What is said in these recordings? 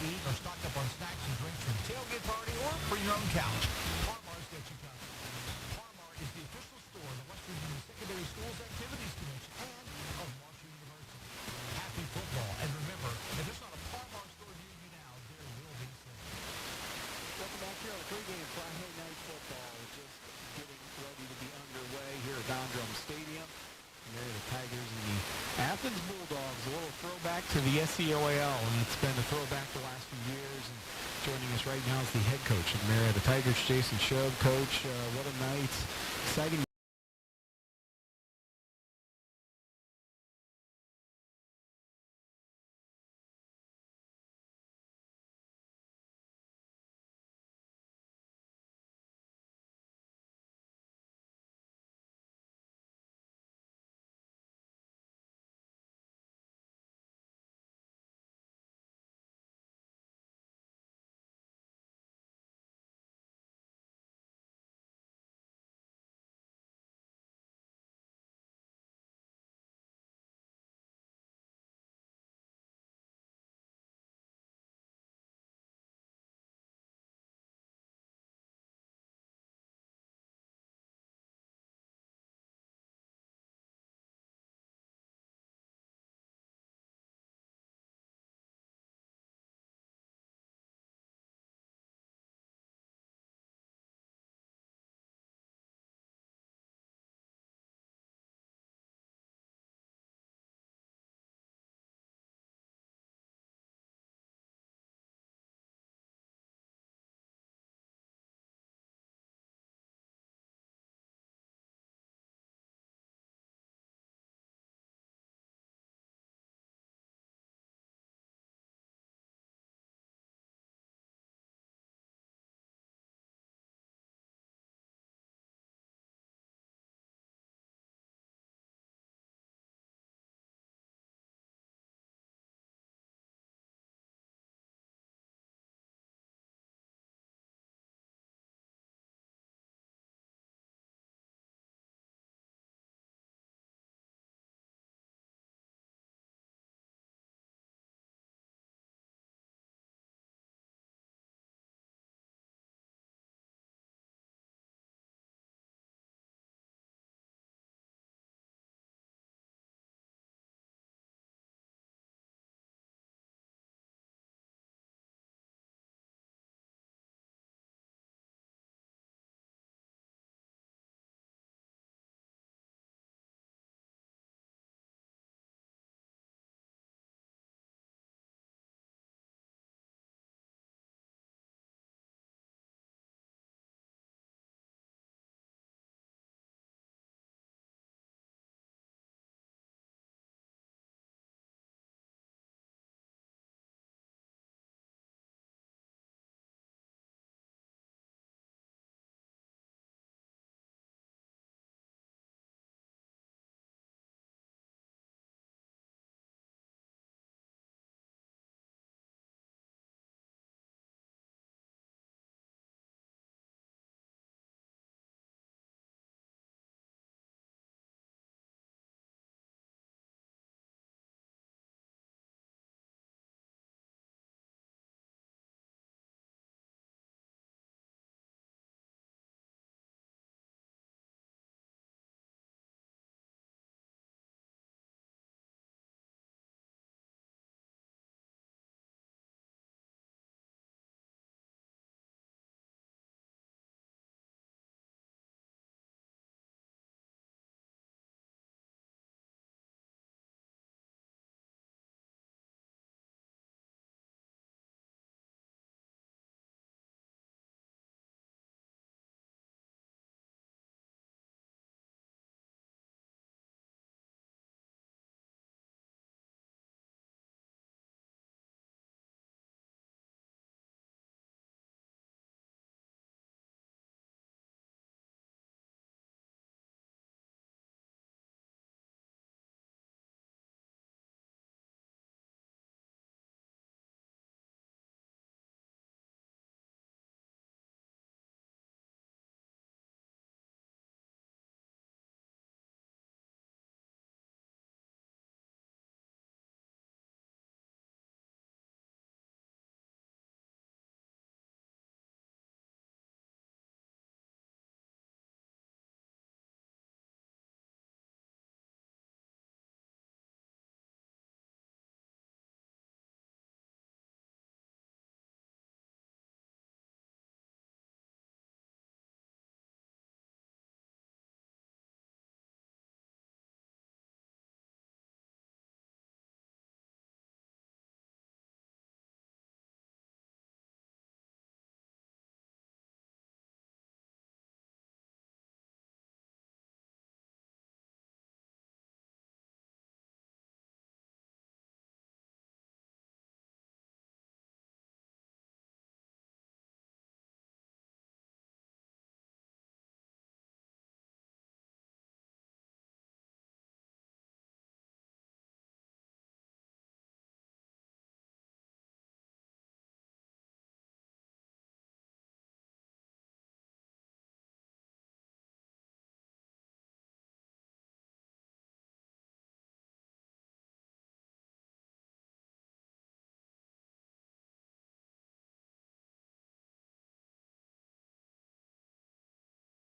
eat or stock up on snacks and drinks for the tailgate party or for your own couch, Par-Mar's got you covered. Par-Mar is the official store of the West Virginia Secondary Schools Activities Commission and of Marshall University. Happy football, and remember, if there's not a Par-Mar store near you now, there will be soon. Welcome back here on the pregame Friday Night Football. Just getting ready to be underway here at Dondrum Stadium. Marietta Tigers and the Athens Bulldogs. A little throwback to the SCOAL, and it's been a throwback the last few years. And joining us right now is the head coach of Marietta Tigers, Jason Shove. Coach, what a night. Exciting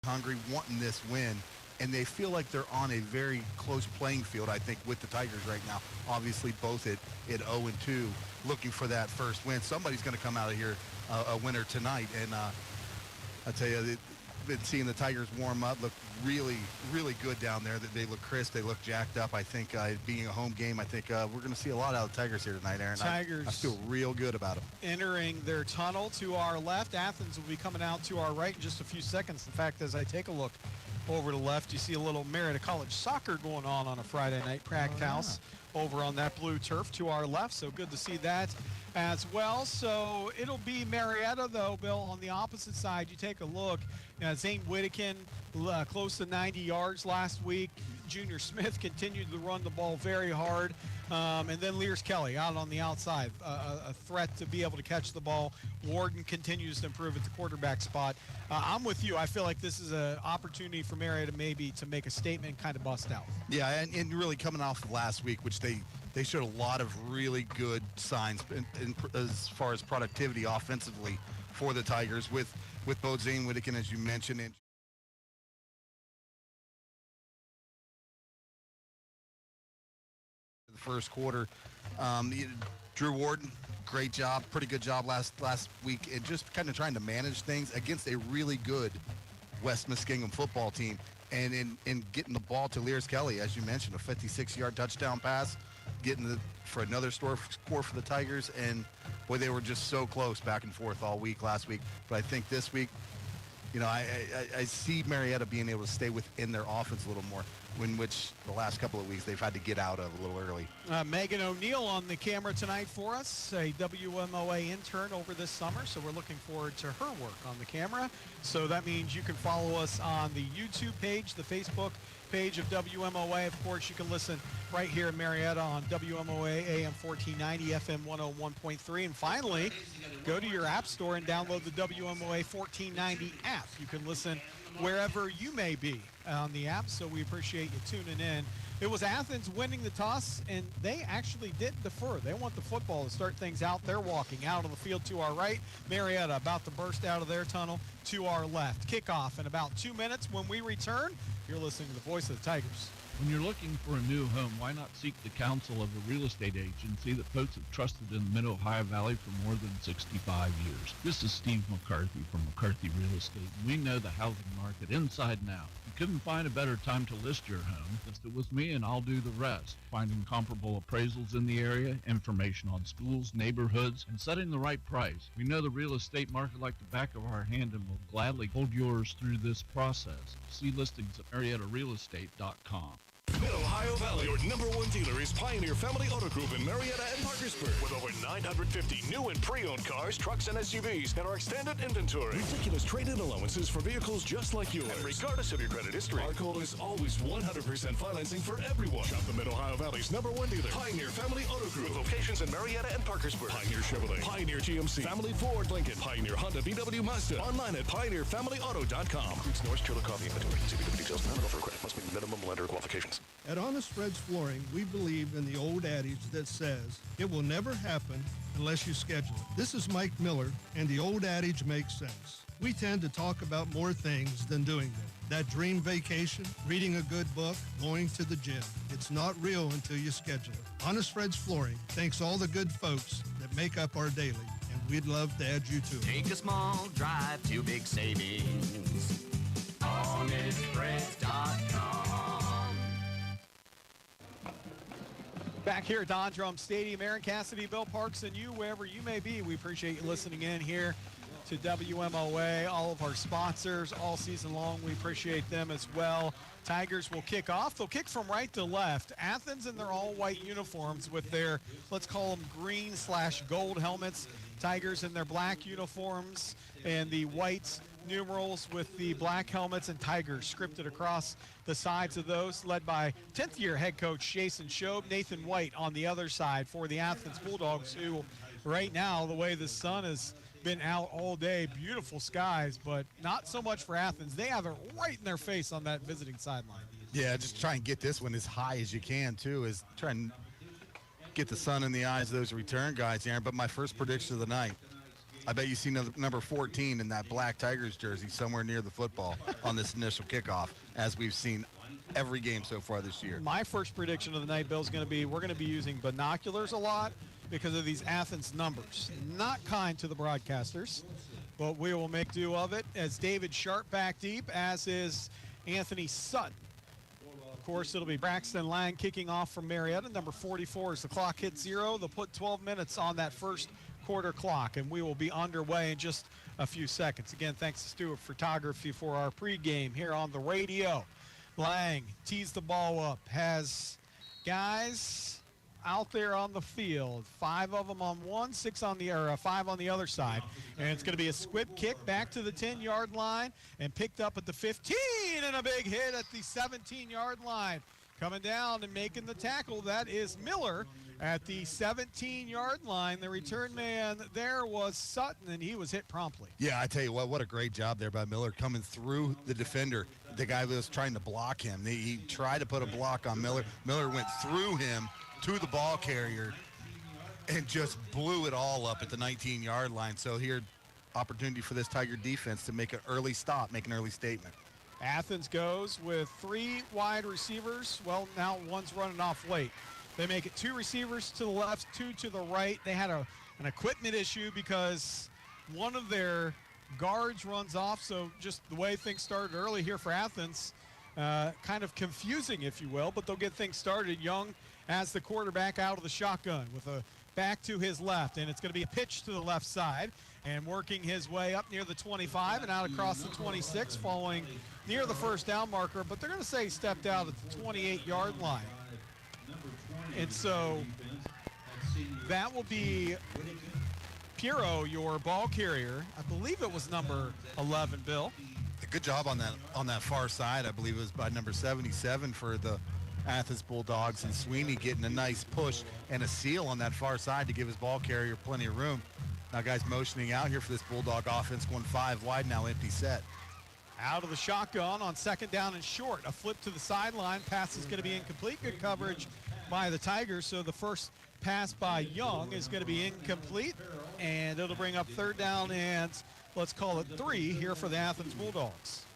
hungry, wanting this win, and they feel like they're on a very close playing field, I think, with the Tigers right now. Obviously, both at 0-2, looking for that first win. Somebody's going to come out of here a winner tonight, and I tell you, been seeing the Tigers warm up, look really, really good down there. They look crisp, they look jacked up. I think being a home game, I think we're going to see a lot out of the Tigers here tonight, Aaron. Tigers I feel real good about them. Entering their tunnel to our left. Athens will be coming out to our right in just a few seconds. In fact, as I take a look over to the left, you see a little Marietta College soccer going on a Friday night practice house over on that blue turf to our left. So good to see that as well. So it'll be Marietta, though, Bill, on the opposite side. You take a look. Zane Whittakin, close to 90 yards last week. Junior Smith continued to run the ball very hard. And then Lears Kelly out on the outside, a threat to be able to catch the ball. Warden continues to improve at the quarterback spot. I'm with you. I feel like this is an opportunity for Marietta maybe to make a statement and kind of bust out. Yeah, and really coming off of last week, which they showed a lot of really good signs as far as productivity offensively for the Tigers with both Zane Whittakin, as you mentioned, and the first quarter. Drew Warden, great job, pretty good job last week, and just kind of trying to manage things against a really good West Muskingum football team, and in getting the ball to Lears Kelly, as you mentioned, a 56-yard touchdown pass, getting for another score for the Tigers, and boy, they were just so close back and forth all week last week. But I think this week, I see Marietta being able to stay within their offense a little more, in which the last couple of weeks they've had to get out of a little early. Megan O'Neill on the camera tonight for us, a WMOA intern over this summer, so we're looking forward to her work on the camera. So that means you can follow us on the YouTube page, the Facebook page of WMOA. Of course, you can listen right here in Marietta on WMOA AM 1490, FM 101.3. And finally, go to your app store and download the WMOA 1490 app. You can listen wherever you may be on the app, so we appreciate you tuning in. It was Athens winning the toss, and they actually did defer. They want the football to start things out. They're walking out on the field to our right. Marietta about to burst out of their tunnel to our left. Kickoff in about 2 minutes. When we return, you're listening to the voice of the Tigers. When you're looking for a new home, why not seek the counsel of a real estate agency that folks have trusted in the Mid-Ohio Valley for more than 65 years? This is Steve McCarthy from McCarthy Real Estate. We know the housing market inside and out. You couldn't find a better time to list your home. List it with me and I'll do the rest. Finding comparable appraisals in the area, information on schools, neighborhoods, and setting the right price. We know the real estate market like the back of our hand and will gladly hold yours through this process. See listings at MariettaRealEstate.com. Mid-Ohio Valley, your number one dealer is Pioneer Family Auto Group in Marietta and Parkersburg. With over 950 new and pre-owned cars, trucks, and SUVs, and our extended inventory. Ridiculous trade-in allowances for vehicles just like yours. And regardless of your credit history, our goal is always 100% financing for everyone. Shop the Mid-Ohio Valley's number one dealer, Pioneer Family Auto Group. With locations in Marietta and Parkersburg. Pioneer Chevrolet, Pioneer GMC, Family Ford Lincoln, Pioneer Honda VW Mazda. Online at PioneerFamilyAuto.com. Includes Norris Trailer Coffee inventory. See the details. Not for credit. Must meet minimum lender qualifications. At Honest Fred's Flooring, we believe in the old adage that says, it will never happen unless you schedule it. This is Mike Miller, and the old adage makes sense. We tend to talk about more things than doing them. That dream vacation, reading a good book, going to the gym. It's not real until you schedule it. Honest Fred's Flooring thanks all the good folks that make up our daily, and we'd love to add you to it. Take a small drive to big savings. HonestFreds.com. Back here at Don Drum Stadium, Aaron Cassidy, Bill Parks, and you, wherever you may be, we appreciate you listening in here to WMOA. All of our sponsors all season long, we appreciate them as well. Tigers will kick off. They'll kick from right to left. Athens in their all-white uniforms with their, let's call them green/gold helmets. Tigers in their black uniforms and the white numerals with the black helmets, and Tigers scripted across the sides of those, led by 10th-year head coach Jason Shobe. Nathan White on the other side for the Athens Bulldogs, who right now, the way the sun has been out all day, beautiful skies, but not so much for Athens. They have it right in their face on that visiting sideline. Yeah, just try and get this one as high as you can, too, is try and get the sun in the eyes of those return guys, Aaron. But my first prediction of the night, I bet you see number 14 in that black Tigers jersey somewhere near the football on this initial kickoff, as we've seen every game so far this year. My first prediction of the night, Bill, is going to be we're going to be using binoculars a lot because of these Athens numbers. Not kind to the broadcasters, but we will make do of it as David Sharp back deep, as is Anthony Sutton. Of course, it'll be Braxton Lang kicking off from Marietta, number 44. As the clock hits 0, they'll put 12 minutes on that first quarter clock, and we will be underway in just a few seconds. Again, thanks to Stewart Photography for our pregame here on the radio. Lang tees the ball up, has guys out there on the field, 5 of them on one, 5 on the other side, and it's going to be a squib kick back to the 10-yard line and picked up at the 15, and a big hit at the 17-yard line. Coming down and making the tackle, that is Miller at the 17-yard line. The return man there was Sutton, and he was hit promptly. Yeah, I tell you what a great job there by Miller coming through the defender. The guy was trying to block him. He tried to put a block on Miller. Miller went through him to the ball carrier and just blew it all up at the 19-yard line. So here, opportunity for this Tiger defense to make an early stop, make an early statement. Athens goes with 3 wide receivers. Well, now one's running off late. They make it 2 receivers to the left, 2 to the right. They had an equipment issue because one of their guards runs off. So just the way things started early here for Athens, kind of confusing, if you will, but they'll get things started. Young as the quarterback out of the shotgun with a back to his left, and it's going to be a pitch to the left side and working his way up near the 25 and out across the 26, following near the first down marker, but they're going to say he stepped out at the 28-yard line. And so that will be Piero, your ball carrier. I believe it was number 11, Bill. Good job on that far side. I believe it was by number 77 for the Athens Bulldogs, and Sweeney getting a nice push and a seal on that far side to give his ball carrier plenty of room. Now guys motioning out here for this Bulldog offense, going 5 wide now, empty set. Out of the shotgun on second down and short. A flip to the sideline. Pass is going to be incomplete. Good coverage by the Tigers. So the first pass by Young is going to be incomplete, and it'll bring up third down and let's call it 3 here for the Athens Bulldogs.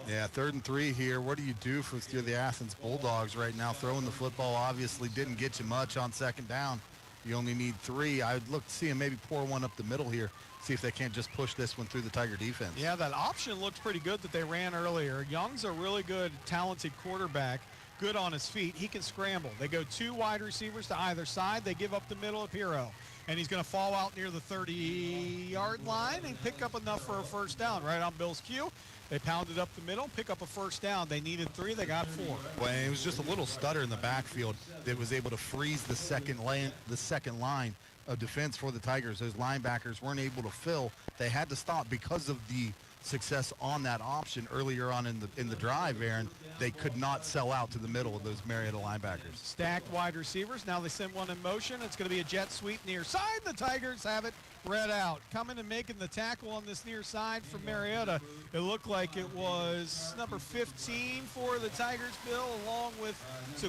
Yeah, 3rd and 3 here. What do you do for the Athens Bulldogs right now? Throwing the football obviously didn't get you much on second down. You only need 3. I would look to see them maybe pour one up the middle here, see if they can't just push this one through the Tiger defense. Yeah, that option looked pretty good that they ran earlier. Young's a really good, talented quarterback, good on his feet. He can scramble. They go 2 wide receivers to either side. They give up the middle of Piero, and he's going to fall out near the 30-yard line and pick up enough for a first down right on Bill's cue. They pounded up the middle, pick up a first down. They needed 3. They got 4. Well, it was just a little stutter in the backfield that was able to freeze the second line of defense for the Tigers. Those linebackers weren't able to fill. They had to stop because of the success on that option earlier on in the drive, Aaron. They could not sell out to the middle of those Marietta linebackers. Stacked wide receivers. Now they send one in motion. It's going to be a jet sweep near side. The Tigers have it read out. Coming and making the tackle on this near side for Marietta. It looked like it was number 15 for the Tigers, Bill, along with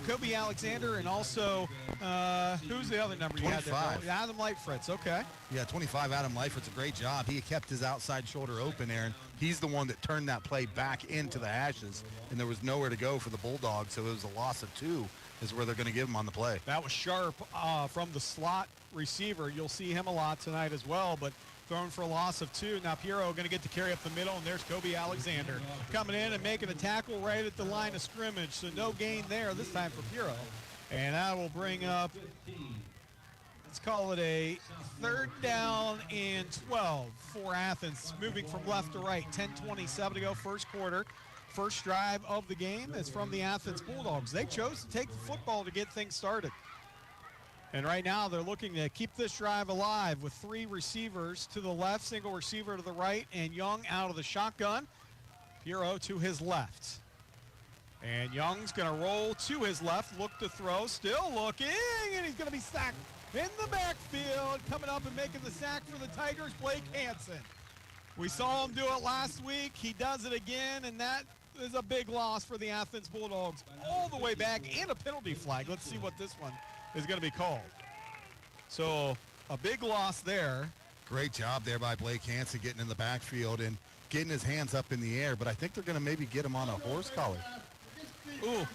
Kobe Alexander, and also who's the other number you had there? 25. Adam Lightfritz. Okay. Yeah, 25, Adam Lightford's a great job. He kept his outside shoulder open, Aaron. He's the one that turned that play back into the hashes, and there was nowhere to go for the Bulldogs, so it was a loss of 2 is where they're going to give him on the play. That was sharp from the slot receiver. You'll see him a lot tonight as well, but thrown for a loss of 2. Now Piero going to get to carry up the middle, and there's Kobe Alexander coming in and making a tackle right at the line of scrimmage, so no gain there this time for Piero. And that will bring up, let's call it a 3rd down and 12 for Athens, moving from left to right. 10:27 to go, first quarter. First drive of the game is from the Athens Bulldogs. They chose to take the football to get things started. And right now they're looking to keep this drive alive with 3 receivers to the left, single receiver to the right, and Young out of the shotgun. Piero to his left. And Young's going to roll to his left, look to throw, still looking, and he's going to be sacked in the backfield. Coming up and making the sack for the Tigers, Blake Hansen. We saw him do it last week. He does it again, and that is a big loss for the Athens Bulldogs all the way back, and a penalty flag. Let's see what this one is going to be called. So a big loss there. Great job there by Blake Hansen getting in the backfield and getting his hands up in the air, but I think they're going to maybe get him on a horse collar. Ooh.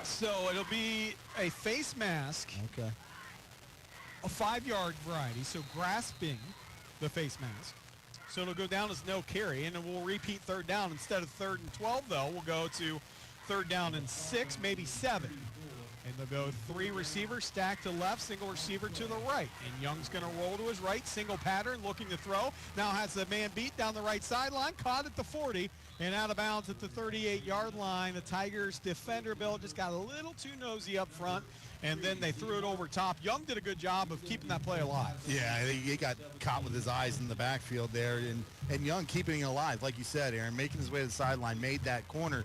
So it'll be a face mask, Okay. a 5-yard variety, so grasping the face mask. So it'll go down as no carry, and then we'll repeat third down. Instead of 3rd and 12, though, we'll go to 3rd down and 6, maybe 7. And they'll go 3 receivers stacked to left, single receiver to the right. And Young's going to roll to his right, single pattern, looking to throw. Now has the man beat down the right sideline, caught at the 40, and out of bounds at the 38-yard line. The Tigers defender, Bill, just got a little too nosy up front, and then they threw it over top. Young did a good job of keeping that play alive. Yeah, he got caught with his eyes in the backfield there, and Young keeping it alive, like you said, Aaron, making his way to the sideline, made that corner.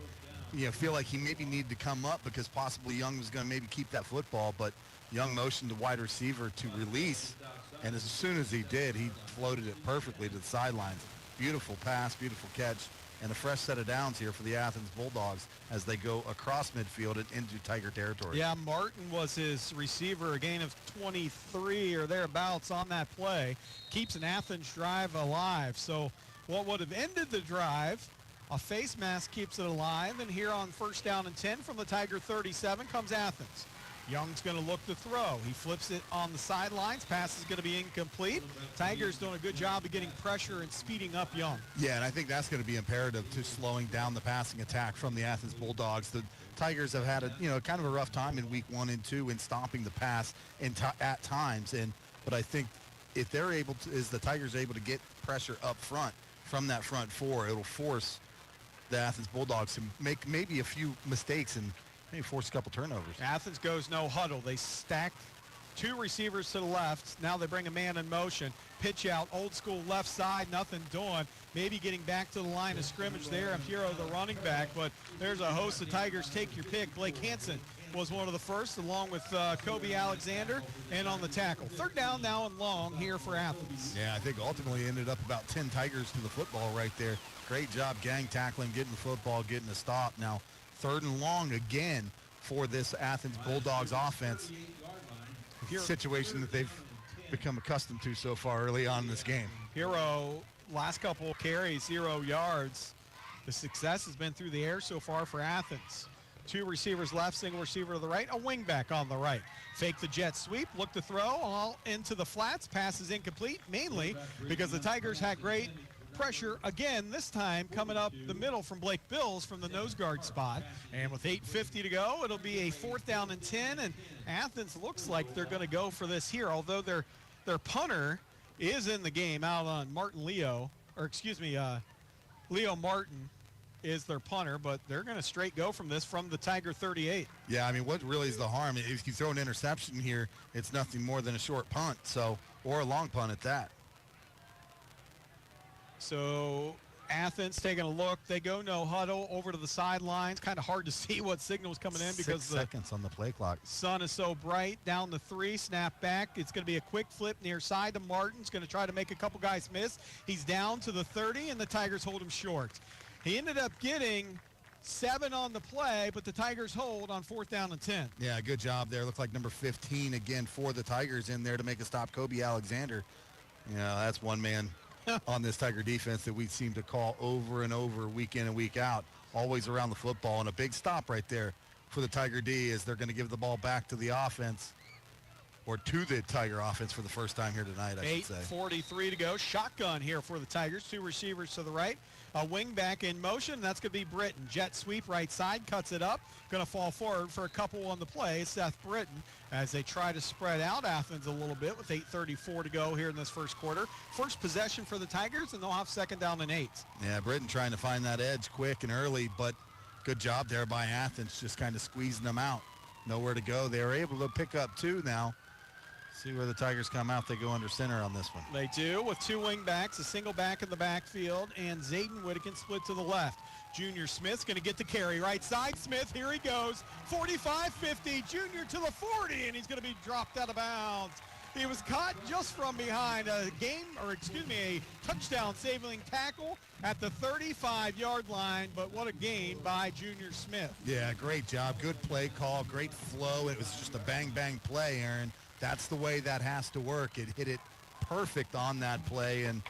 Feel like he maybe needed to come up because possibly Young was going to maybe keep that football, but Young motioned the wide receiver to release, and as soon as he did, he floated it perfectly to the sidelines. Beautiful pass, beautiful catch, and a fresh set of downs here for the Athens Bulldogs as they go across midfield and into Tiger territory. Yeah, Martin was his receiver, a gain of 23 or thereabouts on that play. Keeps an Athens drive alive. So what would have ended the drive, a face mask keeps it alive, and here on 1st down and 10 from the Tiger 37 comes Athens. Young's going to look to throw. He flips it on the sidelines. Pass is going to be incomplete. Tigers doing a good job of getting pressure and speeding up Young. Yeah, and I think that's going to be imperative to slowing down the passing attack from the Athens Bulldogs. The Tigers have had kind of a rough time in week 1 and 2 in stopping the pass at times. But I think if they're able to, is the Tigers able to get pressure up front from that front 4, it'll force the Athens Bulldogs to make maybe a few mistakes and maybe force a couple turnovers. Athens goes no huddle. They stacked 2 receivers to the left. Now they bring a man in motion. Pitch out, old school left side, nothing doing. Maybe getting back to the line of scrimmage there. Impero, the running back, but there's a host of Tigers. Take your pick. Blake Hansen was one of the first, along with Kobe Alexander, and on the tackle. 3rd down now and long here for Athens. Yeah, I think ultimately ended up about 10 Tigers to the football right there. Great job gang tackling, getting the football, getting a stop. Now 3rd and long again for this Athens Bulldogs offense. Situation that they've become accustomed to so far early on in this game. Hero, last couple carries, 0 yards. The success has been through the air so far for Athens. 2 receivers left, single receiver to the right, a wing back on the right. Fake the jet sweep, look to throw, all into the flats. Pass is incomplete, mainly because the Tigers had great pressure again, this time coming up the middle from Blake Bills from the nose guard spot. And with 8:50 to go, it'll be a 4th down and 10, and Athens looks like they're going to go for this here, although their punter is in the game out on Leo Martin is their punter, but they're going to straight go from this from the Tiger 38. Yeah, I mean, what really is the harm? If you throw an interception here, it's nothing more than a short punt, or a long punt at that. So Athens taking a look. They go no huddle over to the sidelines. Kind of hard to see what signal is coming in because 6 seconds on the play clock. Sun is so bright. Down the 3, snap back. It's going to be a quick flip near side to Martin's going to try to make a couple guys miss. He's down to the 30, and the Tigers hold him short. He ended up getting 7 on the play, but the Tigers hold on 4th down and 10. Yeah, good job there. Looked like number 15 again for the Tigers in there to make a stop. Kobe Alexander. That's one man on this Tiger defense that we seem to call over and over, week in and week out, always around the football. And a big stop right there for the Tiger D as they're going to give the ball back to the offense, or to the Tiger offense for the first time here tonight, I should say. 8:43 to go. Shotgun here for the Tigers. 2 receivers to the right. A wing back in motion. That's going to be Britton. Jet sweep right side. Cuts it up. Going to fall forward for a couple on the play. Seth Britton as they try to spread out Athens a little bit with 8:34 to go here in this first quarter. First possession for the Tigers, and they'll have 2nd down and 8. Yeah, Britton trying to find that edge quick and early, but good job there by Athens, just kind of squeezing them out. Nowhere to go. They were able to pick up 2 now. See where the Tigers come out. They go under center on this one. They do, with 2 wing backs, a single back in the backfield, and Zayden Whittakin split to the left. Junior Smith's going to get the carry. Right side, Smith, here he goes. 45-50, Junior to the 40, and he's going to be dropped out of bounds. He was caught just from behind a touchdown-saving tackle at the 35-yard line, but what a gain by Junior Smith. Yeah, great job. Good play call, great flow. It was just a bang-bang play, Aaron. that's the way that has to work. It hit it perfect on that play, and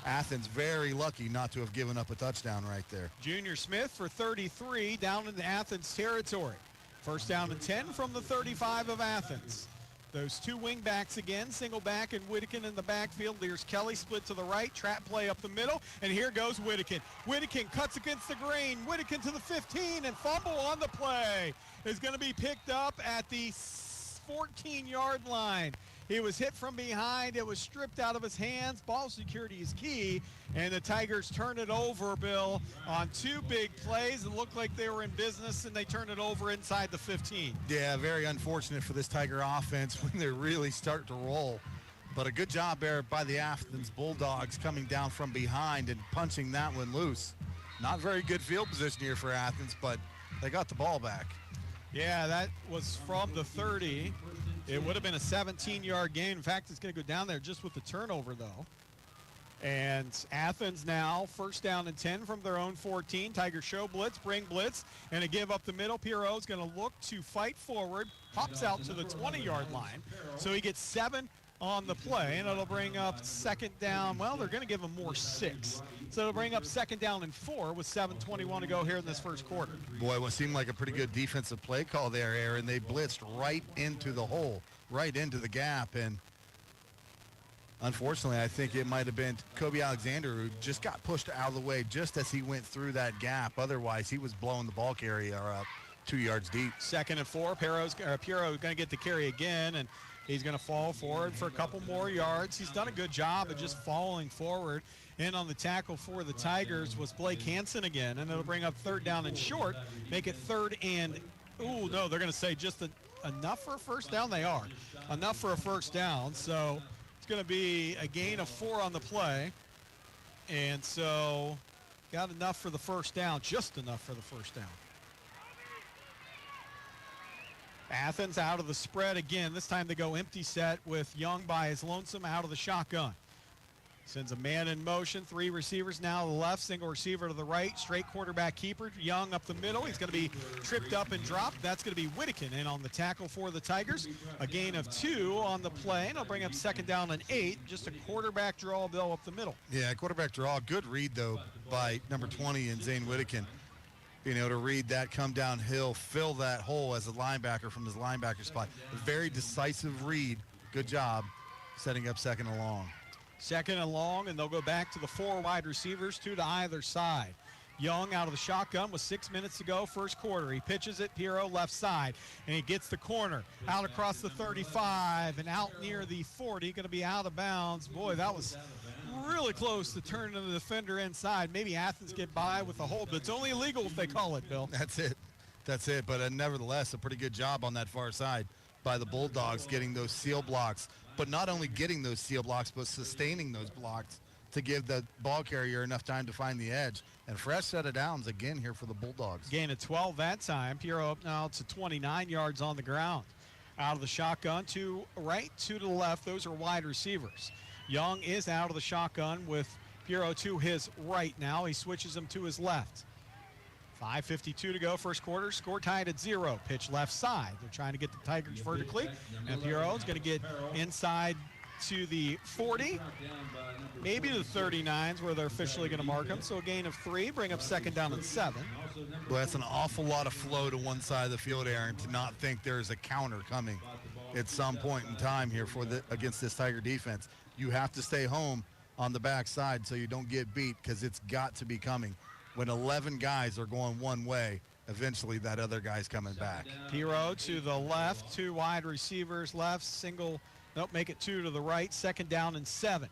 Athens very lucky not to have given up a touchdown right there. Junior Smith for 33 down in the Athens territory. First down and 10 from the 35 of Athens. Those two wing backs again, single back and Whittakin in the backfield. Here's Kelly split to the right, trap play up the middle, and here goes Whittakin. Whittakin cuts against the grain. Whittakin to the 15, and fumble on the play is going to be picked up at the 14-yard line. He was hit from behind. It was stripped out of his hands. Ball security is key, and the Tigers turn it over, Bill, on two big plays. It looked like they were in business, and they turn it over inside the 15. Yeah, very unfortunate for this Tiger offense when they really start to roll. But a good job there by the Athens Bulldogs coming down from behind and punching that one loose. Not very good field position here for Athens, but they got the ball back. Yeah, that was from the 30. It would have been a 17-yard gain. In fact, it's going to go down there just with the turnover, though. And Athens now first down and 10 from their own 14. Tigers show blitz, bring blitz, and a give up the middle. Pierrot's going to look to fight forward, pops out to the 20-yard line. So he gets 7 on the play, and it'll bring up second down. Well, they're going to give him more 6. So it'll bring up second down and 4 with 7:21 to go here in this first quarter. Boy, it seemed like a pretty good defensive play call there, Aaron. They blitzed right into the hole, right into the gap, and unfortunately, I think it might have been Kobe Alexander who just got pushed out of the way just as he went through that gap. Otherwise, he was blowing the ball carrier up 2 yards deep. Second and 4, Pierrot's going to get the carry again, and he's going to fall forward for a couple more yards. He's done a good job of just falling forward. In on the tackle for the Tigers was Blake Hansen again, and it'll bring up third down and short, make it third and, ooh, no, they're going to say just enough for a first down. They are. Enough for a first down. So it's going to be a gain of 4 on the play. And so got enough for the first down, just enough for the first down. Athens out of the spread again. This time they go empty set with Young by his lonesome out of the shotgun. Sends a man in motion, 3 receivers now to the left, single receiver to the right, straight quarterback keeper, Young up the middle. He's going to be tripped up and dropped. That's going to be Whittakin in on the tackle for the Tigers. A gain of 2 on the play, and it'll bring up second down and 8. Just a quarterback draw, Bill, up the middle. Yeah, quarterback draw. Good read, though, by number 20 and Zane Whittakin. Being able to read that, come downhill, fill that hole as a linebacker from his linebacker spot. A very decisive read. Good job setting up second and long. Second and long, and they'll go back to the 4 wide receivers, 2 to either side. Young out of the shotgun with 6 minutes to go, first quarter. He pitches it, Pierrot left side, and he gets the corner out across the 35 and out near the 40, going to be out of bounds. Boy, that was really close to turning the defender inside. Maybe Athens get by with a hold, but it's only illegal if they call it, Bill. That's it. But nevertheless, a pretty good job on that far side by the Bulldogs getting those seal blocks. But not only getting those seal blocks, but sustaining those blocks to give the ball carrier enough time to find the edge. And fresh set of downs again here for the Bulldogs. Gain of 12 that time. Pierrot up now to 29 yards on the ground. Out of the shotgun, 2 right, 2 to the left. Those are wide receivers. Young is out of the shotgun with Pierrot to his right now. He switches him to his left. 5:52 to go, first quarter. Score tied at 0. Pitch left side. They're trying to get the Tigers vertically. And Pierrot's going to get inside to the 40, maybe the 39s where they're officially going to mark him. So a gain of 3, bring up second down and 7. Well, that's an awful lot of flow to one side of the field, Aaron, to not think there's a counter coming at some point in time here against this Tiger defense. You have to stay home on the backside so you don't get beat, because it's got to be coming. When 11 guys are going one way, eventually that other guy's coming back. Pierrot to the left, 2 wide receivers left, single, nope, make it 2 to the right, second down and 7.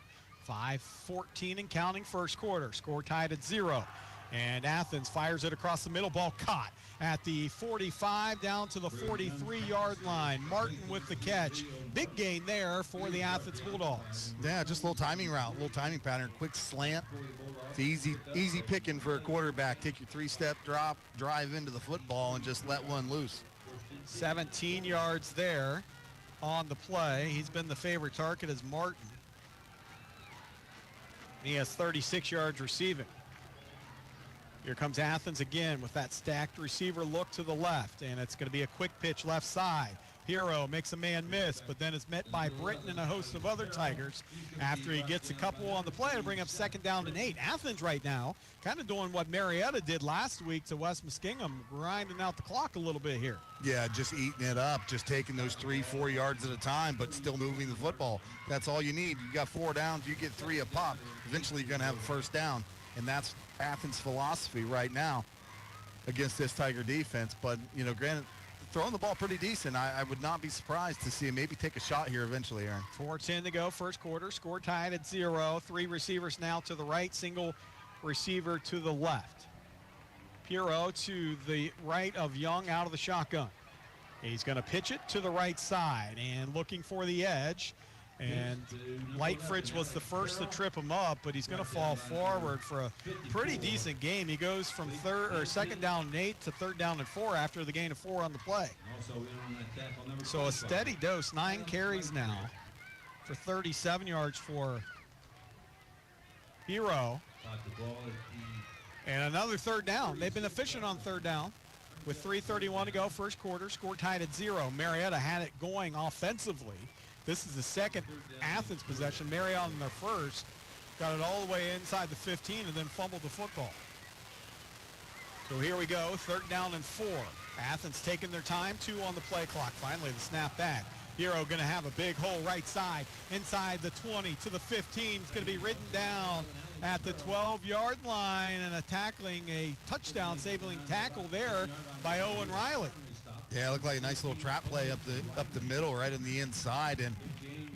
5:14 and counting, first quarter. Score tied at 0. And Athens fires it across the middle, ball caught at the 45 down to the 43-yard line. Martin with the catch. Big gain there for the Athens Bulldogs. Yeah, just a little timing route, little timing pattern, quick slant. It's easy picking for a quarterback. Take your 3-step drop, drive into the football, and just let one loose. 17 yards there on the play. He's been the favorite target as Martin. He has 36 yards receiving. Here comes Athens again with that stacked receiver look to the left, and it's going to be a quick pitch left side. Hero makes a man miss, but then is met by Britton and a host of other Tigers after he gets a couple on the play to bring up 2nd down and 8. Athens right now kind of doing what Marietta did last week to West Muskingum, grinding out the clock a little bit here. Yeah, just eating it up, just taking those 3-4 yards at a time, but still moving the football. That's all you need. You got 4 downs, you get 3 a pop. Eventually you're going to have a first down, and that's Athens' philosophy right now against this Tiger defense. But, granted, throwing the ball pretty decent. I would not be surprised to see him maybe take a shot here eventually, Aaron. 4:10 to go, first quarter. Score tied at 0. 3 receivers now to the right, single receiver to the left. Piro to the right of Young out of the shotgun. He's going to pitch it to the right side and looking for the edge. And Lightfritz was the first to trip him up, but he's going to fall forward for a pretty decent game. He goes from 2nd down and 8 to 3rd down and 4 after the gain of 4 on the play. So a steady dose, 9 carries now for 37 yards for Hero. And another 3rd down. They've been efficient on 3rd down with 3:31 to go, first quarter. Score tied at 0. Marietta had it going offensively. This is the second Athens possession. Marietta on their first got it all the way inside the 15 and then fumbled the football. So here we go, 3rd down and 4. Athens taking their time, 2 on the play clock. Finally, the snap back. Hero going to have a big hole right side, inside the 20 to the 15. It's going to be ridden down at the 12-yard line, and a touchdown saving tackle there by Owen Riley. Yeah, it looked like a nice little trap play up the middle, right on the inside, and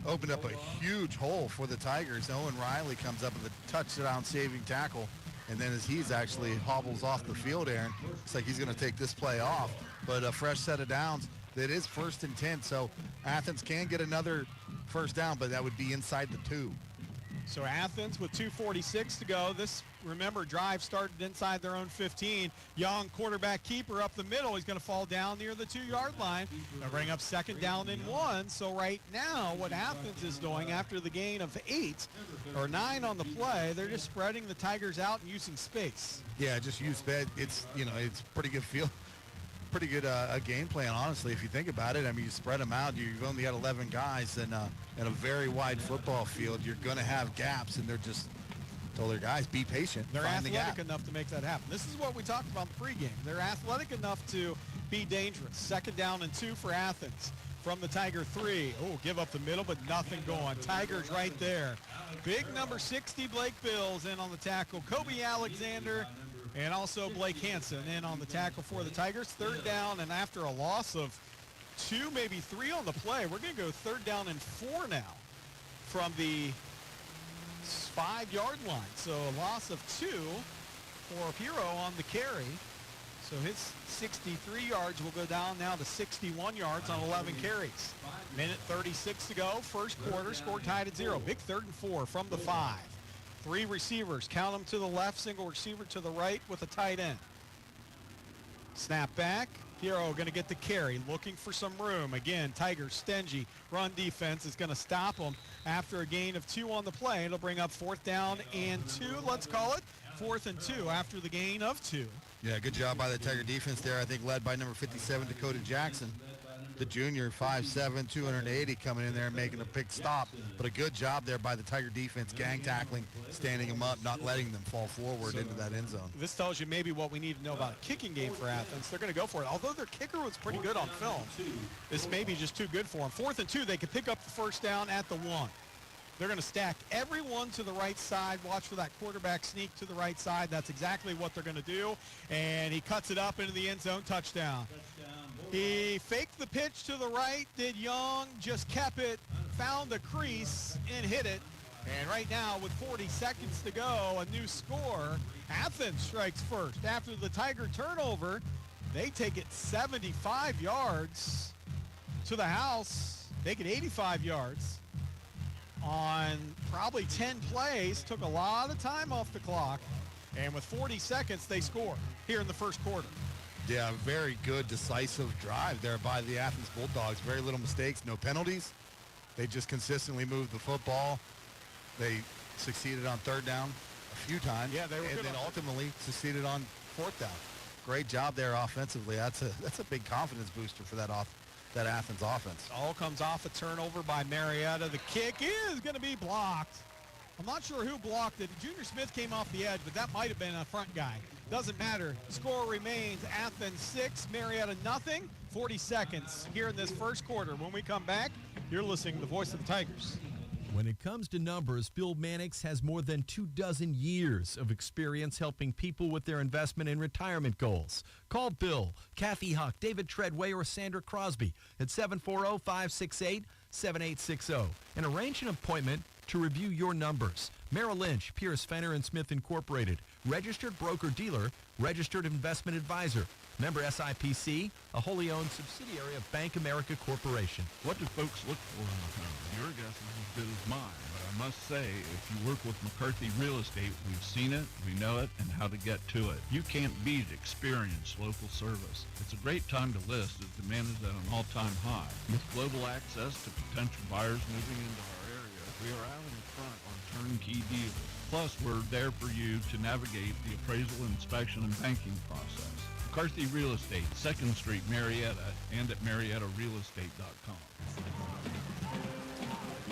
opened up a huge hole for the Tigers. Owen Riley comes up with a touchdown-saving tackle, and then as he's actually hobbles off the field, Aaron, looks like he's going to take this play off. But a fresh set of downs. That is 1st and 10, so Athens can get another first down, but that would be inside the 2. So Athens with 2:46 to go. This, remember, drive started inside their own 15. Young quarterback keeper up the middle. He's going to fall down near the 2-yard line. They'll bring up 2nd down and 1. So right now what Athens is doing after the gain of 8 or 9 on the play, they're just spreading the Tigers out and using space. Yeah, just use sped. It's, it's pretty good feel. Pretty good game plan, honestly, if you think about it. I mean, you spread them out. You've only got 11 guys in a very wide football field. You're going to have gaps, and they're just told their guys, be patient. They're find athletic enough to make that happen. This is what we talked about in the pregame. They're athletic enough to be dangerous. 2nd down and 2 for Athens. From the Tiger 3. Oh, give up the middle, but nothing going. Tigers right there. Big number 60, Blake Bills, in on the tackle. Kobe Alexander and also Blake Hansen in on the tackle for the Tigers. 3rd down, and after a loss of 2, maybe 3 on the play, we're going to go 3rd down and 4 now from the 5-yard line. So a loss of 2 for Piro on the carry. So his 63 yards will go down now to 61 yards on 11 carries. Minute 36 to go, first quarter, score tied at 0. Big 3rd and 4 from the 5. 3 receivers, count them to the left, single receiver to the right with a tight end. Snap back. Hero going to get the carry, looking for some room. Again, Tigers stingy. Run defense is going to stop them after a gain of 2 on the play. It'll bring up 4th down and 2, let's call it. 4th and 2 after the gain of 2. Yeah, good job by the Tiger defense there. I think led by number 57, Dakota Jackson. The junior, 5'7", 280, coming in there and making a big stop. But a good job there by the Tiger defense, gang tackling, standing them up, not letting them fall forward into that end zone. This tells you maybe what we need to know about a kicking game for Athens. They're going to go for it. Although their kicker was pretty good on film, this may be just too good for them. 4th and 2, they could pick up the first down at the 1. They're going to stack everyone to the right side. Watch for that quarterback sneak to the right side. That's exactly what they're going to do. And he cuts it up into the end zone, touchdown. He faked the pitch to the right, did Young, just kept it, found the crease, and hit it. And right now, with 40 seconds to go, a new score. Athens strikes first. After the Tiger turnover, they take it 75 yards to the house. Make it 85 yards on probably 10 plays. Took a lot of time off the clock. And with 40 seconds, they score here in the first quarter. Yeah, very good, decisive drive there by the Athens Bulldogs. Very little mistakes, no penalties. They just consistently moved the football. They succeeded on 3rd down a few times. Yeah, they were and good then on ultimately succeeded on fourth down. Great job there offensively. That's a big confidence booster for that Athens offense. All comes off a turnover by Marietta. The kick is going to be blocked. I'm not sure who blocked it. Junior Smith came off the edge, but that might have been a front guy. Doesn't matter. The score remains Athens 6, Marietta nothing. 40 seconds here in this first quarter. When we come back, you're listening to the voice of the Tigers. When it comes to numbers, Bill Mannix has more than 24 years of experience helping people with their investment and retirement goals. Call Bill, Kathy Huck, David Treadway, or Sandra Crosby at 740-568-7860 and arrange an appointment to review your numbers. Merrill Lynch, Pierce, Fenner & Smith Incorporated, registered broker-dealer, registered investment advisor. Member SIPC, a wholly owned subsidiary of Bank America Corporation. What do folks look for in a home? Your guess is as good as mine, but I must say, if you work with McCarthy Real Estate, we've seen it, we know it, and how to get to it. You can't beat experienced local service. It's a great time to list as demand is at an all-time high. With global access to potential buyers moving into our area, we are out in front on turnkey deals. Plus, we're there for you to navigate the appraisal, inspection, and banking process. McCarthy Real Estate, 2nd Street, Marietta, and at MariettaRealEstate.com.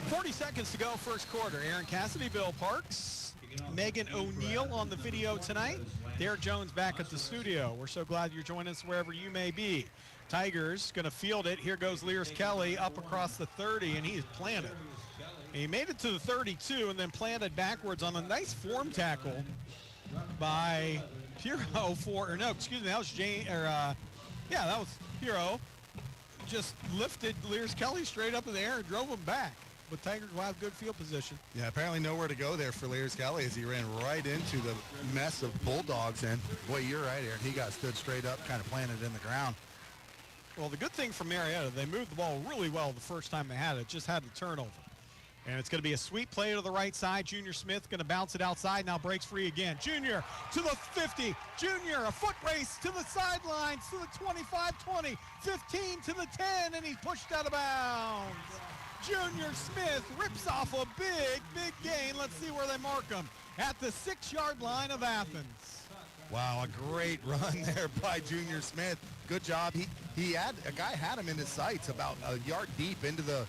40 seconds to go, first quarter. Aaron Cassidy, Bill Parks, Megan O'Neill on the video tonight. Derek Jones back at the studio. We're so glad you're joining us wherever you may be. Tigers going to field it. Here goes Lears Kelly up across the 30, and he's planted. He made it to the 32 and then planted backwards on a nice form tackle by Hero that was that was Hero. Just lifted Lears Kelly straight up in the air and drove him back. But Tigers will have good field position. Yeah, apparently nowhere to go there for Lears Kelly as he ran right into the mess of Bulldogs. And boy, you're right, Aaron. He got stood straight up, kind of planted in the ground. Well, the good thing for Marietta, they moved the ball really well the first time they had it. Just had the turnover. And it's going to be a sweep play to the right side. Junior Smith going to bounce it outside. Now breaks free again. Junior to the 50. Junior, a foot race to the sidelines, to the 25-20, 15 to the 10, and he's pushed out of bounds. Junior Smith rips off a big gain. Let's see where they mark him. At the 6-yard line of Athens. Wow, a great run there by Junior Smith. Good job. He had a guy had him in his sights about a yard deep into the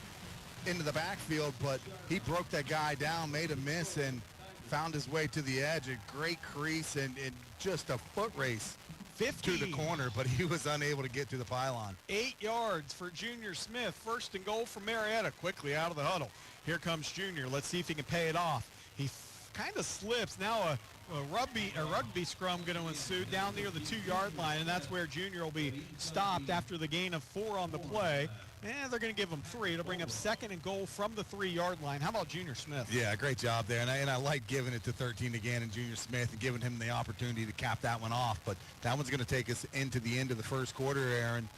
backfield, but he broke that guy down, made a miss, and found his way to the edge. A great crease and just a foot race 50 to the corner, but he was unable to get to the pylon. 8 yards for Junior Smith. First and goal for Marietta. Quickly out of the huddle. Here comes Junior. Let's see if he can pay it off. He kind of slips. Now a rugby scrum going to ensue down near the 2-yard line, and that's where Junior will be stopped after the gain of 4 on the play. And they're going to give him 3 to bring up 2nd and goal from the 3-yard line. How about Junior Smith? Yeah, great job there. And I like giving it to 13 again and Junior Smith and giving him the opportunity to cap that one off. But that one's going to take us into the end of the first quarter, Aaron,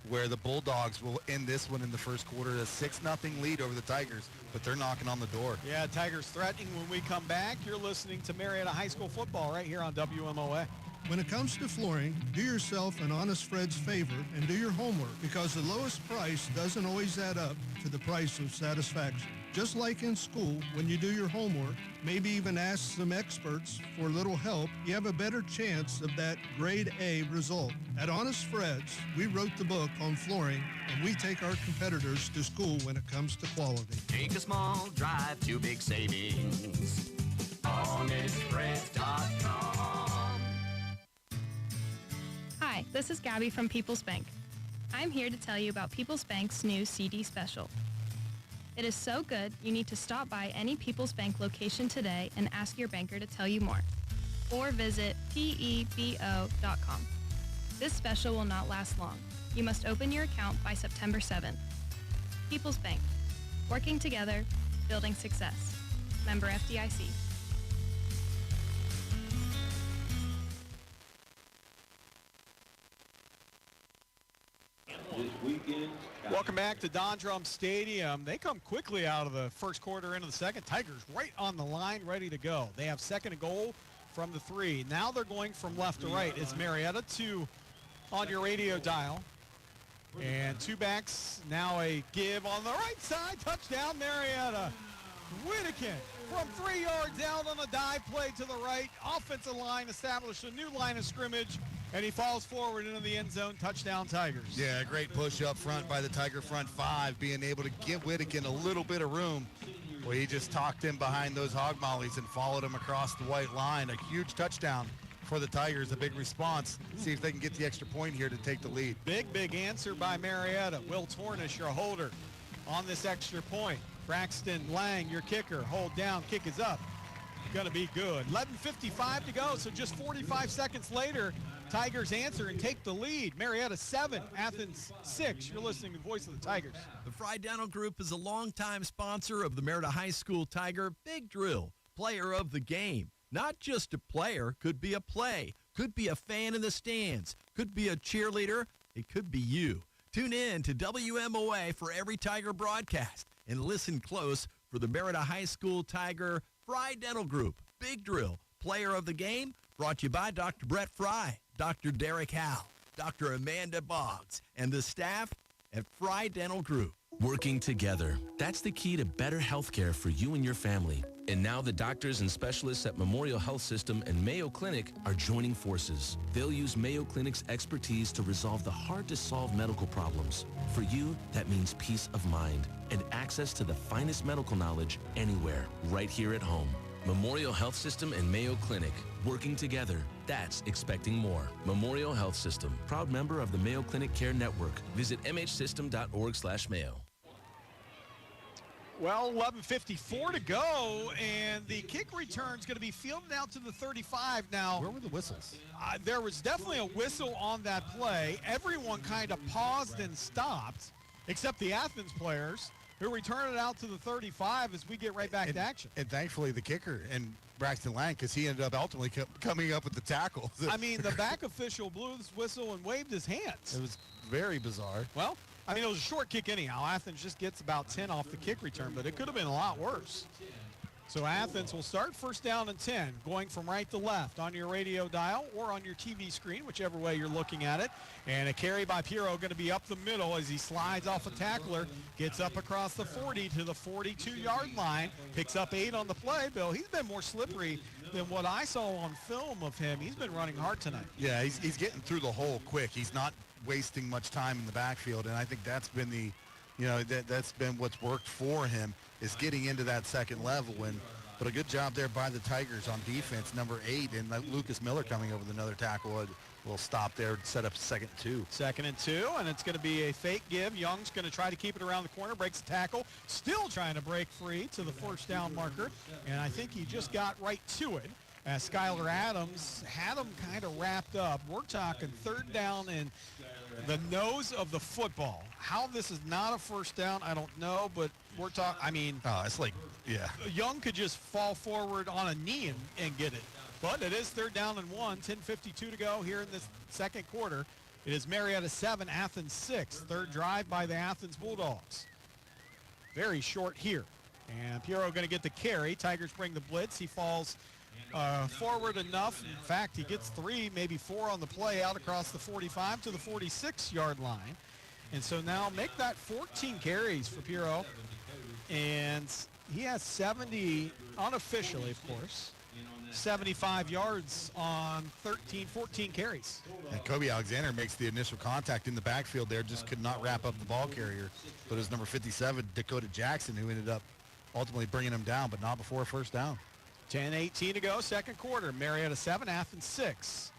where the Bulldogs will end this one in the first quarter, a 6-0 lead over the Tigers. But they're knocking on the door. Yeah, Tigers threatening when we come back. You're listening to Marietta High School football right here on WMOA. When it comes to flooring, do yourself an honest Fred's favor and do your homework, because the lowest price doesn't always add up to the price of satisfaction. Just like in school, when you do your homework, maybe even ask some experts for a little help, you have a better chance of that grade A result. At Honest Fred's, we wrote the book on flooring, and we take our competitors to school when it comes to quality. Take a small drive to big savings. HonestFreds.com. Hi, this is Gabby from People's Bank. I'm here to tell you about People's Bank's new CD special. It is so good, you need to stop by any People's Bank location today and ask your banker to tell you more. Or visit pebo.com. This special will not last long. You must open your account by September 7th. People's Bank. Working together, building success. Member FDIC. Welcome back to Don Drum Stadium. They come quickly out of the first quarter into the second. Tigers right on the line, ready to go. They have 2nd and goal from the 3. Now they're going from left to right. It's Marietta 2 on your radio dial. And 2 backs, now a give on the right side. Touchdown, Marietta. Whittakin From 3 yards out on a dive play to the right, offensive line established a new line of scrimmage, and he falls forward into the end zone. Touchdown, Tigers. Yeah, great push up front by the Tiger front five, being able to give Whittakin a little bit of room. Well, he just talked him behind those hog mollies and followed him across the white line. A huge touchdown for the Tigers, a big response. See if they can get the extra point here to take the lead. Big answer by Marietta. Will Tornish, your holder, on this extra point. Braxton Lang, your kicker. Hold down, kick is up. Gonna be good. 11:55 to go, so just 45 seconds later, Tigers answer and take the lead. Marietta 7, Athens 6. You're listening to the voice of the Tigers. The Fry Dental Group is a longtime sponsor of the Marietta High School Tiger Big Drill, player of the game. Not just a player, could be a play, could be a fan in the stands, could be a cheerleader, it could be you. Tune in to WMOA for every Tiger broadcast and listen close for the Marietta High School Tiger Fry Dental Group Big Drill, player of the game, brought to you by Dr. Brett Fry, Dr. Derek Howe, Dr. Amanda Boggs, and the staff at Fry Dental Group. Working together. That's the key to better health care for you and your family. And now the doctors and specialists at Memorial Health System and Mayo Clinic are joining forces. They'll use Mayo Clinic's expertise to resolve the hard-to-solve medical problems. For you, that means peace of mind and access to the finest medical knowledge anywhere, right here at home. Memorial Health System and Mayo Clinic. Working together. That's expecting more. Memorial Health System. Proud member of the Mayo Clinic Care Network. Visit mhsystem.org/Mayo. Well, 11:54 to go, and the kick return is going to be fielded out to the 35 now. Where were the whistles? There was definitely a whistle on that play. Everyone kind of paused and stopped, except the Athens players, who return it out to the 35 as we get right back to action. And thankfully the kicker and Braxton Lang, because he ended up ultimately coming up with the tackle. I mean, the back official blew his whistle and waved his hands. It was very bizarre. Well, I mean, it was a short kick anyhow. Athens just gets about 10 off the kick return, but it could have been a lot worse. So Athens will start first down and 10, going from right to left on your radio dial or on your TV screen, whichever way you're looking at it. And a carry by Piero going to be up the middle as he slides off a tackler, gets up across the 40 to the 42-yard line, picks up 8 on the play. Bill, he's been more slippery than what I saw on film of him. He's been running hard tonight. Yeah, he's getting through the hole quick. He's not wasting much time in the backfield, and I think that's been that's been what's worked for him, is getting into that second level. But a good job there by the Tigers on defense, number 8, and Lucas Miller coming over with another tackle. A little stop there, set up 2nd and 2. 2nd and 2, and it's going to be a fake give. Young's going to try to keep it around the corner, breaks the tackle, still trying to break free to the first down marker, and I think he just got right to it as Skylar Adams had him kind of wrapped up. We're talking 3rd down and the nose of the football. How this is not a first down, I don't know, but we're talking, I mean, it's like, yeah. Young could just fall forward on a knee and get it. But it is 3rd down and 1, 10:52 to go here in this second quarter. It is Marietta 7, Athens 6. Third drive by the Athens Bulldogs. Very short here. And Piero going to get the carry. Tigers bring the blitz. He falls forward enough. In fact, he gets 3, maybe 4 on the play out across the 45 to the 46-yard line. And so now make that 14 carries for Piero. And he has 70, unofficially, of course, 75 yards on 14 carries. And Kobe Alexander makes the initial contact in the backfield there, just could not wrap up the ball carrier. But it was number 57, Dakota Jackson, who ended up ultimately bringing him down, but not before a first down. 10:18 to go, second quarter. Marietta 7, Athens 6.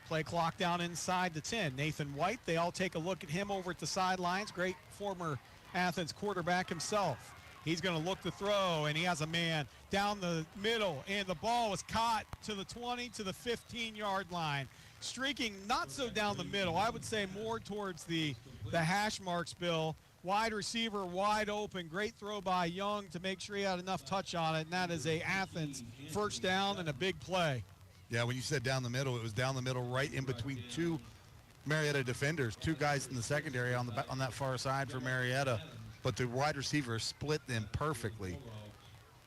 Play clock down inside the 10. Nathan White, they all take a look at him over at the sidelines. Great former Athens quarterback himself. He's going to look to throw, and he has a man down the middle, and the ball was caught to the 20 to the 15-yard line. Streaking not so down the middle, I would say more towards the hash marks, Bill. Wide receiver, wide open. Great throw by Young to make sure he had enough touch on it, and that is a Athens first down and a big play. Yeah, when you said down the middle, it was down the middle right in between 2 Marietta defenders, 2 guys in the secondary on that far side for Marietta, but the wide receiver split them perfectly.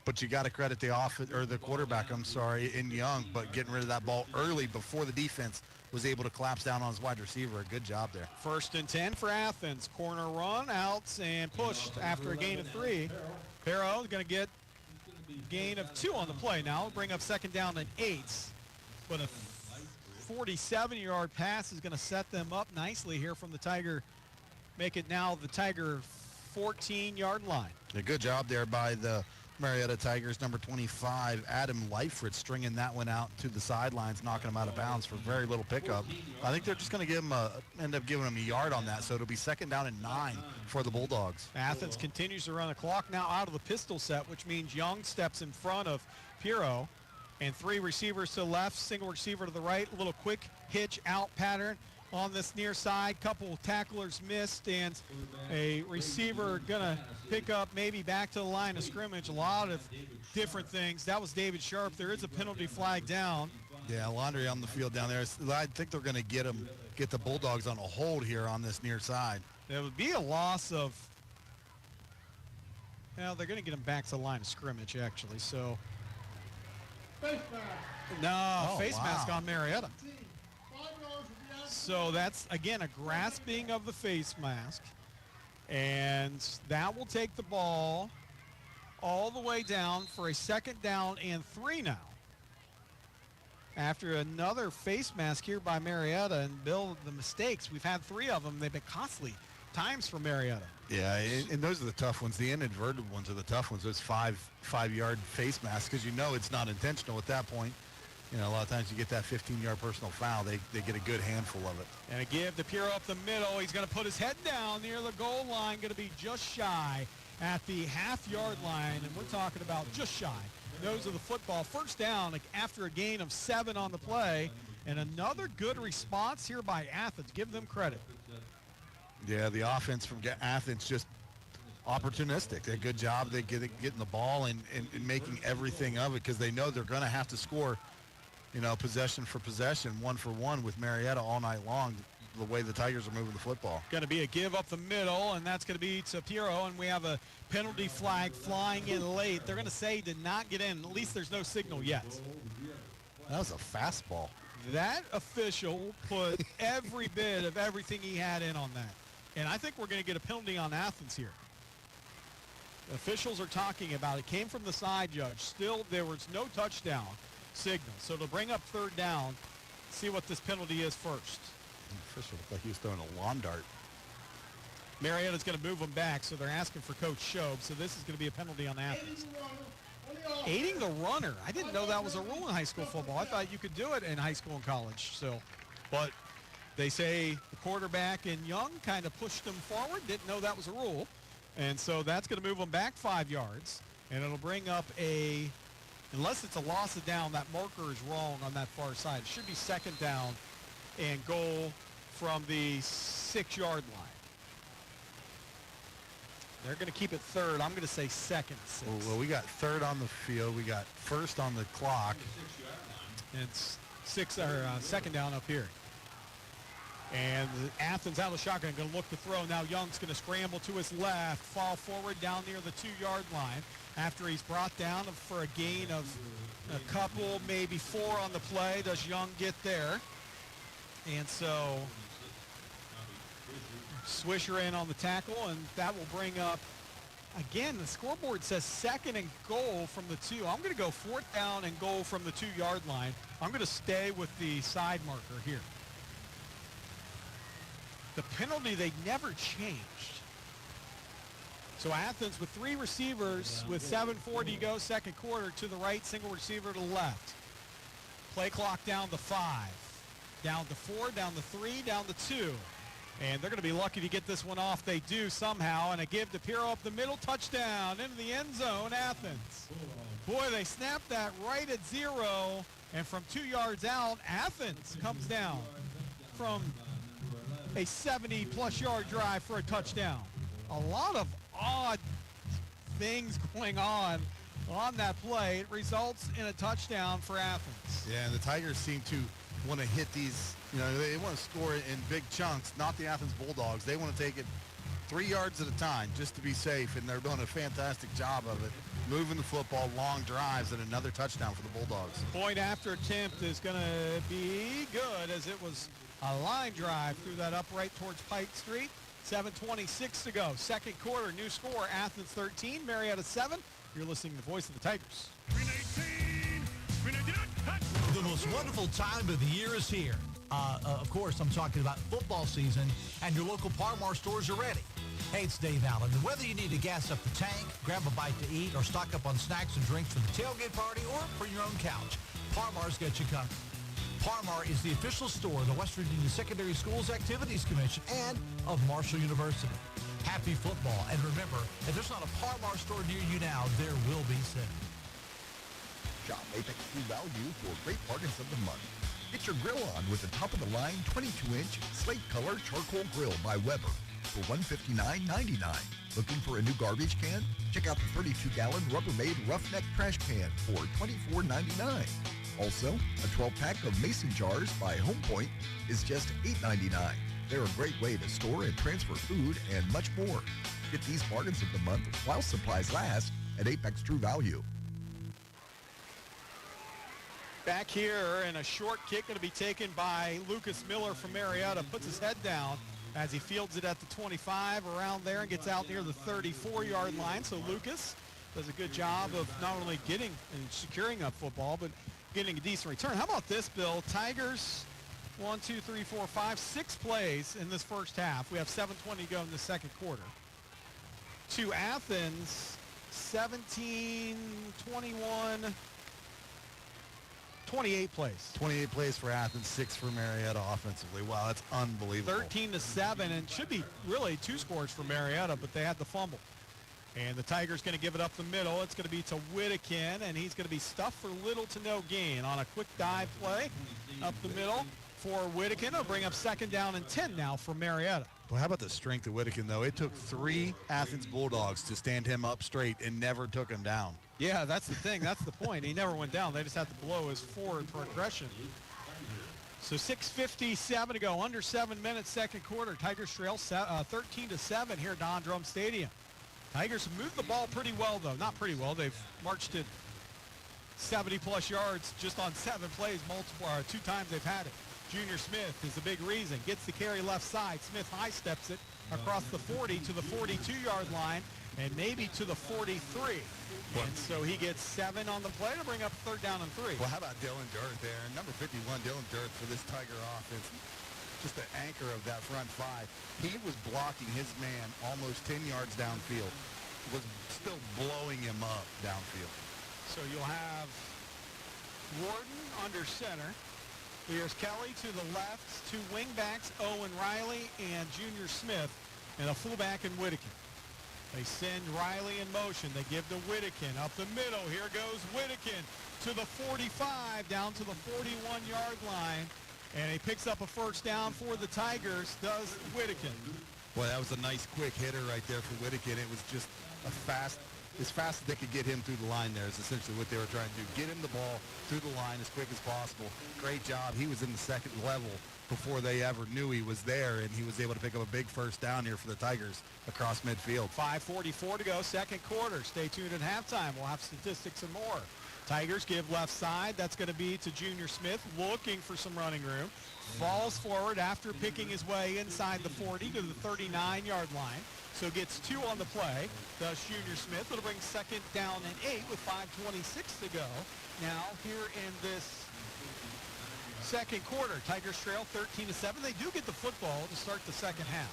But you got to credit the quarterback, in Young, but getting rid of that ball early before the defense was able to collapse down on his wide receiver. A good job there. 1st and 10 for Athens. Corner run, out and pushed after a gain of 3. Perro is going to get gain of 2 on the play now. Bring up second down and 8. But a 47-yard pass is going to set them up nicely here from the Tiger. Make it now the Tiger 14-yard line. A good job there by the Marietta Tigers, number 25, Adam Leifert, stringing that one out to the sidelines, knocking him out of bounds for very little pickup. I think they're just going to give him end up giving him a yard on that, so it'll be second down and 9 for the Bulldogs. Athens continues to run the clock now out of the pistol set, which means Young steps in front of Piro. And 3 receivers to the left, single receiver to the right, a little quick hitch out pattern on this near side. Couple tacklers missed, and a receiver gonna pick up maybe back to the line of scrimmage. A lot of different things. That was David Sharp. There is a penalty flag down. Yeah, Laundry on the field down there. I think they're gonna get the Bulldogs on a hold here on this near side. There would be a loss of, well, they're gonna get them back to the line of scrimmage actually, so. No, face mask on Marietta. So that's, again, a grasping of the face mask. And that will take the ball all the way down for a second down and 3 now. After another face mask here by Marietta, and Bill, the mistakes, we've had 3 of them. They've been costly times for Marietta. Yeah, and those are the tough ones. The inadvertent ones are the tough ones. Those five-yard face masks, because you know it's not intentional at that point. You know, a lot of times you get that 15-yard personal foul. They get a good handful of it. And a give to Piro up the middle. He's going to put his head down near the goal line. Going to be just shy at the half-yard line. And we're talking about just shy. Those are the football. First down after a gain of 7 on the play. And another good response here by Athens. Give them credit. Yeah, the offense from Athens just opportunistic. A good job. They getting the ball and making everything of it, because they know they're going to have to score, you know, possession for possession, 1 for 1 with Marietta all night long, the way the Tigers are moving the football. Going to be a give up the middle, and that's going to be to Piro, and we have a penalty flag flying in late. They're going to say did not get in. At least there's no signal yet. That was a fastball. That official put every bit of everything he had in on that. And I think we're going to get a penalty on Athens here. The officials are talking about it. Came from the side judge. Still, there was no touchdown signal. So to bring up third down, see what this penalty is first. The official looked like he was throwing a lawn dart. Marietta's going to move them back, so they're asking for Coach Shobe. So this is going to be a penalty on Athens. Aiding the runner. I didn't know that was a rule in high school football. I thought you could do it in high school and college. So, but they say the quarterback and Young kind of pushed them forward. Didn't know that was a rule. And so that's going to move them back 5 yards. And it'll bring up unless it's a loss of down, that marker is wrong on that far side. It should be second down and goal from the 6-yard line. They're going to keep it third. I'm going to say second. 6. Well, we got third on the field. We got first on the clock. And it's second down up here. And Athens out of the shotgun, going to look to throw. Now Young's going to scramble to his left, fall forward down near the 2-yard line after he's brought down for a gain of a couple, maybe 4 on the play. Does Young get there? And so Swisher in on the tackle, and that will bring up, again, the scoreboard says second and goal from the 2. I'm going to go fourth down and goal from the 2-yard line. I'm going to stay with the side marker here. The penalty, they never changed. So Athens with 3 receivers with 7:40 to go, second quarter, to the right, single receiver to the left. Play clock down to 5, down to 4, down to 3, down to 2. And they're going to be lucky to get this one off. They do somehow, and a give to Piro up the middle, touchdown into the end zone, Athens. Boy, they snapped that right at 0, and from 2 yards out, Athens comes down from a 70-plus yard drive for a touchdown. A lot of odd things going on that play. It results in a touchdown for Athens. Yeah, and the Tigers seem to want to hit these, you know, they want to score in big chunks, not the Athens Bulldogs. They want to take it 3 yards at a time just to be safe, and they're doing a fantastic job of it, moving the football, long drives, and another touchdown for the Bulldogs. Point after attempt is going to be good, as it was a line drive through that upright towards Pike Street. 7:26 to go. Second quarter, new score, Athens 13, Marietta 7. You're listening to Voice of the Tigers. The most wonderful time of the year is here. Of course, I'm talking about football season, and your local Par-Mar stores are ready. Hey, it's Dave Allen. And whether you need to gas up the tank, grab a bite to eat, or stock up on snacks and drinks for the tailgate party or for your own couch, Par-Mar's got you covered. Par-Mar is the official store of the West Virginia Secondary Schools Activities Commission and of Marshall University. Happy football. And remember, if there's not a Par-Mar store near you now, there will be soon. Shop Apex True Value for great bargains of the month. Get your grill on with the top-of-the-line 22-inch slate color charcoal grill by Weber for $159.99. Looking for a new garbage can? Check out the 32-gallon Rubbermaid Roughneck trash can for $24.99. Also, a 12-pack of mason jars by Home Point is just $8.99. They're a great way to store and transfer food and much more. Get these bargains of the month while supplies last at Apex True Value. Back here, and a short kick going to be taken by Lucas Miller from Marietta. Puts his head down as he fields it at the 25 around there and gets out near the 34-yard line. So Lucas does a good job of not only getting and securing up football, but getting a decent return. How about this, Bill? Tigers, 1, 2, 3, 4, 5, 6 plays in this first half. We have 7:20 to go in the second quarter. To Athens, 17, 21, 28 plays. 28 plays for Athens, 6 for Marietta offensively. Wow, that's unbelievable. 13-7, and should be really 2 scores for Marietta, but they had the fumble. And the Tigers going to give it up the middle. It's going to be to Whittakin, and he's going to be stuffed for little to no gain on a quick dive play up the middle for Whittakin. It'll bring up 2nd down and 10 now for Marietta. Well, how about the strength of Whittakin, though? It took 3 Athens Bulldogs to stand him up straight and never took him down. Yeah, that's the thing. That's the point. He never went down. They just had to blow his forward progression. So 6:57 to go, under 7 minutes, second quarter. Tigers trail 13-7 here at Don Drum Stadium. Tigers have moved the ball pretty well, though. Not pretty well. They've marched it 70-plus yards just on 7 plays, 2 times they've had it. Junior Smith is the big reason. Gets the carry left side. Smith high steps it across the 40 to the 42-yard line and maybe to the 43. And so he gets 7 on the play to bring up 3rd down and 3. Well, how about Dylan Dirt there? Number 51, Dylan Dirt for this Tiger offense. Just the anchor of that front 5. He was blocking his man almost 10 yards downfield. Was still blowing him up downfield. So you'll have Warden under center. Here's Kelly to the left, 2 wingbacks, Owen Riley and Junior Smith, and a fullback in Whittakin. They send Riley in motion. They give to Whittakin up the middle. Here goes Whittakin to the 45, down to the 41-yard line, and he picks up a 1st down for the Tigers, does Whittakin. Well, that was a nice quick hitter right there for Whittakin. It was just as fast as they could get him through the line there is essentially what they were trying to do. Get him the ball through the line as quick as possible. Great job. He was in the 2nd level before they ever knew he was there, and he was able to pick up a big 1st down here for the Tigers across midfield. 5:44 to go, second quarter. Stay tuned at halftime. We'll have statistics and more. Tigers give left side. That's going to be to Junior Smith, looking for some running room. Falls forward after picking his way inside the 40 to the 39-yard line. So gets 2 on the play. Does Junior Smith. It'll bring 2nd down and 8 with 5:26 to go. Now here in this second quarter, Tigers trail 13-7. They do get the football to start the second half.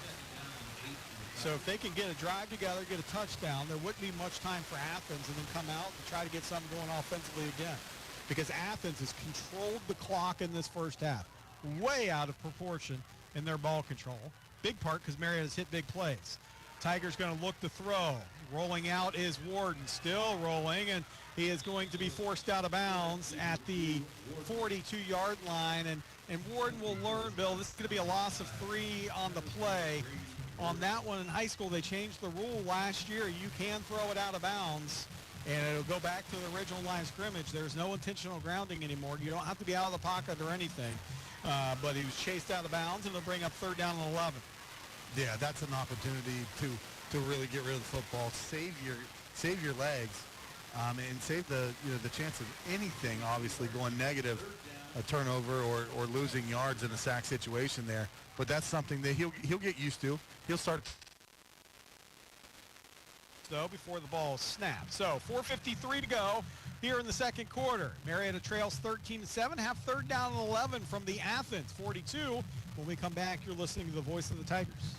So if they can get a drive together, get a touchdown, there wouldn't be much time for Athens and then come out and try to get something going offensively again. Because Athens has controlled the clock in this first half. Way out of proportion in their ball control. Big part because Marietta's hit big plays. Tigers going to look to throw. Rolling out is Warden, still rolling, and he is going to be forced out of bounds at the 42-yard line. And Warden will learn, Bill, this is going to be a loss of 3 on the play. On that one in high school, they changed the rule last year. You can throw it out of bounds, and it'll go back to the original line of scrimmage. There's no intentional grounding anymore. You don't have to be out of the pocket or anything. But he was chased out of bounds, and it'll bring up 3rd down and 11. Yeah, that's an opportunity to really get rid of the football, save your legs, and save the chance of anything obviously going negative, a turnover or losing yards in a sack situation there. But that's something that he'll get used to. He'll start though, before the ball is snapped. So 4:53 to go here in the second quarter. Marietta trails 13-7, have third down and 11 from the Athens 42. When we come back, you're listening to the voice of the Tigers.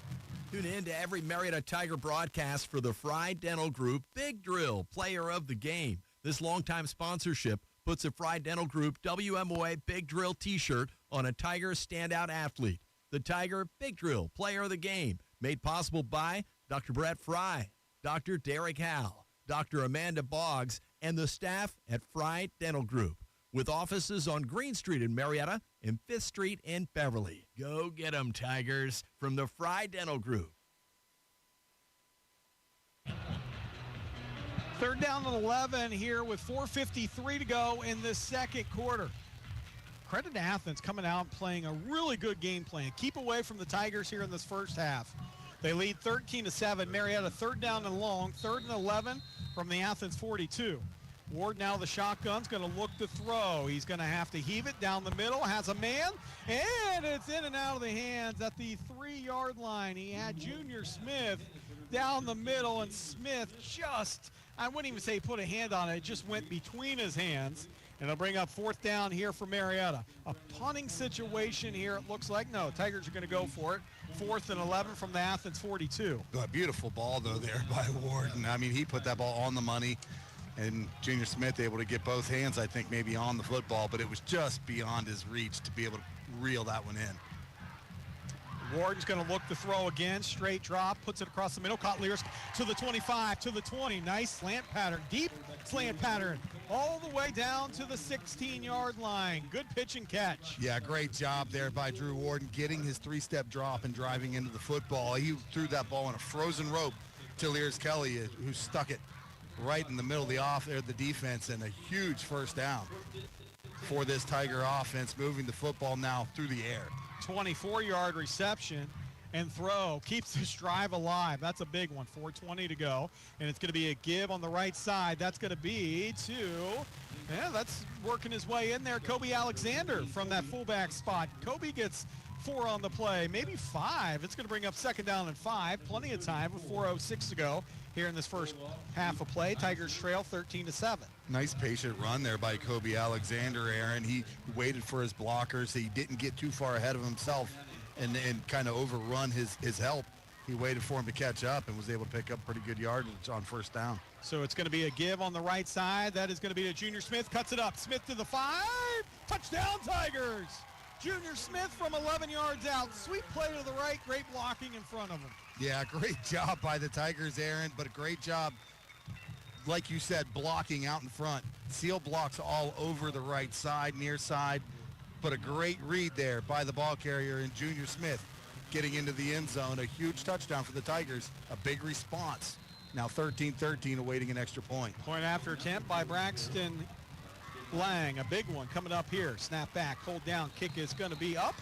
Tune in to every Marietta Tiger broadcast for the Fry Dental Group Big Drill Player of the Game. This longtime sponsorship puts a Fry Dental Group WMOA Big Drill t-shirt on a Tiger standout athlete. The Tiger Big Drill Player of the Game, made possible by Dr. Brett Fry, Dr. Derek Howell, Dr. Amanda Boggs, and the staff at Fry Dental Group, with offices on Green Street in Marietta and 5th Street in Beverly. Go get 'em, Tigers, from the Fry Dental Group. Third down and 11 here with 4:53 to go in the second quarter. Credit to Athens coming out and playing a really good game plan. Keep away from the Tigers here in this first half. They lead 13-7. Marietta third down and long, 3rd and 11 from the Athens 42. Ward now the shotgun's going to look to throw. He's going to have to heave it down the middle, has a man, and it's in and out of the hands at the 3-yard line. He had Junior Smith down the middle, and Smith just, I wouldn't even say put a hand on it, it just went between his hands. And it'll bring up 4th down here for Marietta. A punting situation here, it looks like. No, Tigers are going to go for it. 4th and 11 from the Athens 42. A beautiful ball, though, there by Warden. I mean, he put that ball on the money, and Junior Smith able to get both hands, I think, maybe on the football, but it was just beyond his reach to be able to reel that one in. Warden's going to look to throw again. Straight drop, puts it across the middle. Cotliers to the 25, to the 20. Nice slant pattern, deep slant pattern, all the way down to the 16-yard line. Good pitch and catch. Yeah, great job there by Drew Warden, getting his 3-step drop and driving into the football. He threw that ball in a frozen rope to Lears Kelly, who stuck it right in the middle of the defense, and a huge first down for this Tiger offense, moving the football now through the air. 24-yard reception and throw keeps this drive alive. That's a big one. 4:20 to go, and it's going to be a give on the right side. That's going to be that's working his way in there. Kobe Alexander from that fullback spot. Kobe gets 4 on the play, maybe 5. It's going to bring up 2nd down and 5. Plenty of time with 4:06 to go here in this first half of play. Tigers trail 13-7. Nice patient run there by Kobe Alexander, Aaron. He waited for his blockers. He didn't get too far ahead of himself and kind of overrun his help. He waited for him to catch up and was able to pick up pretty good yardage on first down. So it's going to be a give on the right side. That is going to be to Junior Smith. Cuts it up. Smith to the 5. Touchdown, Tigers. Junior Smith from 11 yards out. Sweet play to the right. Great blocking in front of him. Yeah, great job by the Tigers, Aaron, but a great job, like you said, blocking out in front. Seal blocks all over the right side, near side, but a great read there by the ball carrier and Junior Smith getting into the end zone. A huge touchdown for the Tigers, a big response. Now 13-13, awaiting an extra point. Point after attempt by Braxton Lang, a big one coming up here. Snap back, hold down, kick is going to be up,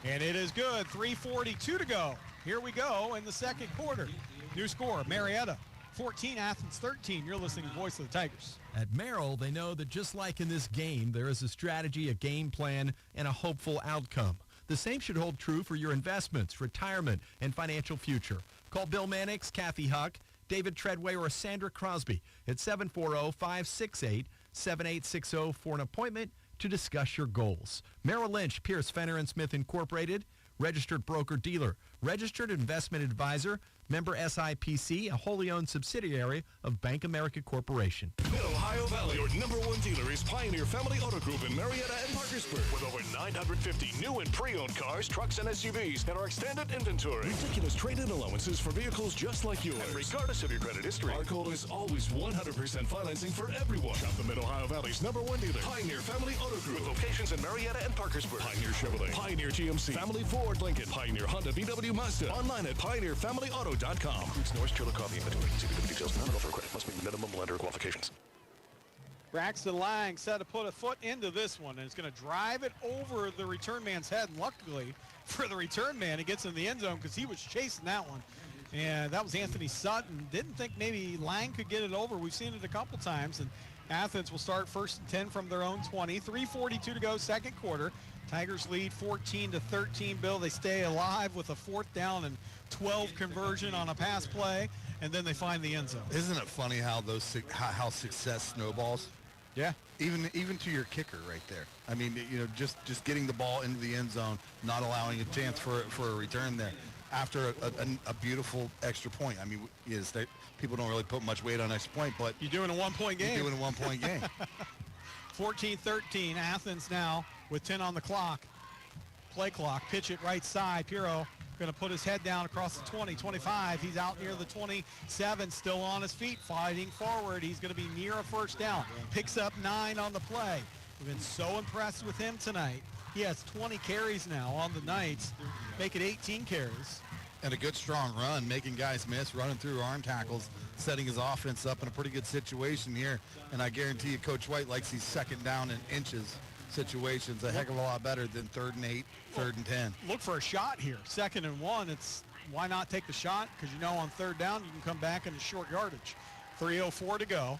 and it is good. 3:42 to go. Here we go in the second quarter. New score, Marietta 14, Athens 13. You're listening to Voice of the Tigers. At Merrill, they know that just like in this game, there is a strategy, a game plan, and a hopeful outcome. The same should hold true for your investments, retirement, and financial future. Call Bill Mannix, Kathy Huck, David Treadway, or Sandra Crosby at 740-568-7860 for an appointment to discuss your goals. Merrill Lynch, Pierce, Fenner & Smith Incorporated, registered broker-dealer, registered investment advisor, member SIPC, a wholly owned subsidiary of Bank America Corporation. Mid-Ohio Valley, your #1 dealer is Pioneer Family Auto Group in Marietta and Parkersburg, with over 950 new and pre-owned cars, trucks, and SUVs, and our extended inventory. Ridiculous trade-in allowances for vehicles just like yours. And regardless of your credit history, our goal is always 100% financing for everyone. Shop the Mid-Ohio Valley's #1 dealer, Pioneer Family Auto Group, with locations in Marietta and Parkersburg. Pioneer Chevrolet, Pioneer GMC, Family Ford Lincoln, Pioneer Honda, VW Mazda. Online at pioneerfamilyauto.com. Includes Norris, Trailer, Coffee, inventory. See the details. Not enough for credit. Must meet minimum lender qualifications. Braxton Lang set to put a foot into this one, and it's going to drive it over the return man's head. And luckily for the return man, he gets in the end zone because he was chasing that one. And that was Anthony Sutton. Didn't think maybe Lang could get it over. We've seen it a couple times. And Athens will start 1st and 10 from their own 20. 3:42 to go, second quarter. Tigers lead 14-13, Bill. They stay alive with a 4th down and 12 conversion on a pass play, and then they find the end zone. Isn't it funny how how success snowballs? Yeah. Even to your kicker right there. I mean, just getting the ball into the end zone, not allowing a chance for a return there after a beautiful extra point. I mean, people don't really put much weight on extra point, but you're doing a 1-point game. You're doing a 1-point game. 14-13, Athens now with 10 on the clock. Play clock, pitch it right side. Pirro going to put his head down across the 20, 25. He's out near the 27, still on his feet, fighting forward. He's going to be near a first down. Picks up 9 on the play. We've been so impressed with him tonight. He has 20 carries now on the Knights, make it 18 carries. And a good strong run, making guys miss, running through arm tackles, setting his offense up in a pretty good situation here. And I guarantee you Coach White likes these 2nd down and inches situations a heck of a lot better than 3rd and 8, 3rd and 10. Look for a shot here. 2nd and 1, why not take the shot? Because on 3rd down you can come back into short yardage. 3:04 to go.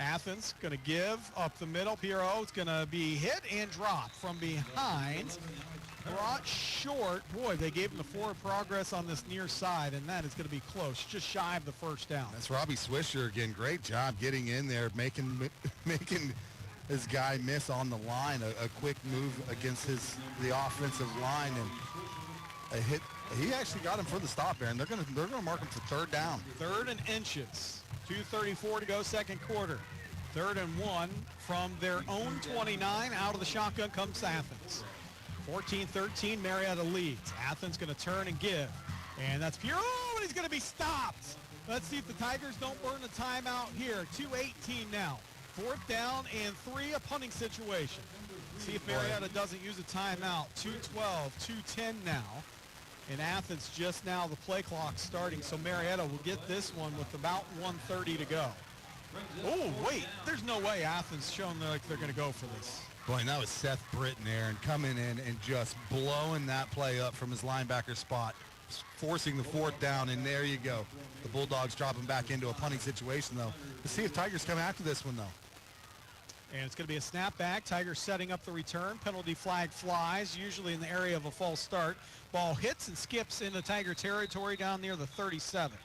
Athens going to give up the middle. Pirro is going to be hit and dropped from behind. Brought short. Boy, they gave him the forward progress on this near side, and that is going to be close, just shy of the first down. That's Robbie Swisher again. Great job getting in there, making his guy miss on the line. A quick move against the offensive line, and a hit. He actually got him for the stop there, and they're going to mark him for 3rd down. 3rd and inches. 2:34 to go, 2nd quarter. 3rd and 1 from their own 29. Out of the shotgun comes Athens. 14-13, Marietta leads. Athens going to turn and give. And that's Pirro, and he's going to be stopped. Let's see if the Tigers don't burn a timeout here. 2:18 now. 4th down and 3, a punting situation. See if Marietta doesn't use a timeout. 2:12, 2:10 now. And Athens just now, the play clock starting, so Marietta will get this one with about 1:30 to go. Oh, wait, there's no way Athens showing like they're going to go for this. Boy, and that was Seth Britton there, and coming in and just blowing that play up from his linebacker spot, forcing the 4th down, and there you go. The Bulldogs dropping back into a punting situation, though. Let's see if Tigers come after this one, though. And it's going to be a snapback. Tigers setting up the return. Penalty flag flies, usually in the area of a false start. Ball hits and skips into Tiger territory down near the 37.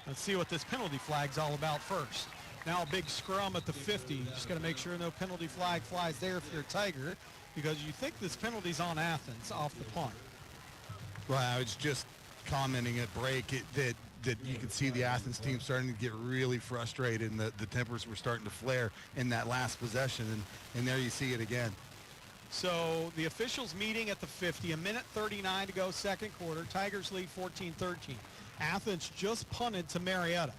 Let's see what this penalty flag's all about first. Now a big scrum at the 50. Just got to make sure no penalty flag flies there if you're a Tiger, because you think this penalty's on Athens off the punt. Well, I was just commenting at break that you could see the Athens team starting to get really frustrated, and the tempers were starting to flare in that last possession, and there you see it again. So the officials meeting at the 50, a minute 39 to go, 2nd quarter. Tigers lead 14-13. Athens just punted to Marietta.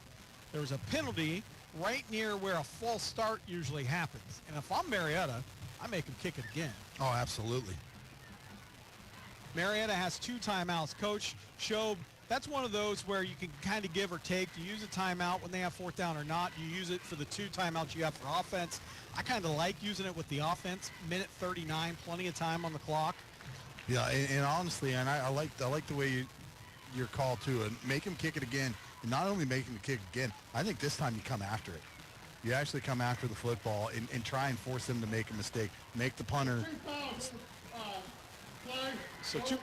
There was a penalty right near where a false start usually happens. And if I'm Marietta, I make them kick it again. Oh, absolutely. Marietta has 2 timeouts. Coach Shob, that's one of those where you can kind of give or take. Do you use a timeout when they have 4th down or not? Do you use it for the 2 timeouts you have for offense? I kind of like using it with the offense. Minute 39, plenty of time on the clock. Yeah, and honestly, and I like the way your call too, and make him kick it again. And not only make him kick again, I think this time you come after it. You actually come after the football and try and force them to make a mistake. Make the punter. So 2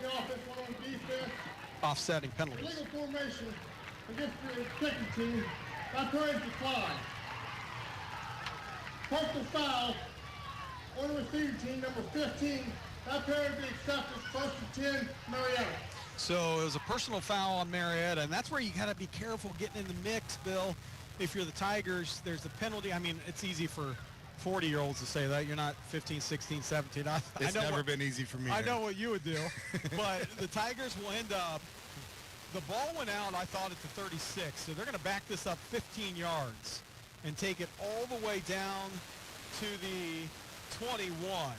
offsetting penalties. Legal formation against your kicking team. By courage to fly. Personal foul on the receiving team, number 15. That pair to be accepted, 1st and 10, Marietta. So it was a personal foul on Marietta, and that's where you got to be careful getting in the mix, Bill. If you're the Tigers, there's the penalty. I mean, it's easy for 40-year-olds to say that. You're not 15, 16, 17. It's never been easy for me. I know what you would do. But the Tigers will end up, the ball went out, I thought, at the 36. So they're going to back this up 15 yards and take it all the way down to the 21.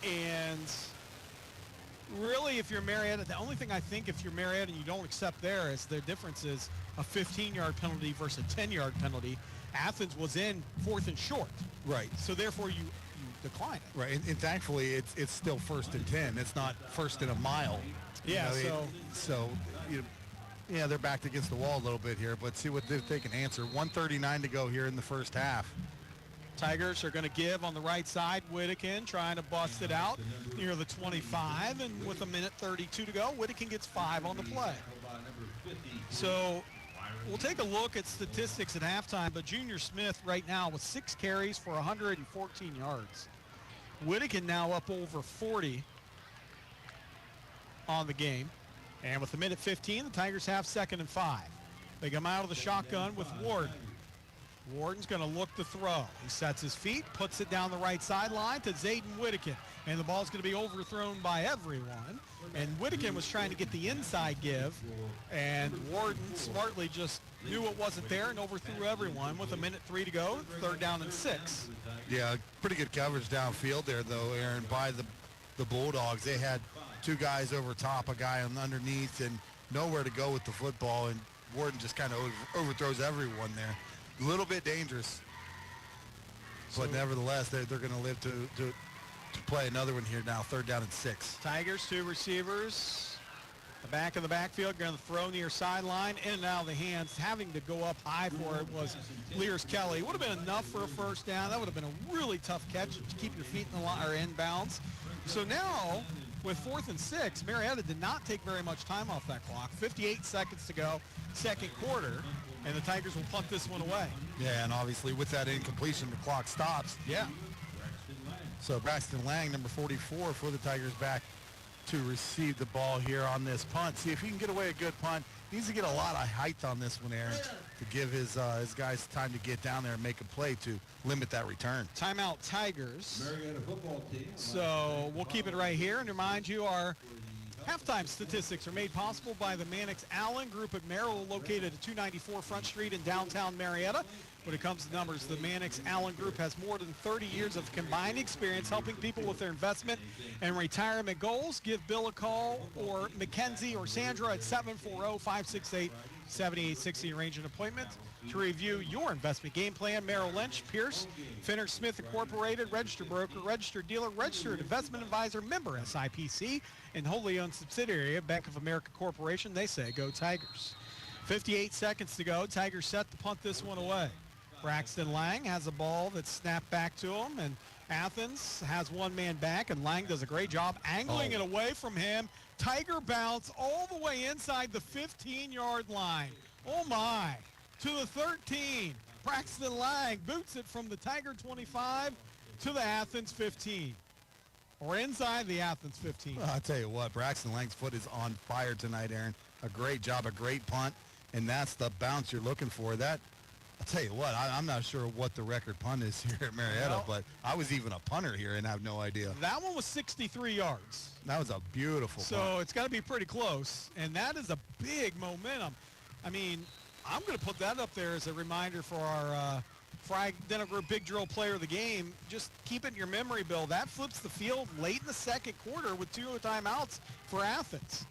And really, if you're Marietta, the only thing I think if you're Marietta and you don't accept there is the difference is a 15-yard penalty versus a 10-yard penalty. Athens was in 4th and short. Right. So therefore you decline it. Right, and thankfully it's still 1st and 10. It's not 1st and a mile. Yeah, yeah, they're backed against the wall a little bit here, but see what if they can answer. 1:39 to go here in the first half. Tigers are going to give on the right side. Whittakin trying to bust it out near the 25, and with 1:32 to go, Whittakin gets 5 on the play. So we'll take a look at statistics at halftime, but Junior Smith right now with 6 carries for 114 yards. Whittakin now up over 40 on the game. And with 1:15, the Tigers have 2nd and 5. They come out of the shotgun with Warden. Warden's going to look to throw. He sets his feet, puts it down the right sideline to Zayden Whittakin. And the ball's going to be overthrown by everyone. And Whittakin was trying to get the inside give. And Warden smartly just knew it wasn't there and overthrew everyone with 1:03 to go. 3rd down and 6. Yeah, pretty good coverage downfield there, though, Aaron, by the Bulldogs. They had 2 guys over top, a guy on underneath, and nowhere to go with the football. And Warden just kind of overthrows everyone there. A little bit dangerous, but nevertheless, they're going to live to play another one here now. 3rd down and 6. Tigers, 2 receivers. The back of the backfield, going to throw near sideline, in and out of the hands. Having to go up high for it was Lears Kelly. Would have been enough for a 1st down. That would have been a really tough catch to keep your feet in the line or inbounds. So now, with 4th and 6, Marietta did not take very much time off that clock. 58 seconds to go, 2nd quarter, and the Tigers will punt this one away. Yeah, and obviously with that incompletion, the clock stops. Yeah. So Braxton Lang, number 44, for the Tigers back to receive the ball here on this punt. See if he can get away a good punt. He needs to get a lot of height on this one, Aaron, to give his guys time to get down there and make a play to limit that return. Timeout Tigers. So we'll keep it right here and remind you our halftime statistics are made possible by the Mannix Allen Group at Merrill, located at 294 Front Street in downtown Marietta. When it comes to numbers, the Mannix Allen Group has more than 30 years of combined experience helping people with their investment and retirement goals. Give Bill a call or Mackenzie or Sandra at 740-568-7860. Arrange an appointment to review your investment game plan. Merrill Lynch, Pierce, Finner Smith Incorporated, registered broker, registered dealer, registered investment advisor, member SIPC, and wholly owned subsidiary of Bank of America Corporation. They say go Tigers. 58 seconds to go. Tigers set to punt this one away. Braxton Lang has a ball that's snapped back to him, and Athens has 1 man back, and Lang does a great job angling it away from him. Tiger bounce all the way inside the 15-yard line. Oh, my. To the 13. Braxton Lang boots it from the Tiger 25 to the Athens 15. Or inside the Athens 15. Well, I'll tell you what, Braxton Lang's foot is on fire tonight, Aaron. A great job, a great punt, and that's the bounce you're looking for. That, I'll tell you what, I'm not sure what the record punt is here at Marietta, but I was even a punter here and I have no idea. That one was 63 yards. That was a beautiful So punt. it's got to be pretty close, and that is a big momentum. I mean, I'm going to put that up there as a reminder for our Fry Dental Group Big Drill Player of the Game. Just keep it in your memory, Bill. That flips the field late in the 2nd quarter with 2 timeouts for Athens.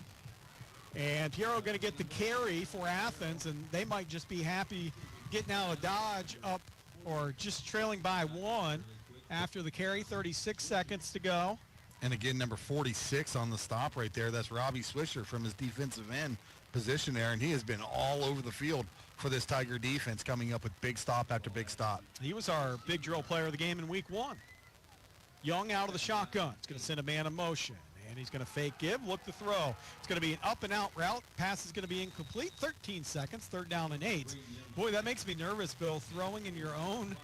And Piero going to get the carry for Athens, and they might just be happy getting out of Dodge up or just trailing by 1 after the carry. 36 seconds to go. And again, number 46 on the stop right there. That's Robbie Swisher from his defensive end position there, and he has been all over the field for this Tiger defense, coming up with big stop after big stop. He was our Big Drill Player of the Game in week 1. Young out of the shotgun. It's going to send a man in motion. And he's going to fake give, look to throw. It's going to be an up-and-out route. Pass is going to be incomplete. 13 seconds, 3rd down and 8. Boy, that makes me nervous, Bill, throwing in your own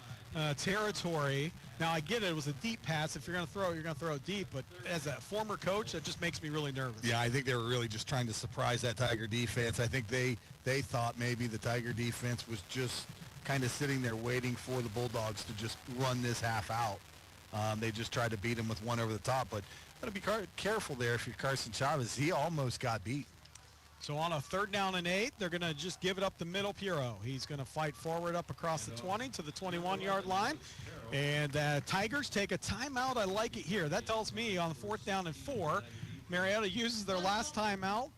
territory. Now, I get it. It was a deep pass. If you're going to throw it, you're going to throw it deep. But as a former coach, that just makes me really nervous. Yeah, I think they were really just trying to surprise that Tiger defense. I think they thought maybe the Tiger defense was just kind of sitting there waiting for the Bulldogs to just run this half out. They just tried to beat him with 1 over the top. But got to be careful there if you're Carson Chavez. He almost got beat. So on a 3rd down and 8, they're going to just give it up the middle. Piero. He's going to fight forward up across the 20 to the 21-yard line. And Tigers take a timeout. I like it here. That tells me on the 4th down and 4, Marietta uses their last timeout.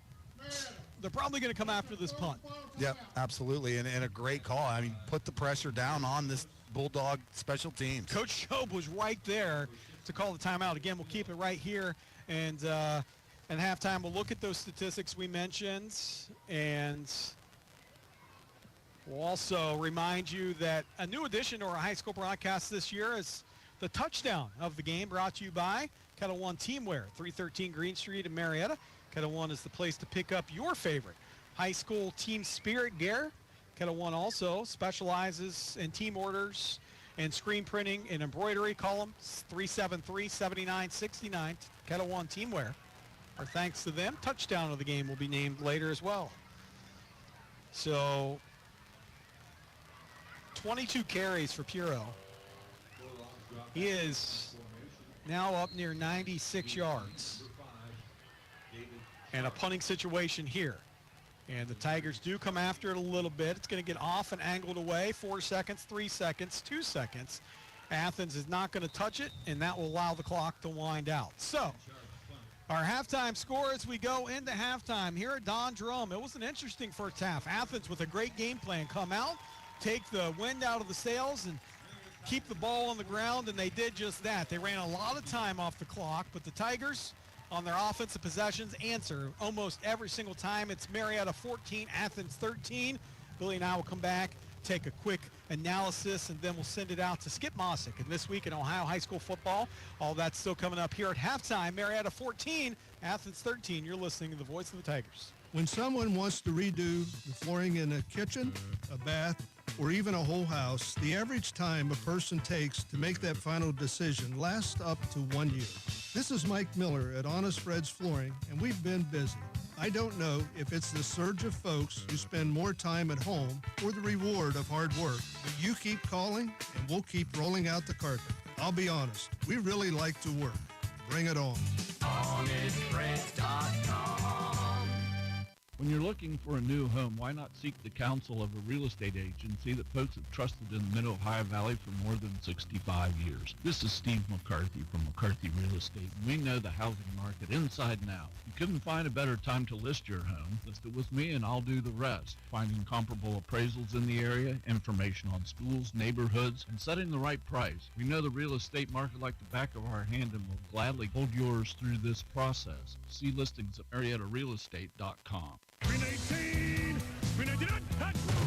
They're probably going to come after this punt. Yep, absolutely. And a great call. I mean, put the pressure down on this Bulldog special teams. Coach Shobe was right there to call the timeout. Again, we'll keep it right here. And at halftime, we'll look at those statistics we mentioned, and We'll also remind you that a new addition to our high school broadcast this year is the touchdown of the game, brought to you by Kettle One Teamwear, 313 Green Street in Marietta. Kettle One is the place to pick up your favorite high school team spirit gear. Kettle One also specializes in team orders and screen printing and embroidery. Call them 373-7969. Kettle One Teamwear. Our thanks to them. Touchdown of the game will be named later as well. So 22 carries for Puro. He is now up near 96 yards. And a punting situation here. And the Tigers do come after it a little bit. It's going to get off and angled away. 4 seconds, 3 seconds, 2 seconds. Athens is not going to touch it, and that will allow the clock to wind out. So our halftime score as we go into halftime here at Don Drum. It was an interesting first half. Athens with a great game plan. Come out, take the wind out of the sails, and keep the ball on the ground, and they did just that. They ran a lot of time off the clock, but the Tigers on their offensive possessions answer almost every single time. It's Marietta 14, Athens 13. Billy and I will come back, take a quick analysis, and then we'll send it out to Skip Mossick. And this week in Ohio high school football, all that's still coming up here at halftime. Marietta 14, Athens 13. You're listening to the voice of the Tigers. When someone wants to redo the flooring in a kitchen, a bath, or even a whole house, the average time a person takes to make that final decision lasts up to 1 year. This is Mike Miller at Honest Fred's Flooring, and we've been busy. I don't know if it's the surge of folks who spend more time at home or the reward of hard work, but you keep calling and we'll keep rolling out the carpet. I'll be honest, we really like to work. Bring it on. HonestFriends.com. When you're looking for a new home, why not seek the counsel of a real estate agency that folks have trusted in the Mid-Ohio Valley for more than 65 years? This is Steve McCarthy from McCarthy Real Estate. We know the housing market inside and out. You couldn't find a better time to list your home. List it with me and I'll do the rest. Finding comparable appraisals in the area, information on schools, neighborhoods, and setting the right price. We know the real estate market like the back of our hand and will gladly hold yours through this process. See listings at MariettaRealEstate.com.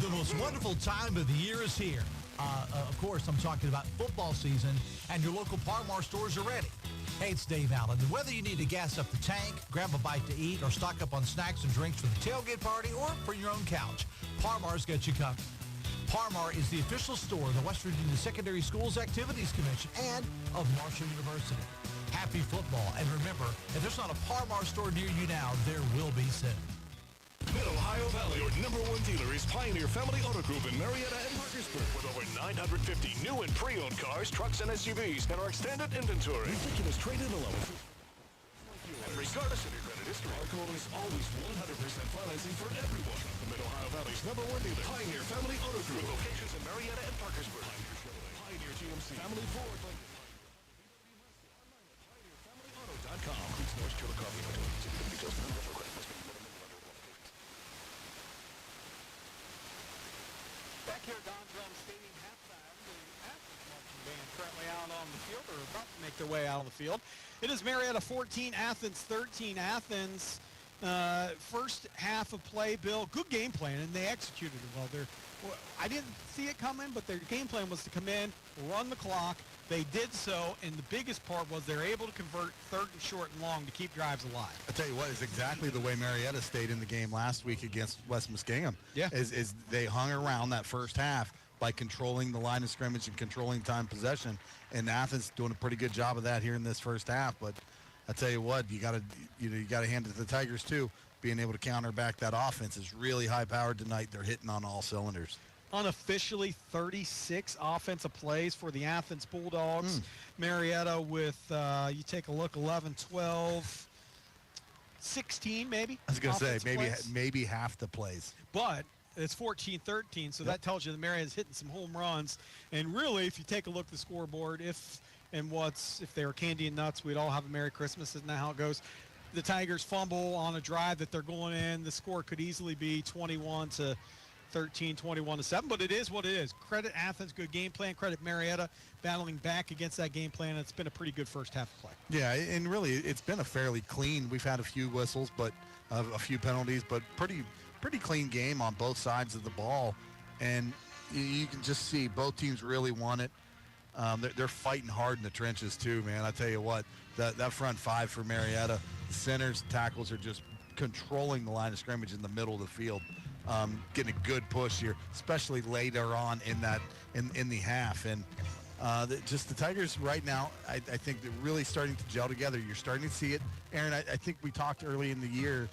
The most wonderful time of the year is here. Of course, I'm talking about football season, and your local Par-Mar stores are ready. Hey, it's Dave Allen. And whether you need to gas up the tank, grab a bite to eat, or stock up on snacks and drinks for the tailgate party or for your own couch, Par-Mar's got you covered. Par-Mar is the official store of the West Virginia Secondary Schools Activities Commission and of Marshall University. Happy football. And remember, if there's not a Par-Mar store near you now, there will be soon. Mid-Ohio Valley, your number one dealer is Pioneer Family Auto Group in Marietta and Parkersburg. With over 950 new and pre-owned cars, trucks, and SUVs, and our extended inventory. Ridiculous trade-in allowances. And regardless of your credit history, our goal is always 100% financing for everyone. The Mid-Ohio Valley's number one dealer, Pioneer Family Auto Group. With locations in Marietta and Parkersburg. Pioneer Chevrolet, Pioneer GMC, Family Ford, PioneerFamilyAuto.com. Please North Chiller Coffee. Details for credit. Back here at Don Drum Stadium halftime, the Athens marching band currently out on the field, or about to make their way out on the field. It is Marietta 14, Athens 13. Athens, first half of play, Bill, good game plan, and they executed it well. I didn't see it coming, but their game plan was to come in, run the clock. They did so, and the biggest part was they're able to convert third and short and long to keep drives alive. I tell you what, it's exactly the way Marietta stayed in the game last week against West Muskingum. Yeah. Is they hung around that first half by controlling the line of scrimmage and controlling time possession, and Athens doing a pretty good job of that here in this first half. But I tell you what, you got to hand it to the Tigers too. Being able to counter back that offense is really high powered tonight. They're hitting on all cylinders. Unofficially 36 offensive plays for the Athens Bulldogs. Marietta with, you take a look, 11, 12, 16 maybe. I was going to say, maybe half the plays. But it's 14-13, so that tells you that Marietta's hitting some home runs. And really, if you take a look at the scoreboard, if they were candy and nuts, we'd all have a Merry Christmas. Isn't that how it goes? The Tigers fumble on a drive that they're going in. The score could easily be 21-13, 21-7, but it is what it is. Credit Athens, good game plan. Credit Marietta battling back against that game plan. It's been a pretty good first half of play. Yeah, and really, it's been a fairly clean. We've had a few whistles, but a few penalties, but pretty clean game on both sides of the ball. And you can just see both teams really want it. They're fighting hard in the trenches too, man. I tell you what, that front five for Marietta, the centers, tackles are just controlling the line of scrimmage in the middle of the field, getting a good push here, especially later on in the half. And the Tigers right now, I think they're really starting to gel together. You're starting to see it, Aaron. I think we talked early in the year,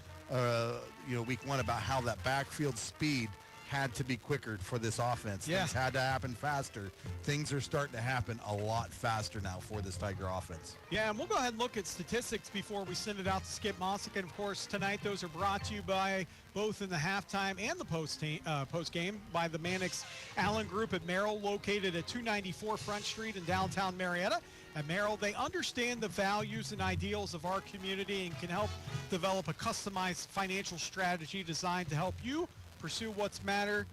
week one, about how that backfield speed had to be quicker for this offense. Yeah. Things had to happen faster. Things are starting to happen a lot faster now for this Tiger offense. Yeah, and we'll go ahead and look at statistics before we send it out to Skip Mossick. And, of course, tonight those are brought to you by both in the halftime and the post-game by the Mannix Allen Group at Merrill, located at 294 Front Street in downtown Marietta. At Merrill, they understand the values and ideals of our community and can help develop a customized financial strategy designed to help you pursue what matters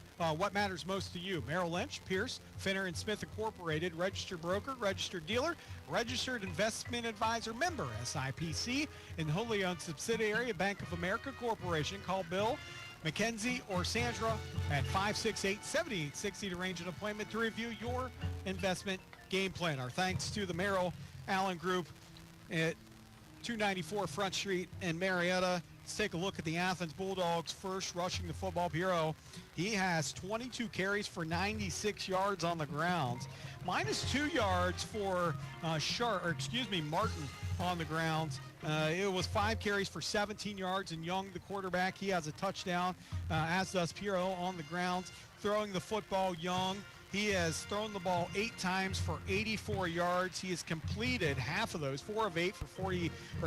most to you. Merrill Lynch, Pierce, Finner and Smith Incorporated, registered broker, registered dealer, registered investment advisor, member SIPC, and wholly owned subsidiary of Bank of America Corporation. Call Bill, Mackenzie, or Sandra at 568-7860 to arrange an appointment to review your investment game plan. Our thanks to the Merrill Allen Group at 294 Front Street in Marietta. Let's take a look at the Athens Bulldogs first rushing the football. Bureau, he has 22 carries for 96 yards on the ground, minus 2 yards for Martin on the ground. It was 5 carries for 17 yards, and Young, the quarterback, he has a touchdown, as does Piero on the ground. Throwing the football, Young, he has thrown the ball 8 times for 84 yards. He has completed half of those, 4 of 8 for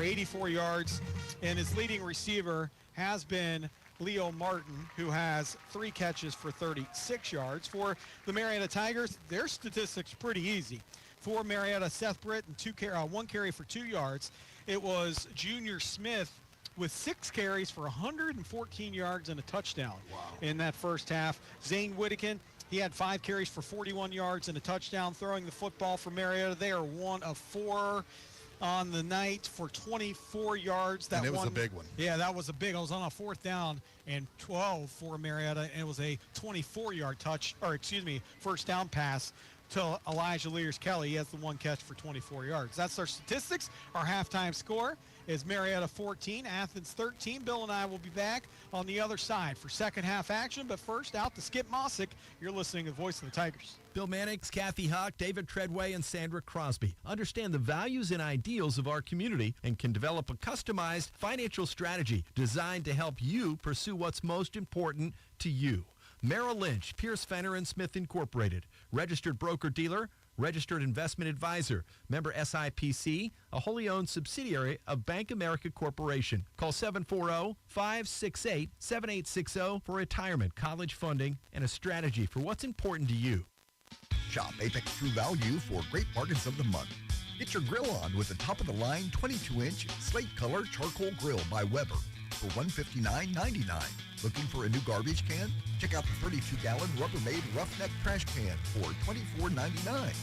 84 yards. And his leading receiver has been Leo Martin, who has 3 catches for 36 yards. For the Marietta Tigers, their statistics pretty easy. For Marietta, Seth Britton, 1 carry for 2 yards. It was Junior Smith with 6 carries for 114 yards and a touchdown in that first half. Zane Whittakin, he had 5 carries for 41 yards and a touchdown. Throwing the football for Marietta, they are 1 of 4 on the night for 24 yards. And it was a big one. Yeah, that was a big. I was on a 4th down and 12 for Marietta, and it was a 24-yard first down pass to Elijah Lears-Kelly. He has the 1 catch for 24 yards. That's our statistics. Our halftime score is Marietta 14, Athens 13. Bill and I will be back on the other side for second half action. But first, out to Skip Mossick. You're listening to the Voice of the Tigers. Bill Mannix, Kathy Huck, David Treadway, and Sandra Crosby understand the values and ideals of our community and can develop a customized financial strategy designed to help you pursue what's most important to you. Merrill Lynch, Pierce, Fenner & Smith Incorporated, registered broker-dealer, registered investment advisor, member SIPC, a wholly owned subsidiary of Bank America Corporation. Call 740-568-7860 for retirement, college funding, and a strategy for what's important to you. Shop Apex True Value for great bargains of the month. Get your grill on with the top-of-the-line 22-inch slate color charcoal grill by Weber for $159.99. Looking for a new garbage can? Check out the 32-gallon Rubbermaid Roughneck trash can for $24.99.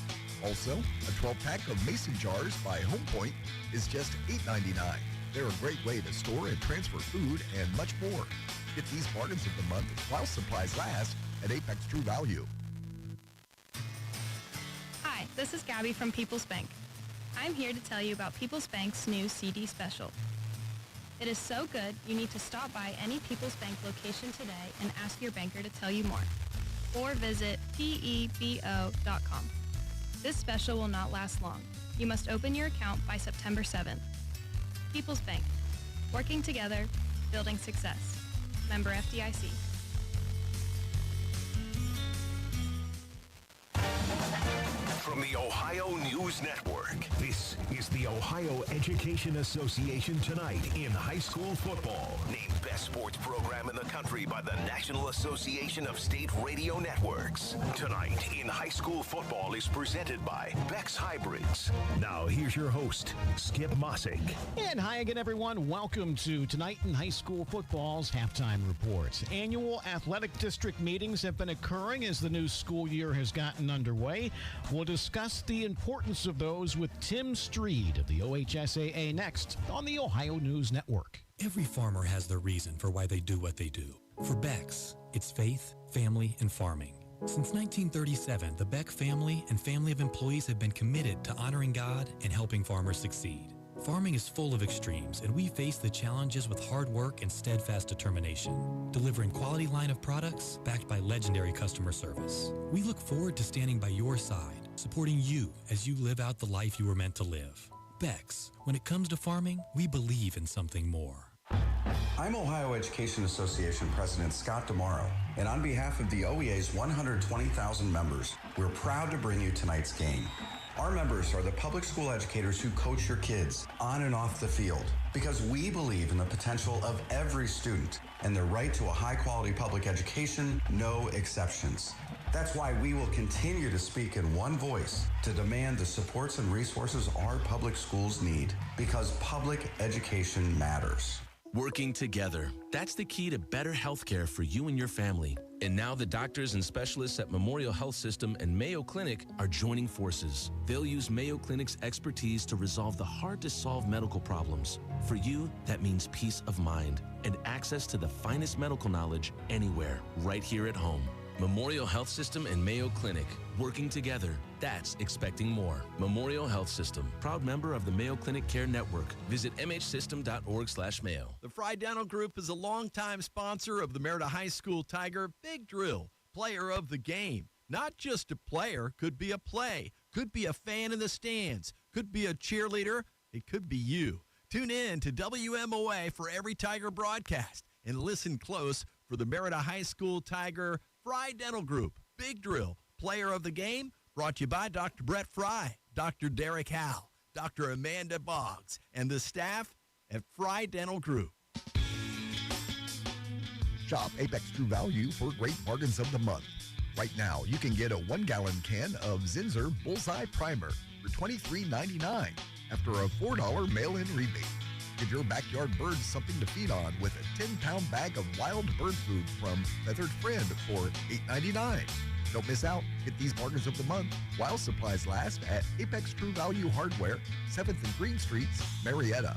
Also, a 12-pack of mason jars by Home Point is just $8.99. They're a great way to store and transfer food and much more. Get these bargains of the month while supplies last at Apex True Value. Hi, this is Gabby from People's Bank. I'm here to tell you about People's Bank's new CD special. It is so good, you need to stop by any People's Bank location today and ask your banker to tell you more. Or visit pebo.com. This special will not last long. You must open your account by September 7th. People's Bank. Working together, building success. Member FDIC. From the Ohio News Network, this is the Ohio Education Association Tonight in High School Football. Named Best Sports Program in the Country by the National Association of State Radio Networks. Tonight in High School Football is presented by Beck's Hybrids. Now here's your host, Skip Mossick. And hi again, everyone. Welcome to Tonight in High School Football's Halftime Report. Annual athletic district meetings have been occurring as the new school year has gotten underway. We'll discuss the importance of those with Tim Streed of the OHSAA next on the Ohio News Network. Every farmer has their reason for why they do what they do. For Beck's, it's faith, family, and farming. Since 1937, the Beck family and family of employees have been committed to honoring God and helping farmers succeed. Farming is full of extremes, and we face the challenges with hard work and steadfast determination, delivering quality line of products backed by legendary customer service. We look forward to standing by your side, supporting you as you live out the life you were meant to live. Beck's, when it comes to farming, we believe in something more. I'm Ohio Education Association President Scott DeMauro, and on behalf of the OEA's 120,000 members, we're proud to bring you tonight's game. Our members are the public school educators who coach your kids on and off the field because we believe in the potential of every student and their right to a high-quality public education, no exceptions. That's why we will continue to speak in one voice to demand the supports and resources our public schools need because public education matters. Working together. That's the key to better health care for you and your family. And now the doctors and specialists at Memorial Health System and Mayo Clinic are joining forces. They'll use Mayo Clinic's expertise to resolve the hard-to-solve medical problems. For you, that means peace of mind and access to the finest medical knowledge anywhere, right here at home. Memorial Health System and Mayo Clinic, working together. That's expecting more. Memorial Health System, proud member of the Mayo Clinic Care Network. Visit mhsystem.org/Mayo. The Fry Dental Group is a longtime sponsor of the Marietta High School Tiger Big Drill, player of the game. Not just a player, could be a play, could be a fan in the stands, could be a cheerleader, it could be you. Tune in to WMOA for every Tiger broadcast and listen close for the Marietta High School Tiger Fry Dental Group Big Drill, player of the game, brought to you by Dr. Brett Fry, Dr. Derek Howe, Dr. Amanda Boggs, and the staff at Fry Dental Group. Shop Apex True Value for great bargains of the month. Right now, you can get a 1-gallon can of Zinsser Bullseye Primer for $23.99 after a $4 mail-in rebate. Give your backyard birds something to feed on with a 10-pound bag of wild bird food from Feathered Friend for $8.99. Don't miss out. Get these bargains of the month while supplies last at Apex True Value Hardware, 7th and Green Streets, Marietta.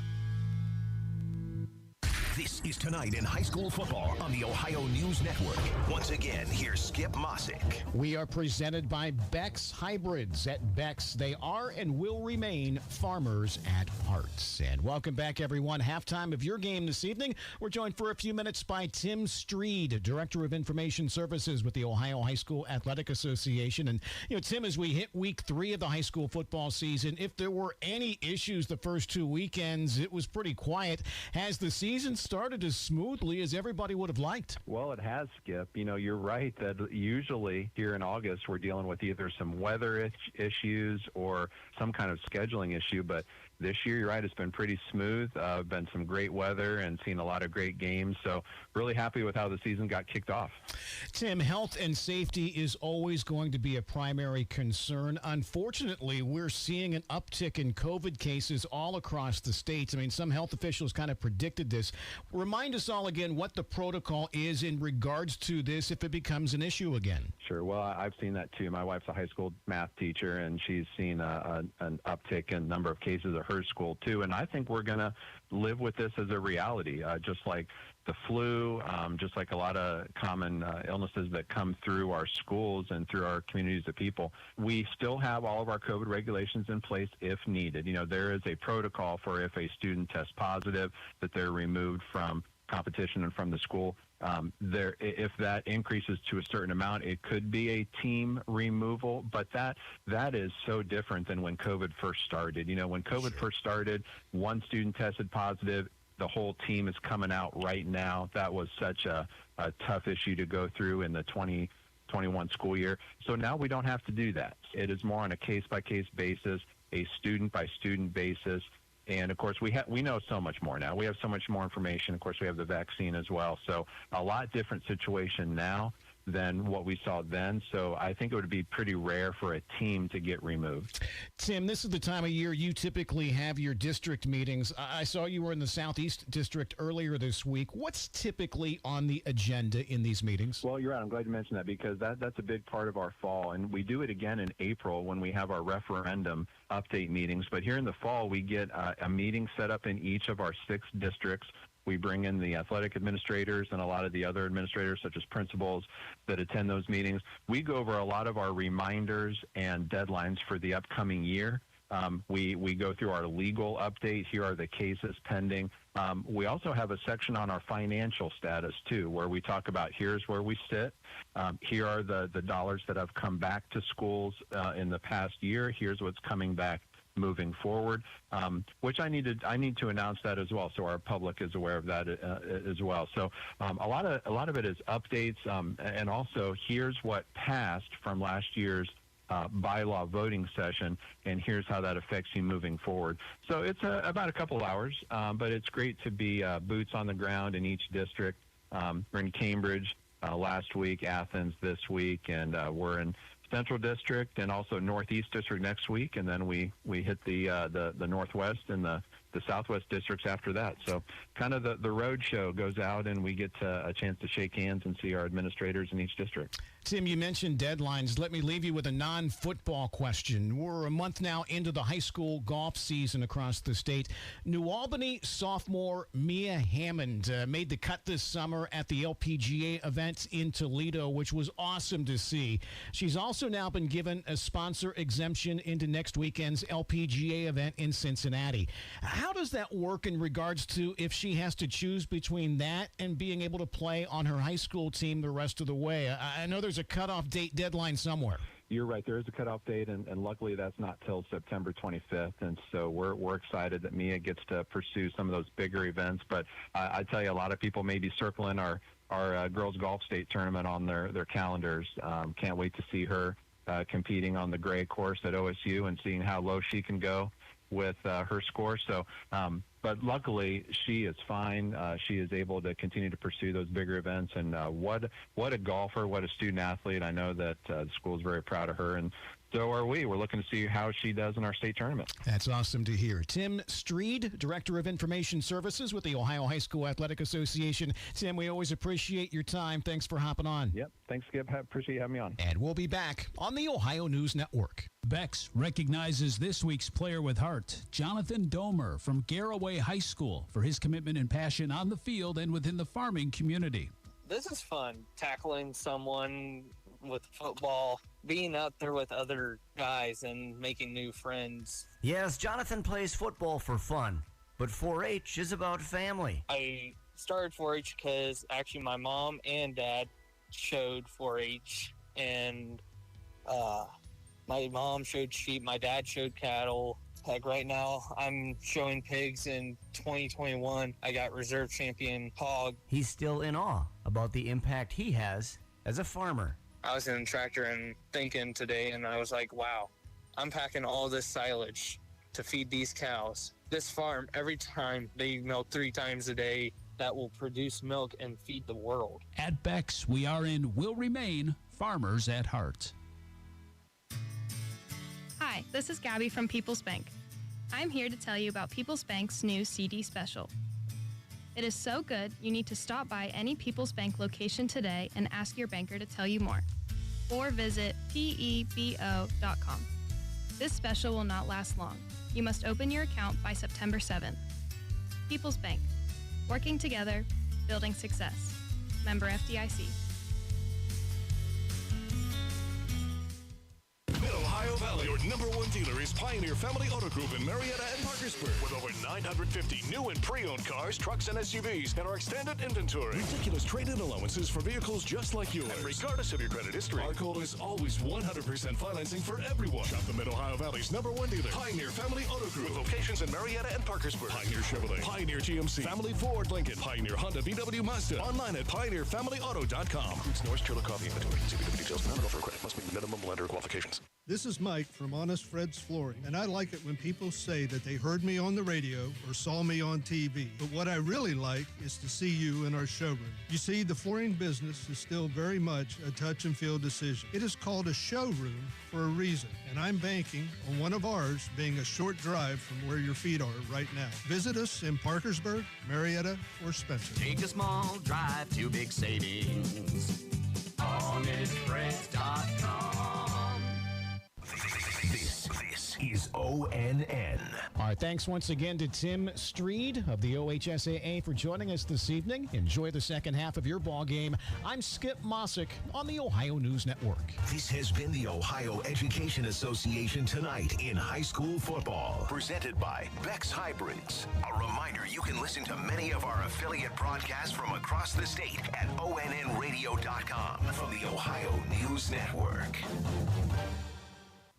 This is Tonight in High School Football on the Ohio News Network. Once again, here's Skip Mossick. We are presented by Beck's Hybrids. At Beck's, they are and will remain farmers at heart. And welcome back, everyone. Halftime of your game this evening. We're joined for a few minutes by Tim Streed, Director of Information Services with the Ohio High School Athletic Association. And, Tim, as we hit week 3 of the high school football season, if there were any issues the first 2 weekends, it was pretty quiet. Has the season started as smoothly as everybody would have liked? Well, it has, Skip. You're right that usually here in August we're dealing with either some weather issues or some kind of scheduling issue, but this year, you're right, it's been pretty smooth. Been some great weather and seen a lot of great games. So really happy with how the season got kicked off. Tim, health and safety is always going to be a primary concern. Unfortunately, we're seeing an uptick in COVID cases all across the states. I mean, some health officials kind of predicted this. Remind us all again what the protocol is in regards to this if it becomes an issue again. Sure. Well, I've seen that too. My wife's a high school math teacher, and she's seen an uptick in number of cases of her school too. And I think we're going to live with this as a reality, just like the flu, just like a lot of common illnesses that come through our schools and through our communities of people. We still have all of our COVID regulations in place if needed. There is a protocol for if a student tests positive, that they're removed from competition and from the school. If that increases to a certain amount, it could be a team removal, but that is so different than when COVID first started. When COVID first started, one student tested positive, the whole team is coming out right now. That was such a tough issue to go through in the 2021 school year. So now we don't have to do that. It is more on a case-by-case basis, a student-by-student basis. And, of course, we know so much more now. We have so much more information. Of course, we have the vaccine as well. So a lot different situation now than what we saw then. So I think it would be pretty rare for a team to get removed. Tim, this is the time of year you typically have your district meetings. I saw you were in the Southeast District earlier this week. What's typically on the agenda in these meetings? Well, you're right. I'm glad you mentioned that because that's a big part of our fall. And we do it again in April when we have our referendum update meetings. But here in the fall, we get a meeting set up in each of our 6 districts We bring in the athletic administrators and a lot of the other administrators, such as principals, that attend those meetings. We go over a lot of our reminders and deadlines for the upcoming year. We go through our legal update. Here are the cases pending. We also have a section on our financial status, too, where we talk about here's where we sit. Here are the dollars that have come back to schools in the past year. Here's what's coming back moving forward, which I need to announce that as well, so our public is aware of that as well. So a lot of it is updates, and also here's what passed from last year's bylaw voting session, and here's how that affects you moving forward. So it's about a couple hours, but it's great to be boots on the ground in each district. We're in Cambridge last week, Athens this week, and we're in Central District and also Northeast District next week, and then we hit the Northwest and the Southwest districts after that. So kind of the road show goes out, and we get a chance to shake hands and see our administrators in each district. Tim, you mentioned deadlines. Let me leave you with a non-football question. We're a month now into the high school golf season across the state. New Albany sophomore Mia Hammond made the cut this summer at the LPGA event in Toledo, which was awesome to see. She's also now been given a sponsor exemption into next weekend's LPGA event in Cincinnati. How does that work in regards to if she has to choose between that and being able to play on her high school team the rest of the way? I know there's a cutoff date deadline somewhere. You're right. There is a cutoff date, and luckily that's not till September 25th. And so we're excited that Mia gets to pursue some of those bigger events. But I tell you, a lot of people may be circling our girls golf state tournament on their calendars. Can't wait to see her competing on the Gray course at OSU and seeing how low she can go with her score. So, but luckily she is fine. She is able to continue to pursue those bigger events. And what a golfer, what a student athlete. I know that the school is very proud of her, and so are we. We're looking to see how she does in our state tournament. That's awesome to hear. Tim Streed, Director of Information Services with the Ohio High School Athletic Association. Tim, we always appreciate your time. Thanks for hopping on. Yep. Thanks, Skip. Appreciate you having me on. And we'll be back on the Ohio News Network. Bex recognizes this week's player with heart, Jonathan Domer from Garraway High School, for his commitment and passion on the field and within the farming community. This is fun, tackling someone with football, being out there with other guys and making new friends. Yes, Jonathan plays football for fun, but 4-H is about family. I started 4-H because actually my mom and dad showed 4-H, and my mom showed sheep, my dad showed cattle. Like right now, I'm showing pigs. In 2021, I got reserve champion hog. He's still in awe about the impact he has as a farmer. I was in a tractor and thinking today, and I was like, wow, I'm packing all this silage to feed these cows. This farm, every time they milk 3 times a day, that will produce milk and feed the world. At Bex, we are and will remain farmers at heart. Hi, this is Gabby from People's Bank. I'm here to tell you about People's Bank's new CD special. It is so good, you need to stop by any People's Bank location today and ask your banker to tell you more. Or visit pebo.com. This special will not last long. You must open your account by September 7th. People's Bank. Working together, building success. Member FDIC. Mid-Ohio Valley, your #1 dealer is Pioneer Family Auto Group in Marietta and Parkersburg. With over 950 new and pre-owned cars, trucks, and SUVs, and our extended inventory. Ridiculous trade-in allowances for vehicles just like yours. And regardless of your credit history, our goal is always 100% financing for everyone. Shop the Mid-Ohio Valley's #1 dealer, Pioneer Family Auto Group. With locations in Marietta and Parkersburg. Pioneer Chevrolet, Pioneer GMC, Family Ford Lincoln, Pioneer Honda VW Mazda. Online at pioneerfamilyauto.com. Includes Norris Trailer Coffee inventory. See the details. Not enough for credit. Must meet minimum lender qualifications. This is Mike from Honest Fred's Flooring, and I like it when people say that they heard me on the radio or saw me on TV. But what I really like is to see you in our showroom. You see, the flooring business is still very much a touch and feel decision. It is called a showroom for a reason, and I'm banking on one of ours being a short drive from where your feet are right now. Visit us in Parkersburg, Marietta, or Spencer. Take a small drive to big savings. HonestFreds.com. This is ONN. All right, thanks once again to Tim Streed of the OHSAA for joining us this evening. Enjoy the second half of your ball game. I'm Skip Mossick on the Ohio News Network. This has been the Ohio Education Association Tonight in High School Football, presented by Beck's Hybrids. A reminder, you can listen to many of our affiliate broadcasts from across the state at onnradio.com from the Ohio News Network.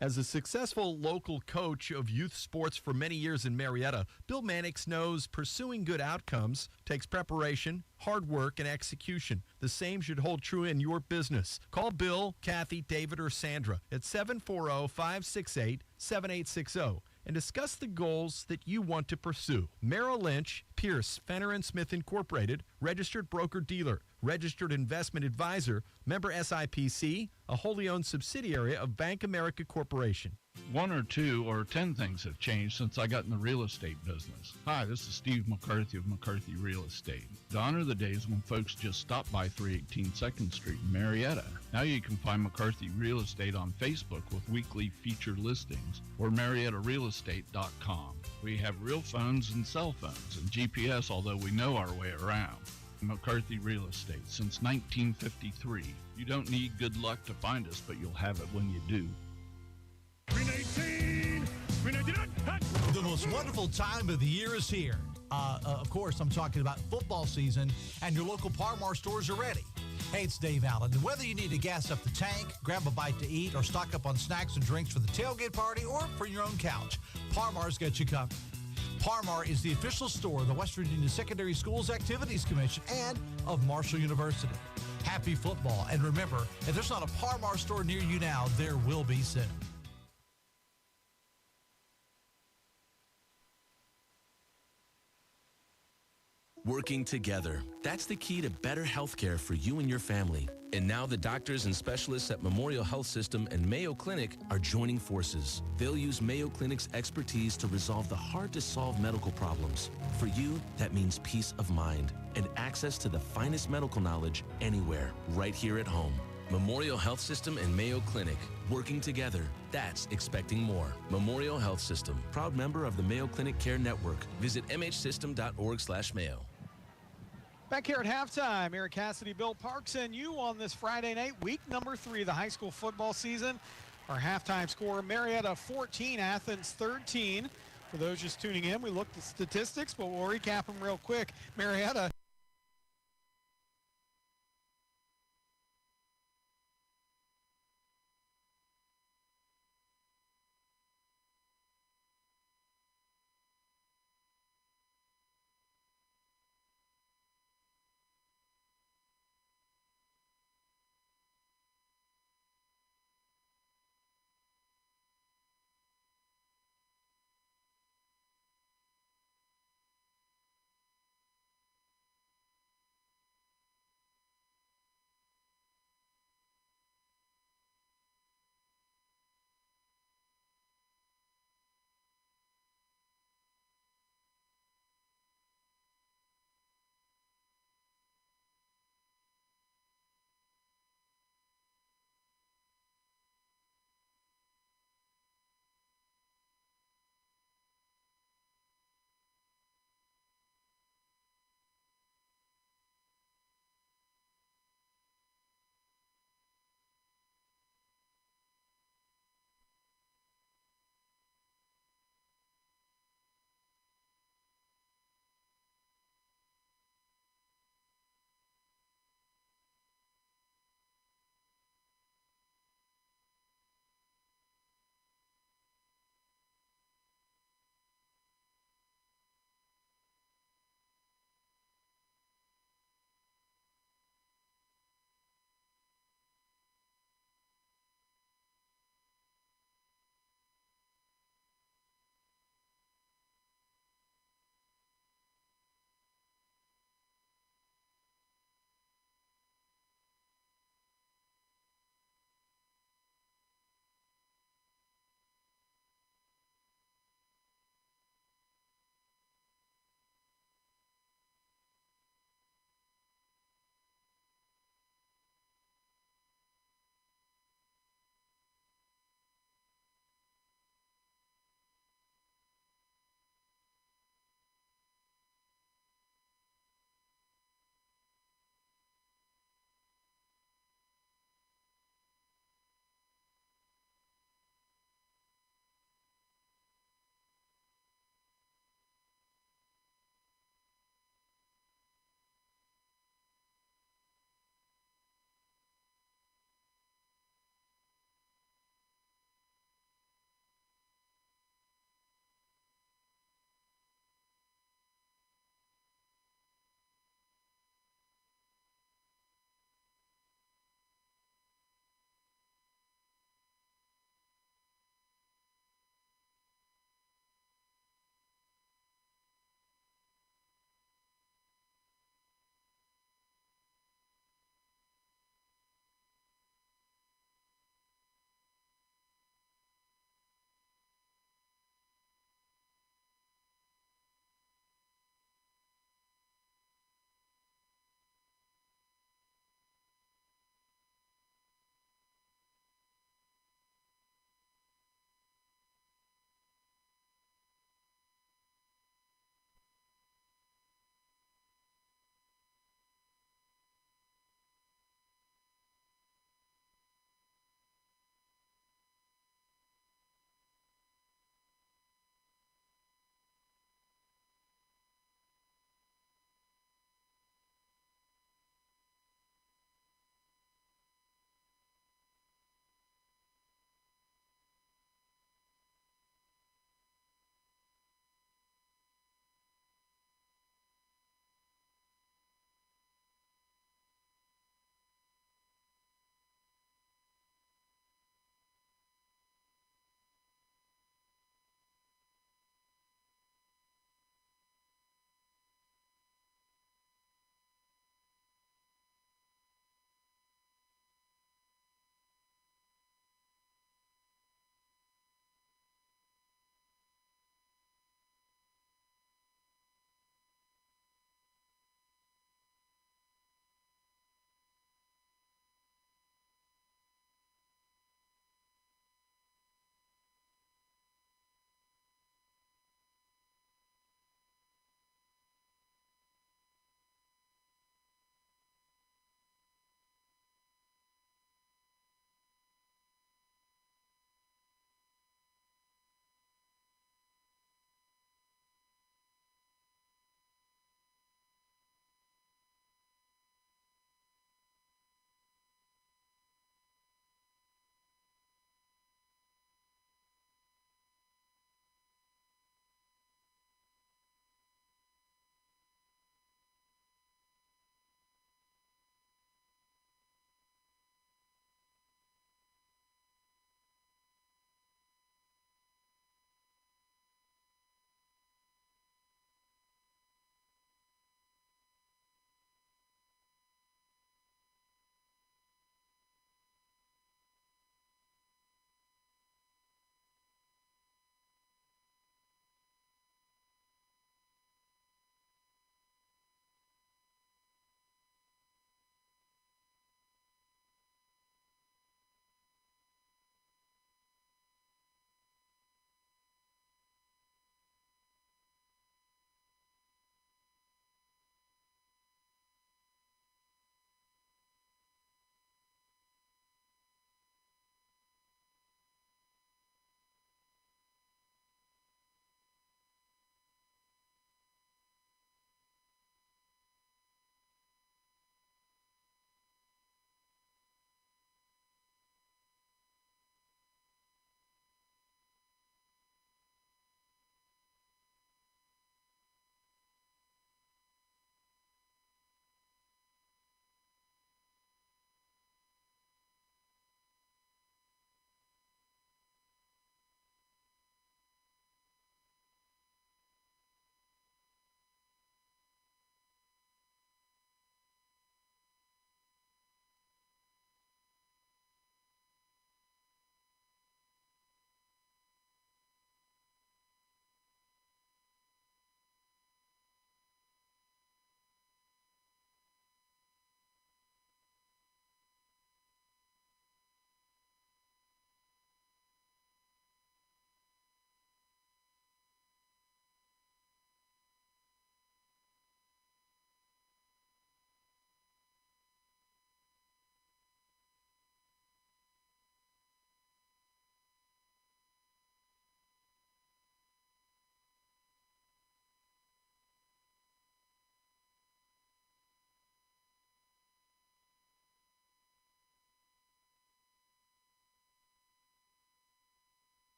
As a successful local coach of youth sports for many years in Marietta, Bill Mannix knows pursuing good outcomes takes preparation, hard work, and execution. The same should hold true in your business. Call Bill, Kathy, David, or Sandra at 740-568-7860 and discuss the goals that you want to pursue. Merrill Lynch, Pierce, Fenner & Smith Incorporated, registered broker-dealer, registered investment advisor, member SIPC, a wholly owned subsidiary of Bank America Corporation. 1 or 2 or 10 things have changed since I got in the real estate business. Hi, this is Steve McCarthy of McCarthy Real Estate. Gone are the days when folks just stopped by 318 2nd Street in Marietta. Now you can find McCarthy Real Estate on Facebook with weekly featured listings or MariettaRealEstate.com. We have real phones and cell phones and GPS, although we know our way around. McCarthy Real Estate since 1953. You don't need good luck to find us, but you'll have it when you do. The most wonderful time of the year is here. Of course, I'm talking about football season, and your local Parmar stores are ready. Hey, it's Dave Allen. And whether you need to gas up the tank, grab a bite to eat, or stock up on snacks and drinks for the tailgate party or for your own couch, Parmar's got you covered. Parmar is the official store of the West Virginia Secondary Schools Activities Commission and of Marshall University. Happy football. And remember, if there's not a Parmar store near you now, there will be soon. Working together. That's the key to better health care for you and your family. And now the doctors and specialists at Memorial Health System and Mayo Clinic are joining forces. They'll use Mayo Clinic's expertise to resolve the hard-to-solve medical problems. For you, that means peace of mind and access to the finest medical knowledge anywhere, right here at home. Memorial Health System and Mayo Clinic. Working together. That's expecting more. Memorial Health System. Proud member of the Mayo Clinic Care Network. Visit mhsystem.org/Mayo. Back here at halftime, Eric Cassidy, Bill Parks, and you on this Friday night, week number 3 of the high school football season. Our halftime score, Marietta 14, Athens 13. For those just tuning in, we looked at statistics, but we'll recap them real quick. Marietta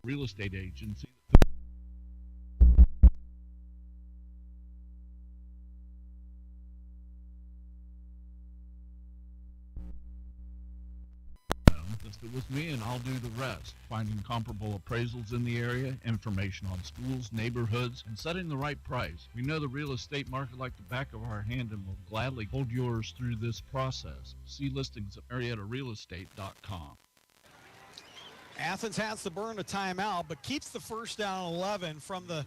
real estate agency. It with me, and I'll do the rest. Finding comparable appraisals in the area, information on schools, neighborhoods, and setting the right price. We know the real estate market like the back of our hand and will gladly hold yours through this process. See listings at MariettaRealEstate.com. Athens has to burn a timeout, but keeps the first down 11 from the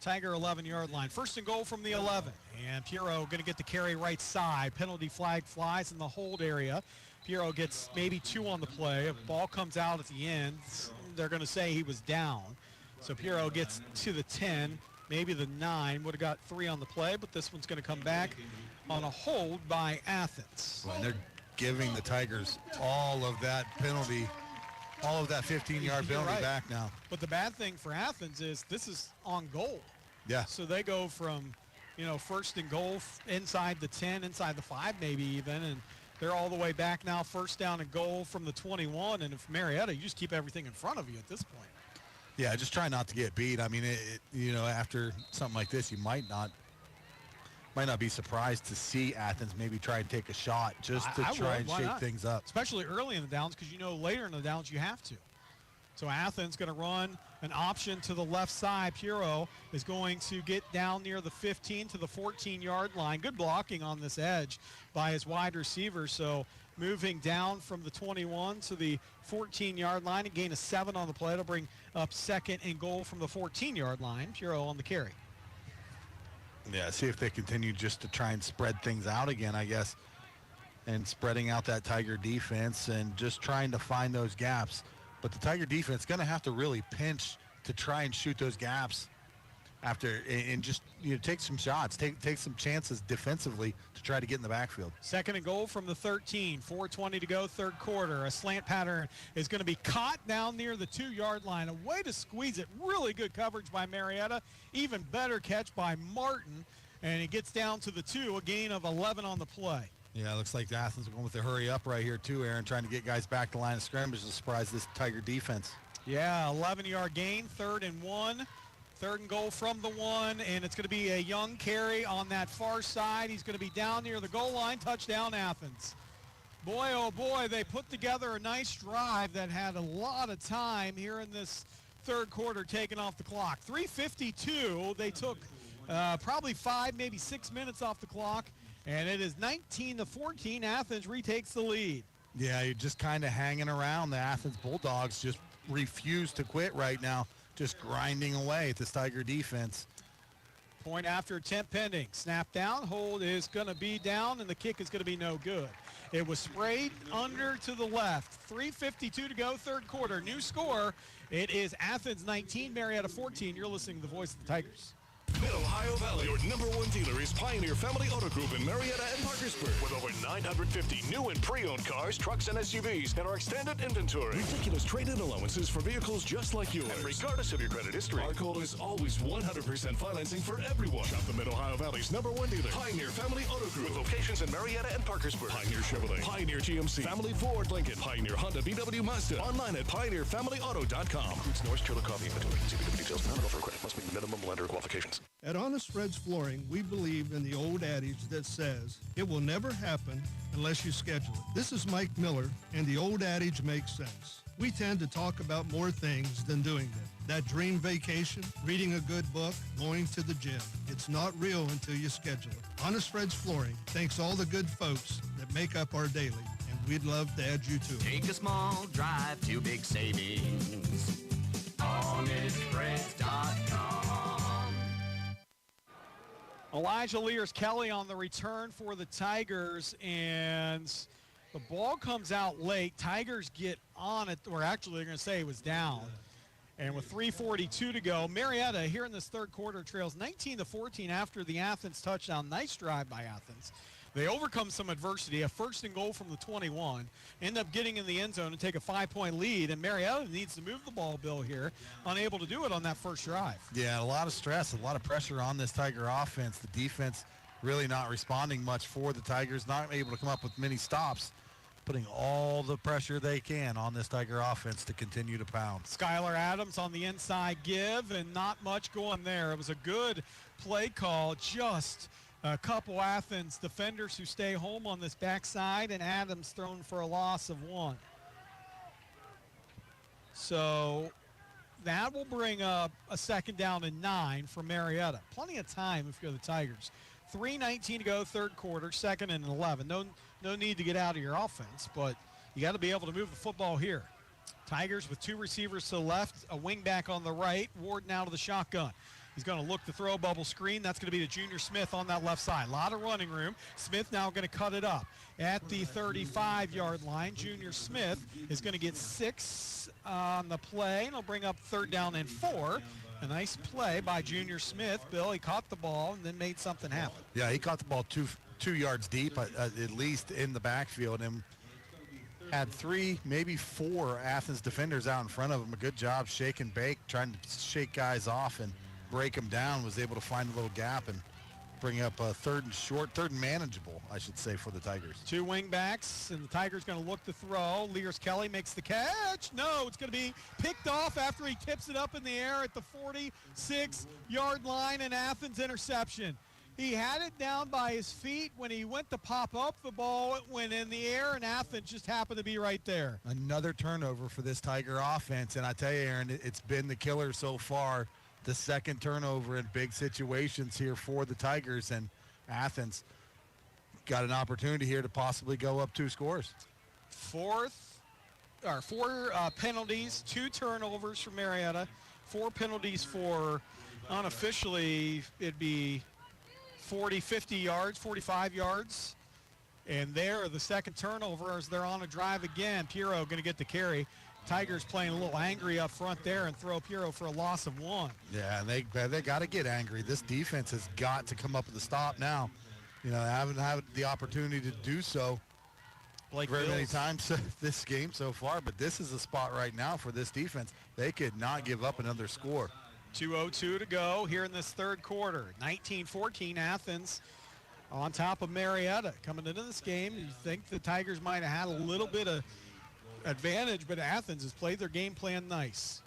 Tiger 11-yard line. First and goal from the 11. And Piero going to get the carry right side. Penalty flag flies in the hold area. Piero gets maybe 2 on the play. If ball comes out at the end, they're going to say he was down. So Piero gets to the 10, maybe the 9. Would have got 3 on the play, but this one's going to come back on a hold by Athens. Well, they're giving the Tigers all of that penalty, all of that 15-yard penalty back now. But the bad thing for Athens is this is on goal. Yeah. So they go from, first and goal inside the 10, inside the 5 maybe even, and they're all the way back now, first down and goal from the 21. And if Marietta, you just keep everything in front of you at this point. Yeah, just try not to get beat. I mean, after something like this, you might not be surprised to see Athens maybe try and take a shot just to try and shake things up. Especially early in the downs, because later in the downs you have to. So Athens going to run an option to the left side. Piero is going to get down near the 15 to the 14-yard line. Good blocking on this edge by his wide receiver. So moving down from the 21 to the 14-yard line, a gain of 7 on the play. It'll bring up second and goal from the 14-yard line. Piero on the carry. Yeah, see if they continue just to try and spread things out again, I guess, and spreading out that Tiger defense and just trying to find those gaps. But the Tiger defense is going to have to really pinch to try and shoot those gaps after, and just take some shots, take some chances defensively to try to get in the backfield. Second and goal from the 13, 4:20 to go, third quarter. A slant pattern is going to be caught down near the 2-yard line. A way to squeeze it. Really good coverage by Marietta. Even better catch by Martin, and he gets down to the 2, a gain of 11 on the play. Yeah, it looks like the Athens are going with the hurry up right here too, Aaron, trying to get guys back to the line of scrimmage to surprise this Tiger defense. Yeah, 11-yard gain, 3rd and 1. 3rd and goal from the 1, and it's going to be a young carry on that far side. He's going to be down near the goal line. Touchdown, Athens. Boy, oh boy, they put together a nice drive that had a lot of time here in this third quarter taken off the clock. 3:52. They took probably 5, maybe 6 minutes off the clock. And it is 19-14. Athens retakes the lead. Yeah, you're just kind of hanging around. The Athens Bulldogs just refuse to quit right now, just grinding away at this Tiger defense. Point after attempt pending. Snap down. Hold is going to be down, and the kick is going to be no good. It was sprayed under to the left. 3:52 to go, third quarter. New score. It is Athens 19, Marietta 14. You're listening to the voice of the Tigers. Mid-Ohio Valley, your #1 dealer is Pioneer Family Auto Group in Marietta and Parkersburg. With over 950 new and pre-owned cars, trucks, and SUVs, and our extended inventory. Ridiculous trade-in allowances for vehicles just like yours. And regardless of your credit history, our goal is always 100% financing for everyone. Shop the Mid-Ohio Valley's #1 dealer, Pioneer Family Auto Group. With locations in Marietta and Parkersburg. Pioneer Chevrolet, Pioneer GMC, Family Ford Lincoln, Pioneer Honda VW Mazda. Online at PioneerFamilyAuto.com. Includes Norris Trailer Coffee inventory. See the details. Not offer credit. Must meet minimum lender qualifications. At Honest Fred's Flooring, we believe in the old adage that says, it will never happen unless you schedule it. This is Mike Miller, and the old adage makes sense. We tend to talk about more things than doing them. That dream vacation, reading a good book, going to the gym. It's not real until you schedule it. Honest Fred's Flooring thanks all the good folks that make up our daily, and we'd love to add you to it. Take a small drive to big savings. HonestFreds.com. Elijah Lears-Kelly on the return for the Tigers, and the ball comes out late. Tigers get on it, or actually they're going to say it was down. And with 3:42 to go, Marietta here in this third quarter trails 19-14 after the Athens touchdown. Nice drive by Athens. They overcome some adversity, a first and goal from the 21, end up getting in the end zone and take a 5-point lead, and Marietta needs to move the ball, Bill, here, unable to do it on that first drive. Yeah, a lot of stress, a lot of pressure on this Tiger offense. The defense really not responding much for the Tigers, not able to come up with many stops. putting all the pressure they can on this Tiger offense to continue to pound. Skylar Adams on the inside give, and not much going there. It was a good play call, just a couple Athens defenders who stay home on this backside, and Adams thrown for a loss of 1. So that will bring up a 2nd down and 9 for Marietta. Plenty of time if you're the Tigers. 3:19 to go, third quarter, 2nd and 11. No need to get out of your offense, but you got to be able to move the football here. Tigers with 2 receivers to the left, a wing back on the right, Ward now to the shotgun. He's going to look to throw a bubble screen. That's going to be to Junior Smith on that left side. A lot of running room. Smith now going to cut it up. At the 35-yard line, Junior Smith is going to get 6 on the play, and he'll bring up 3rd down and 4. A nice play by Junior Smith. Bill, he caught the ball and then made something happen. Yeah, he caught the ball two yards deep, at least in the backfield, and had 3, maybe 4 Athens defenders out in front of him. A good job shake and bake, trying to shake guys off and break them down. Was able to find a little gap and bring up a 3rd and short, 3rd and manageable, I should say, for the Tigers. 2 wing backs, and the Tigers going to look to throw. Lears Kelly makes the catch. No, it's going to be picked off after he tips it up in the air at the 46-yard line, and Athens interception. He had it down by his feet. When he went to pop up the ball, it went in the air, and Athens just happened to be right there. Another turnover for this Tiger offense, and I tell you, Aaron, it's been the killer so far. The 2nd turnover in big situations here for the Tigers, and Athens got an opportunity here to possibly go up 2 scores. 4 penalties, 2 turnovers for Marietta, 4 penalties for, unofficially, it'd be 40, 50 yards, 45 yards. And there, the 2nd turnover as they're on a drive again. Piero going to get the carry. Tigers playing a little angry up front there and throw Piero for a loss of 1. Yeah, and they got to get angry. This defense has got to come up with a stop now. You know, they haven't had the opportunity to do so very many times this game so far, but this is a spot right now for this defense. They could not give up another score. 2:02 to go here in this 3rd quarter. 19-14 Athens on top of Marietta. Coming into this game, you think the Tigers might have had a little bit of advantage, but Athens has played their game plan nice.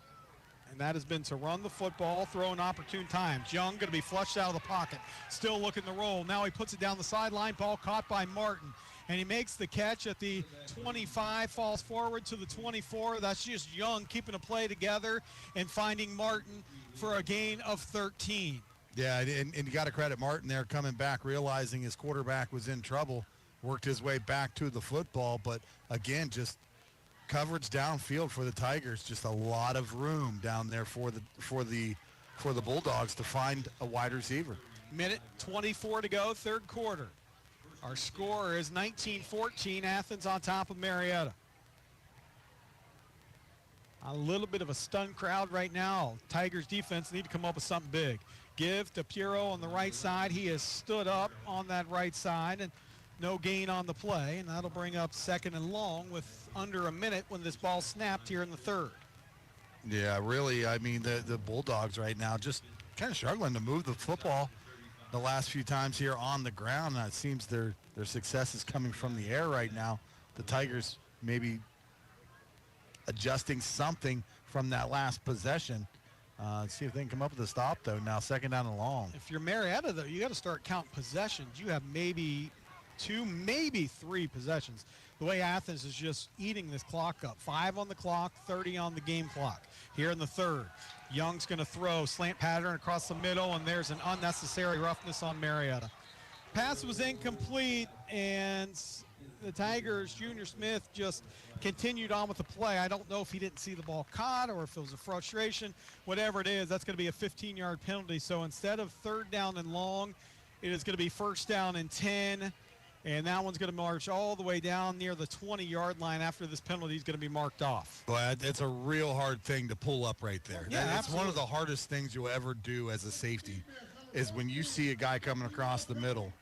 And that has been to run the football, throw in opportune times. Young going to be flushed out of the pocket. Still looking to roll. Now he puts it down the sideline. Ball caught by Martin. And he makes the catch at the 25, falls forward to the 24. That's just Young keeping a play together and finding Martin for a gain of 13. Yeah, and you got to credit Martin there coming back, realizing his quarterback was in trouble, worked his way back to the football. But, again, just coverage downfield for the Tigers, just a lot of room down there for the Bulldogs to find a wide receiver. Minute 24 to go, 3rd quarter. Our score is 19-14, Athens on top of Marietta. A little bit of a stunned crowd right now. Tigers defense need to come up with something big. Give to Piero on the right side. He has stood up on that right side, and no gain on the play, and that'll bring up 2nd and long with under a minute when this ball snapped here in the 3rd. Yeah, really, I mean, the Bulldogs right now just kind of struggling to move the football the last few times here on the ground. It seems their success is coming from the air right now. The Tigers maybe adjusting something from that last possession. Let's see if they can come up with a stop, though. Now 2nd down and long. If you're Marietta, though, you got to start counting possessions. You have maybe 2, maybe 3 possessions. The way Athens is just eating this clock up. 5 on the clock, 30 on the game clock. Here in the 3rd, Young's going to throw slant pattern across the middle, and there's an unnecessary roughness on Marietta. Pass was incomplete, and the Tigers, Junior Smith, just continued on with the play. I don't know if he didn't see the ball caught or if it was a frustration. Whatever it is, that's going to be a 15-yard penalty. So instead of 3rd down and long, it is going to be 1st down and 10. And that one's going to march all the way down near the 20-yard line after this penalty is going to be marked off. Well, it's a real hard thing to pull up right there. Yeah, it's one of the hardest things you'll ever do as a safety is when you see a guy coming across the middle.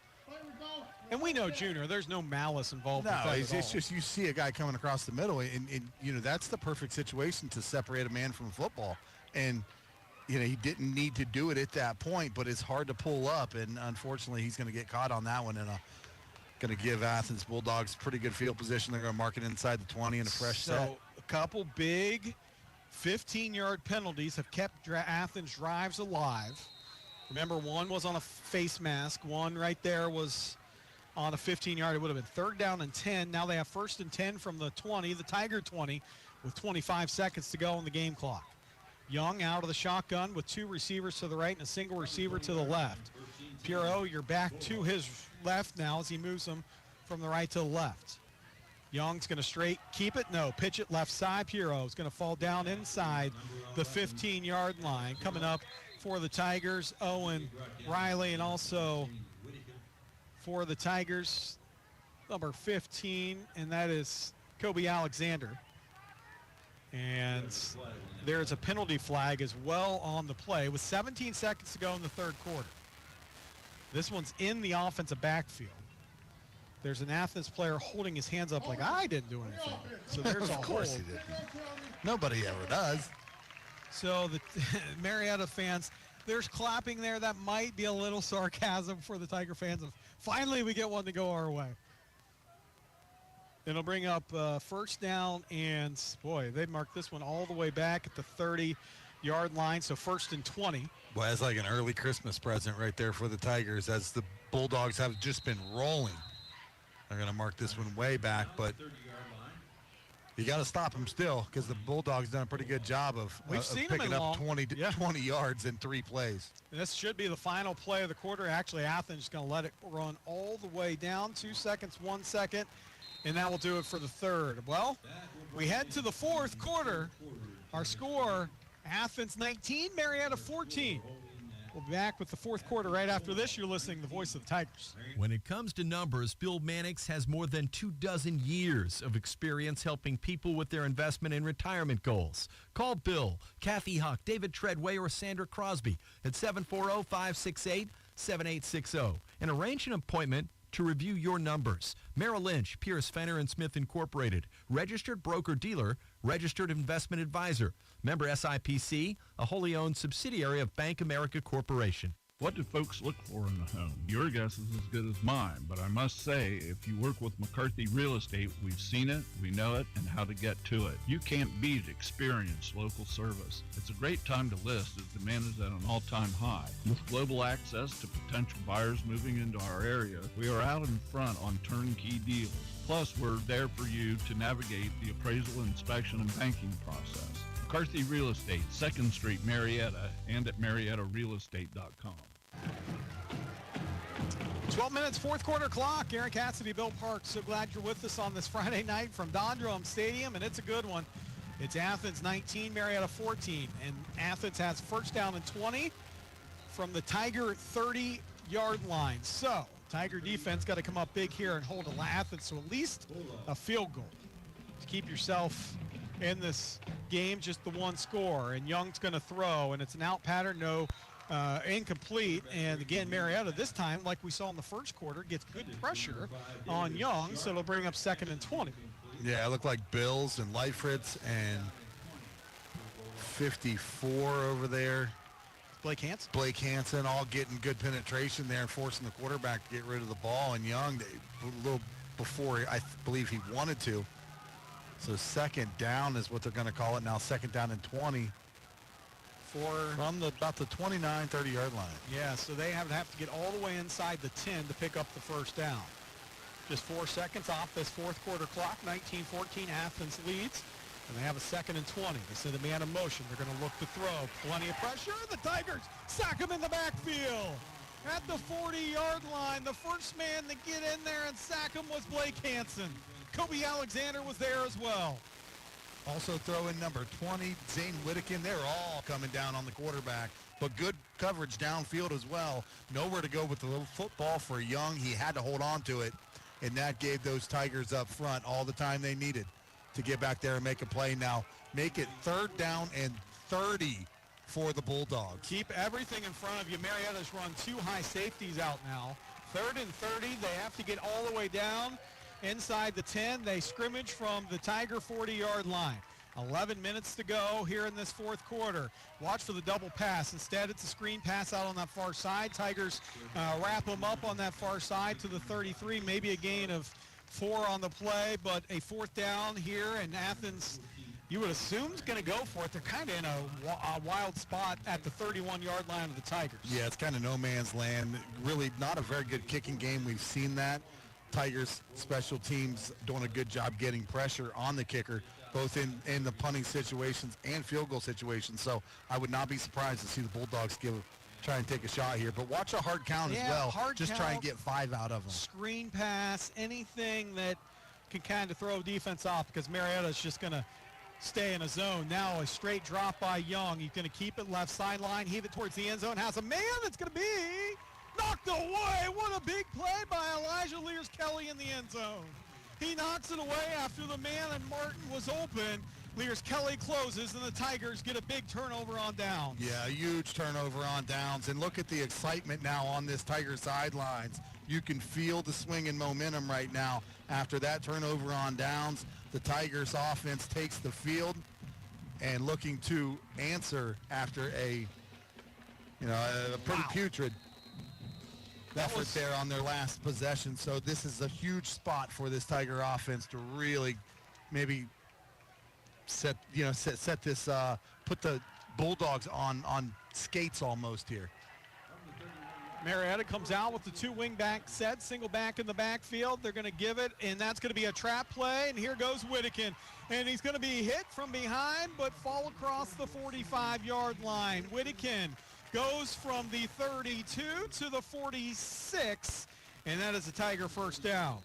And we know Junior, there's no malice involved with that it's just you see a guy coming across the middle, and you know, that's the perfect situation to separate a man from football. And, you know, he didn't need to do it at that point, but it's hard to pull up, and unfortunately he's going to get caught on that one in a going to give Athens Bulldogs pretty good field position. They're going to mark it inside the 20 in a fresh set. So a couple big 15-yard penalties have kept Athens drives alive. Remember, one was on a face mask. One right there was on a 15-yard. It would have been 3rd down and 10. Now they have 1st and 10 from the 20, the Tiger 20, with 25 seconds to go on the game clock. Young out of the shotgun with 2 receivers to the right and a single receiver to the left. Puro, you're back to his left now as he moves them from the right to the left. Young's going to straight keep it. No, pitch it left side. Puro is going to fall down inside the 15-yard line. Coming up for the Tigers, Owen Riley, and also for the Tigers, number 15, and that is Kobe Alexander. And there's a penalty flag as well on the play with 17 seconds to go in the 3rd quarter. This one's in the offensive backfield. There's an Athens player holding his hands up like, I didn't do anything. So there's a Of course hold. he didn't. Nobody ever does. So the Marietta fans, there's clapping there. That might be a little sarcasm for the Tiger fans of finally we get one to go our way. It'll bring up 1st down, and boy, they marked this one all the way back at the 30-yard line, so 1st and 20. Well, that's like an early Christmas present right there for the Tigers as the Bulldogs have just been rolling. They're going to mark this one way back, but you got to stop them still because the Bulldogs done a pretty good job of picking up 20 yards in 3 plays. And this should be the final play of the quarter. Actually, Athens is going to let it run all the way down. 2 seconds, 1 second, and that will do it for the 3rd. Well, we head to the 4th quarter. Our score, Athens 19, Marietta 14. We'll be back with the 4th quarter right after this. You're listening to the voice of the Tigers. When it comes to numbers, Bill Mannix has more than 24 years of experience helping people with their investment and retirement goals. Call Bill, Kathy Huck, David Treadway, or Sandra Crosby at 740-568-7860 and arrange an appointment to review your numbers. Merrill Lynch, Pierce, Fenner & Smith Incorporated, registered broker-dealer, registered investment advisor. Member SIPC, a wholly owned subsidiary of Bank America Corporation. What do folks look for in a home? Your guess is as good as mine, but I must say, if you work with McCarthy Real Estate, we've seen it, we know it, and how to get to it. You can't beat experienced local service. It's a great time to list as demand is at an all-time high. With global access to potential buyers moving into our area, we are out in front on turnkey deals. Plus, we're there for you to navigate the appraisal, inspection, and banking process. McCarthy Real Estate, 2nd Street, Marietta, and at MariettaRealEstate.com. 12 minutes, 4th quarter clock. Aaron Cassidy, Bill Parks. So glad you're with us on this Friday night from Dondrum Stadium, and it's a good one. It's Athens 19, Marietta 14, and Athens has 1st down and 20 from the Tiger 30-yard line. So Tiger defense got to come up big here and hold Athens to at least a field goal to keep yourself in this game, just the 1 score. And Young's going to throw, and it's an out pattern, no incomplete. And again, Marietta this time, like we saw in the 1st quarter, gets good pressure on Young, so it'll bring up 2nd and 20. Yeah, it looked like Bills and Leifritz and 54 over there. Blake Hansen all getting good penetration there and forcing the quarterback to get rid of the ball. And Young, a little before, I believe he wanted to. So 2nd down is what they're going to call it now, 2nd down and 20. From about the 29, 30-yard line. Yeah, so they have to get all the way inside the 10 to pick up the 1st down. Just 4 seconds off this 4th quarter clock. 19-14, Athens leads, and they have a 2nd and 20. They send a man in motion. They're going to look to throw. Plenty of pressure. The Tigers sack him in the backfield. At the 40-yard line, the first man to get in there and sack him was Blake Hansen. Kobe Alexander was there as well. Also throw in number 20, Zane Whittakin. They're all coming down on the quarterback, but good coverage downfield as well. Nowhere to go with the little football for Young. He had to hold on to it, and that gave those Tigers up front all the time they needed to get back there and make a play. Now make it 3rd down and 30 for the Bulldogs. Keep everything in front of you. Marietta's run 2 high safeties out now. 3rd and 30. They have to get all the way down inside the 10. They scrimmage from the Tiger 40-yard line. 11 minutes to go here in this fourth quarter. Watch for the double pass. Instead, it's a screen pass out on that far side. Tigers wrap them up on that far side to the 33. Maybe a gain of 4 on the play, but a fourth down here, and Athens, you would assume, is going to go for it. They're kind of in a wild spot at the 31-yard line of the Tigers. Yeah, it's kind of no man's land. Really not a very good kicking game. We've seen that. Tigers special teams doing a good job getting pressure on the kicker, both in the punting situations and field goal situations. So I would not be surprised to see the Bulldogs try and take a shot here. But watch a hard count as well. Just try and get 5 out of them. Screen pass, anything that can kind of throw defense off, because Marietta's just going to stay in a zone. Now a straight drop by Young. He's going to keep it left sideline, heave it towards the end zone. Has a man that's going to be knocked away. What a big play by Elijah Lears-Kelly in the end zone. He knocks it away after the man and Martin was open. Lears-Kelly closes, and the Tigers get a big turnover on downs. Yeah, a huge turnover on downs. And look at the excitement now on this Tiger sidelines. You can feel the swing and momentum right now after that turnover on downs. The Tigers offense takes the field and looking to answer after a pretty putrid effort there on their last possession. So this is a huge spot for this Tiger offense to really maybe set this, put the Bulldogs on skates almost here. Marietta comes out with the 2 wing back set, single back in the backfield. They're going to give it, and that's going to be a trap play. And here goes Whittakin, and he's going to be hit from behind, but fall across the 45-yard line. Whittakin goes from the 32 to the 46, and that is a Tiger first down.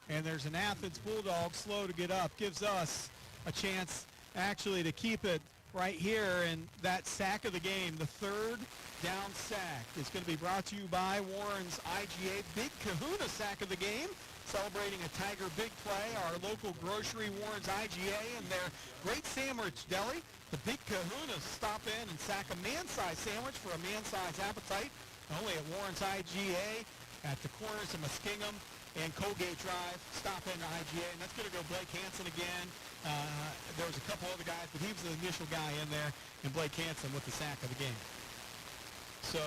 And there's an Athens Bulldog slow to get up. Gives us a chance actually to keep it right here, and that sack of the game, the third down sack, is going to be brought to you by Warren's IGA Big Kahuna sack of the game, celebrating a Tiger big play. Our local grocery, Warren's IGA, and their great sandwich deli. The Big Kahuna stop in and sack a man-sized sandwich for a man-sized appetite, only at Warren's IGA at the corners of Muskingum and Colgate Drive. Stop in to IGA, and that's going to go Blake Hansen again. There was a couple other guys, but he was the initial guy in there, and Blake Hansen with the sack of the game. So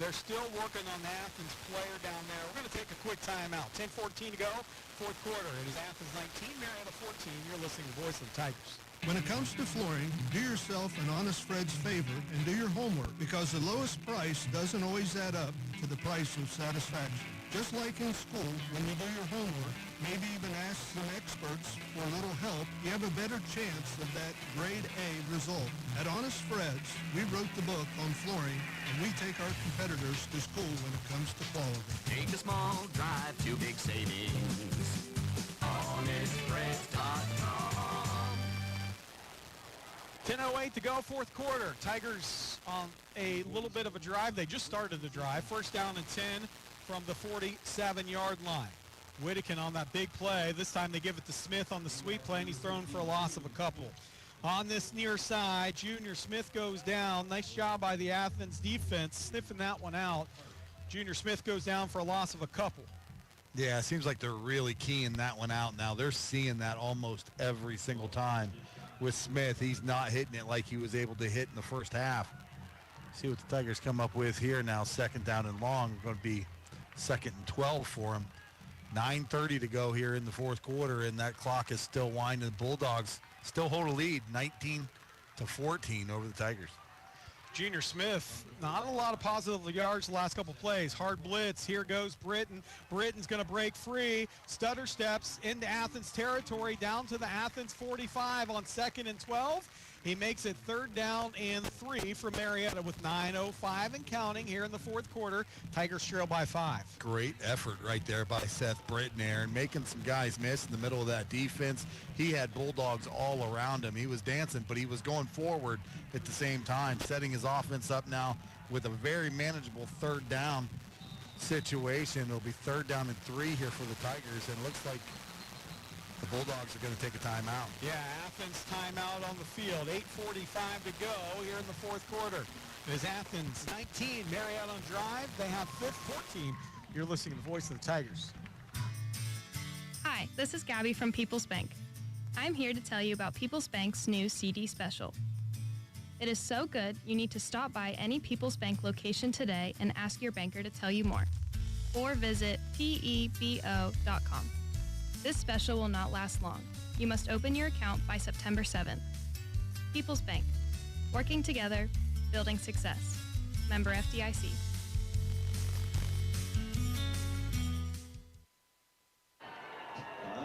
they're still working on the Athens player down there. We're going to take a quick timeout. 10:14 to go, fourth quarter. It is Athens 19, Marietta 14. You're listening to Voice of the Tigers. When it comes to flooring, do yourself an honest Fred's favor and do your homework, because the lowest price doesn't always add up to the price of satisfaction. Just like in school, when you do your homework, maybe even ask some experts for a little help, you have a better chance of that grade A result. At Honest Fred's, we wrote the book on flooring, and we take our competitors to school when it comes to quality. Take a small drive to big savings. HonestFreds.com. 10:08 to go, fourth quarter. Tigers on a little bit of a drive. They just started the drive. First down and 10 from the 47-yard line. Whittakin on that big play. This time they give it to Smith on the sweep play, and he's thrown for a loss of a couple. On this near side, Junior Smith goes down. Nice job by the Athens defense, sniffing that one out. Junior Smith goes down for a loss of a couple. Yeah, it seems like they're really keying that one out now. They're seeing that almost every single time with Smith. He's not hitting it like he was able to hit in the first half. See what the Tigers come up with here now. Second down and long. Going to be 2nd and 12 for him. 9:30 to go here in the fourth quarter, and that clock is still winding. The Bulldogs still hold a lead, 19-14 over the Tigers. Junior Smith, not a lot of positive yards the last couple plays. Hard blitz. Here goes Britton. Britton's going to break free. Stutter steps into Athens territory, down to the Athens 45 on 2nd and 12. He makes it 3rd down and 3 for Marietta with 9:05 and counting here in the fourth quarter. Tigers trail by 5. Great effort right there by Seth Britton, Aaron, making some guys miss in the middle of that defense. He had Bulldogs all around him. He was dancing, but he was going forward at the same time, setting his offense up now with a very manageable 3rd down situation. It'll be 3rd down and 3 here for the Tigers, and it looks like the Bulldogs are going to take a timeout. Yeah, Athens timeout on the field. 8:45 to go here in the fourth quarter. It is Athens 19, Marietta on drive. They have 14. You're listening to the Voice of the Tigers. Hi, this is Gabby from People's Bank. I'm here to tell you about People's Bank's new CD special. It is so good, you need to stop by any People's Bank location today and ask your banker to tell you more. Or visit pebo.com. This special will not last long. You must open your account by September 7th. People's Bank. Working together, building success. Member FDIC.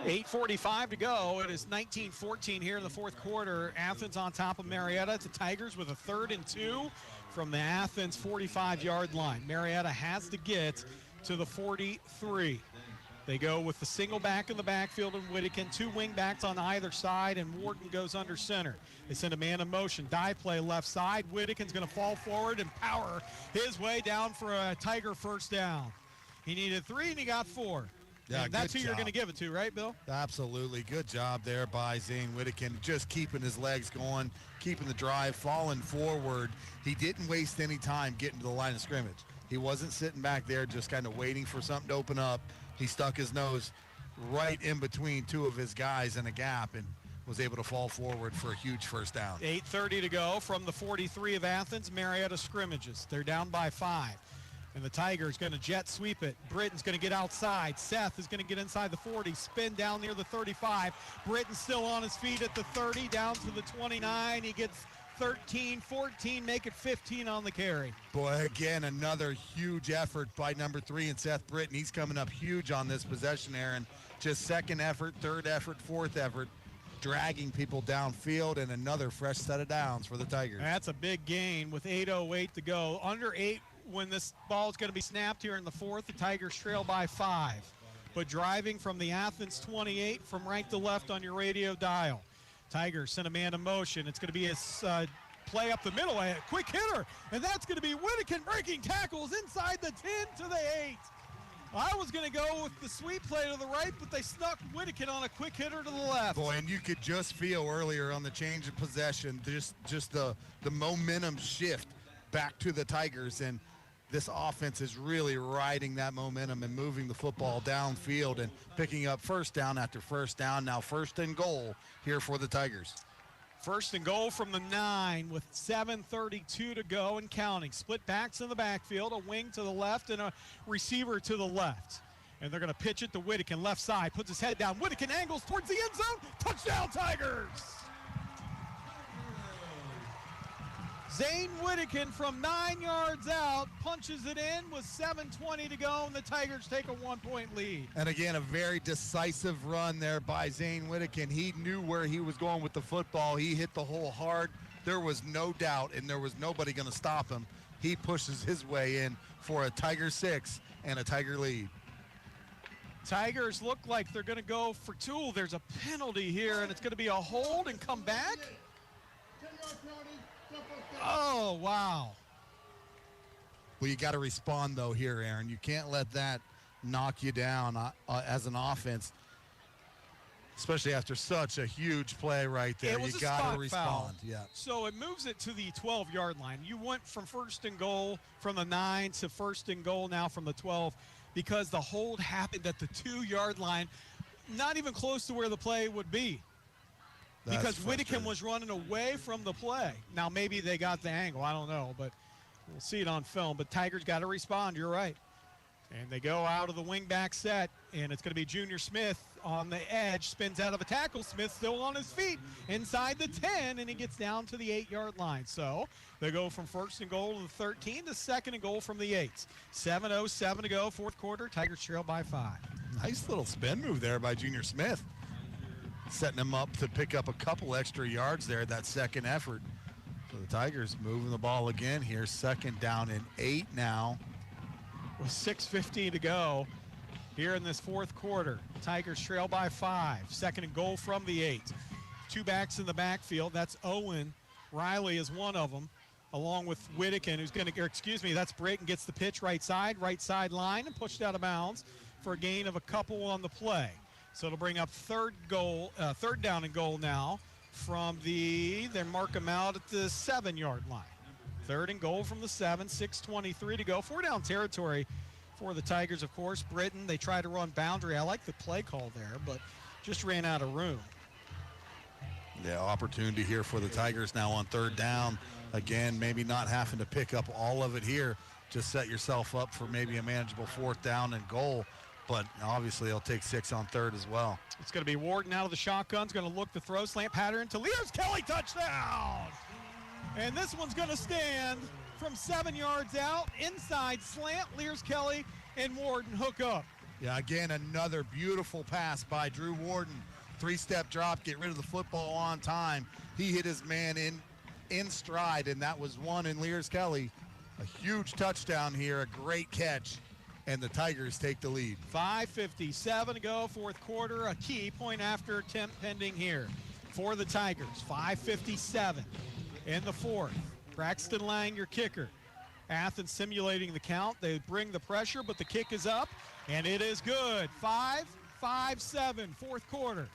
.8:45 to go. It is 19-14 here in the fourth quarter. Athens on top of Marietta. The Tigers with a 3rd and 2 from the Athens 45-yard line. Marietta has to get to the 43. They go with the single back in the backfield and Whittakin, 2 wing backs on either side, and Warden goes under center. They send a man in motion. Die play left side. Whittakin's going to fall forward and power his way down for a Tiger first down. He needed 3 and he got 4. Yeah, and that's who good you're job. going to give it to, right, Bill? Absolutely. Good job there by Zane Whittakin, just keeping his legs going, keeping the drive, falling forward. He didn't waste any time getting to the line of scrimmage. He wasn't sitting back there just kind of waiting for something to open up. He stuck his nose right in between 2 of his guys in a gap and was able to fall forward for a huge first down. 8:30 to go from the 43 of Athens. Marietta scrimmages. They're down by 5. And the Tigers going to jet sweep it. Britton's going to get outside. Seth is going to get inside the 40, spin down near the 35. Britton still on his feet at the 30, down to the 29. He gets 13, 14, make it 15 on the carry. Boy, again, another huge effort by number 3 and Seth Britton. He's coming up huge on this possession, Aaron. Just 2nd effort, 3rd effort, 4th effort, dragging people downfield, and another fresh set of downs for the Tigers. That's a big gain with 8:08 to go. Under 8 when this ball is going to be snapped here in the 4th. The Tigers trail by 5. But driving from the Athens 28 from right to left on your radio dial. Tigers send a man in motion. It's going to be a play up the middle, a quick hitter, and that's going to be Whittakin breaking tackles inside the 10 to the 8. I was going to go with the sweep play to the right, but they snuck Whittakin on a quick hitter to the left. Boy, and you could just feel earlier on the change of possession, just the momentum shift back to the Tigers, and this offense is really riding that momentum and moving the football downfield and picking up first down after first down. Now 1st and goal here for the Tigers. 1st and goal from the 9 with 7:32 to go and counting. Split backs in the backfield, a wing to the left and a receiver to the left. And they're going to pitch it to Whittakin, left side, puts his head down. Whittakin angles towards the end zone. Touchdown, Tigers! Zane Whittakin from 9 yards out punches it in with 7:20 to go, and the Tigers take a 1-point lead. And again, a very decisive run there by Zane Whittakin. He knew where he was going with the football. He hit the hole hard. There was no doubt, and there was nobody going to stop him. He pushes his way in for a Tiger 6 and a Tiger lead. Tigers look like they're going to go for 2. There's a penalty here, and it's going to be a hold and come back. Oh, wow. Well, you got to respond, though, here, Aaron. You can't let that knock you down as an offense, especially after such a huge play right there. You got to respond. Foul. Yeah. So it moves it to the 12-yard line. You went from 1st and goal from the 9 to 1st and goal now from the 12 because the hold happened at the 2-yard line, not even close to where the play would be. Because Whittakin was running away from the play. Now, maybe they got the angle. I don't know, but we'll see it on film. But Tigers got to respond. You're right. And they go out of the wingback set, and it's going to be Junior Smith on the edge. Spins out of a tackle. Smith still on his feet inside the 10, and he gets down to the 8-yard line. So they go from 1st and goal to the 13 to 2nd and goal from the 8. 7:07 to go, 4th quarter. Tigers trail by 5. Nice little spin move there by Junior Smith, setting him up to pick up a couple extra yards there, that 2nd effort. So the Tigers moving the ball again here. 2nd down and 8 now. With 6:15 to go here in this 4th quarter. Tigers trail by 5. 2nd and goal from the 8. 2 backs in the backfield. That's Owen. Riley is one of them, along with Whittakin, who's going to, that's Brayton gets the pitch right side line, and pushed out of bounds for a gain of a couple on the play. So it'll bring up 3rd down and goal now from they mark them out at the 7-yard line. 3rd and goal from the 7, 6:23 to go. 4-down territory for the Tigers, of course. Britton, they try to run boundary. I like the play call there, but just ran out of room. Yeah, opportunity here for the Tigers now on third down. Again, maybe not having to pick up all of it here. Just set yourself up for maybe a manageable fourth down and goal. But obviously, he'll take 6 on third as well. It's going to be Warden out of the shotgun. It's going to look the throw slant pattern to Lears Kelly, touchdown! And this one's going to stand from 7 yards out, inside slant. Lears Kelly and Warden hook up. Yeah, again, another beautiful pass by Drew Warden. 3-step drop, get rid of the football on time. He hit his man in stride, and that was one in Lears Kelly. A huge touchdown here, a great catch, and the Tigers take the lead. 5:57 to go, fourth quarter. A key point after attempt pending here for the Tigers. 5:57 in the fourth. Braxton Lang, your kicker. Athens simulating the count. They bring the pressure, but the kick is up, and it is good. 5-5-7, fourth quarter.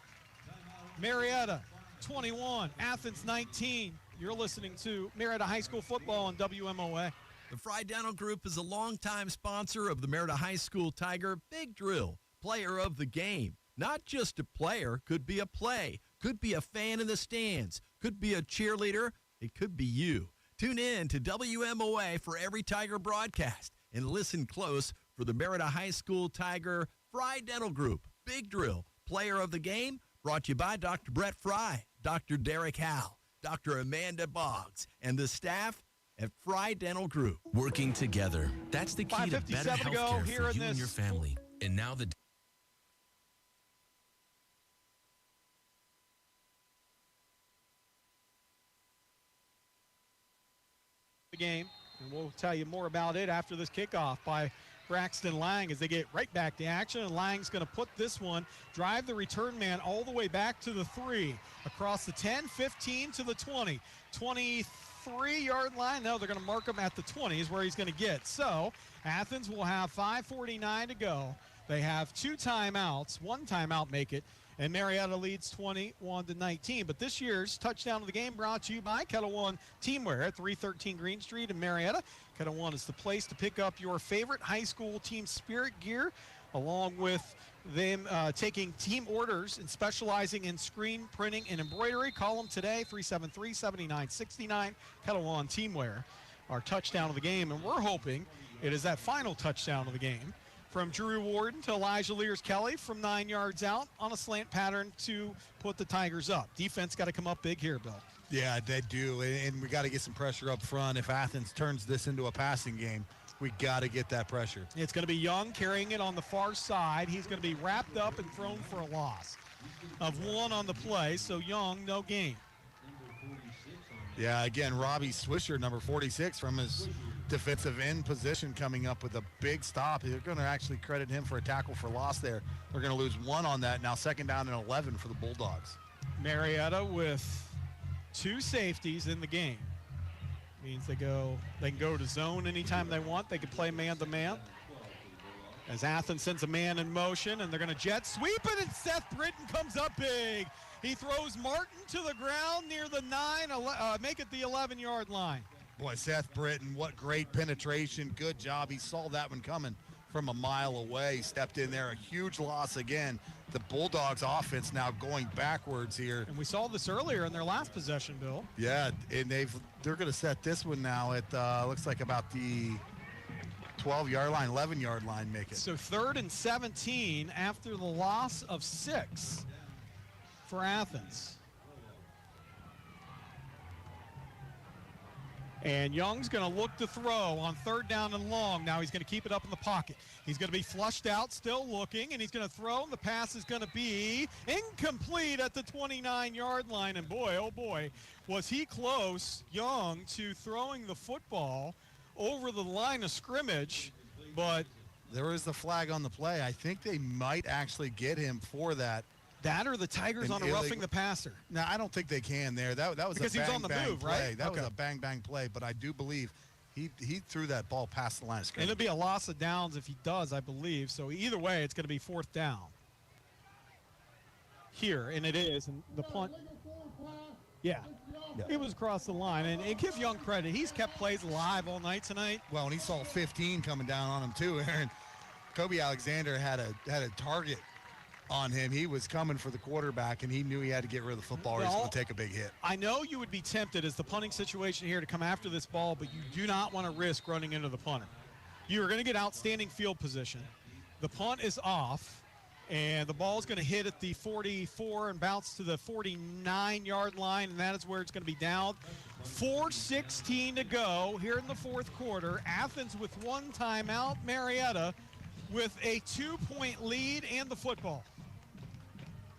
Marietta 21, Athens 19. You're listening to Marietta High School football on WMOA. The Fry Dental Group is a longtime sponsor of the Marietta High School Tiger Big Drill, player of the game. Not just a player, could be a play, could be a fan in the stands, could be a cheerleader, it could be you. Tune in to WMOA for every Tiger broadcast and listen close for the Marietta High School Tiger Fry Dental Group Big Drill, player of the game, brought to you by Dr. Brett Fry, Dr. Derek Howe, Dr. Amanda Boggs, and the staff at Fry Dental Group. Working together. That's the key to better 5:57 to go health here care in for you and this your family. And now the game, and we'll tell you more about it after this kickoff by Braxton Lang as they get right back to action, and Lang's going to put this one, drive the return man all the way back to the 3, across the 10, 15 to the 20, 23-yard line. No, they're going to mark him at the 20 is where he's going to get. So Athens will have 5:49 to go. They have 2 timeouts, 1 timeout make it, and Marietta leads 21-19. But this year's touchdown of the game brought to you by Kettle One Teamwear at 313 Green Street in Marietta. Kettle One is the place to pick up your favorite high school team spirit gear, along with them taking team orders and specializing in screen printing and embroidery. Call them today, 373-7969, Kettle One Teamwear. Our touchdown of the game, and we're hoping it is that final touchdown of the game from Drew Warden to Elijah Lears Kelly from 9 yards out on a slant pattern to put the Tigers up. Defense got to come up big here, Bill. Yeah, they do, and we got to get some pressure up front. If Athens turns this into a passing game, we got to get that pressure. It's going to be Young carrying it on the far side. He's going to be wrapped up and thrown for a loss of 1 on the play, so Young, no gain. Yeah, again, Robbie Swisher, number 46, from his defensive end position, coming up with a big stop. They're going to actually credit him for a tackle for loss there. They're going to lose 1 on that. Now 2nd down and 11 for the Bulldogs. Marietta with 2 safeties in the game. Means they can go to zone anytime they want. They can play man-to-man. As Athens sends a man in motion, and they're going to jet sweep it, and Seth Britton comes up big. He throws Martin to the ground near the 9, make it the 11-yard line. Boy, Seth Britton, what great penetration. Good job. He saw that one coming from a mile away. Stepped in there. A huge loss again. The Bulldogs offense now going backwards here. And we saw this earlier in their last possession, Bill. Yeah, and they're going to set this one now at looks like about the 12-yard line, 11-yard line, make it. So 3rd and 17 after the loss of 6 for Athens. And Young's going to look to throw on 3rd down and long. Now he's going to keep it up in the pocket. He's going to be flushed out, still looking, and he's going to throw, and the pass is going to be incomplete at the 29-yard line. And boy, oh boy, was he close, Young, to throwing the football over the line of scrimmage, but there is the flag on the play. I think they might actually get him for that. That or the Tigers on a roughing the passer. No, I don't think they can there. That was because a bang, he was on the move, play. right? That was a bang play, but I do believe he threw that ball past the line of scrimmage. And it'll be a loss of downs if he does, I believe. So either way, it's going to be 4th down here, and it is. And the punt, yeah. It was across the line, and give Young credit. He's kept plays alive all night tonight. Well, and he saw 15 coming down on him too, Aaron. Kobe Alexander had a target on him. He was coming for the quarterback, and he knew he had to get rid of the football or he's going to take a big hit. I know you would be tempted as the punting situation here to come after this ball, but you do not want to risk running into the punter. You are going to get outstanding field position. The punt is off, and the ball is going to hit at the 44 and bounce to the 49-yard line, and that is where it's going to be down. 4:16 to go here in the fourth quarter. Athens with one timeout. Marietta with a 2-point lead and the football.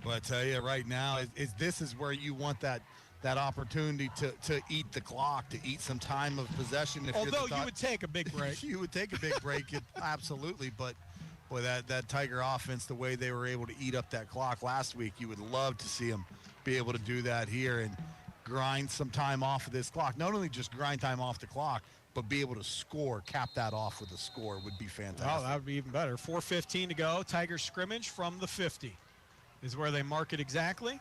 Well, I tell you right now, this is where you want that opportunity to eat the clock, to eat some time of possession. Although you would take a big break. You would take a big break, absolutely. But boy, that Tiger offense, the way they were able to eat up that clock last week, you would love to see them be able to do that here and grind some time off of this clock. Not only just grind time off the clock, but be able to score, cap that off with a score would be fantastic. Oh, that would be even better. 4:15 to go. Tigers scrimmage from the 50 is where they mark it exactly.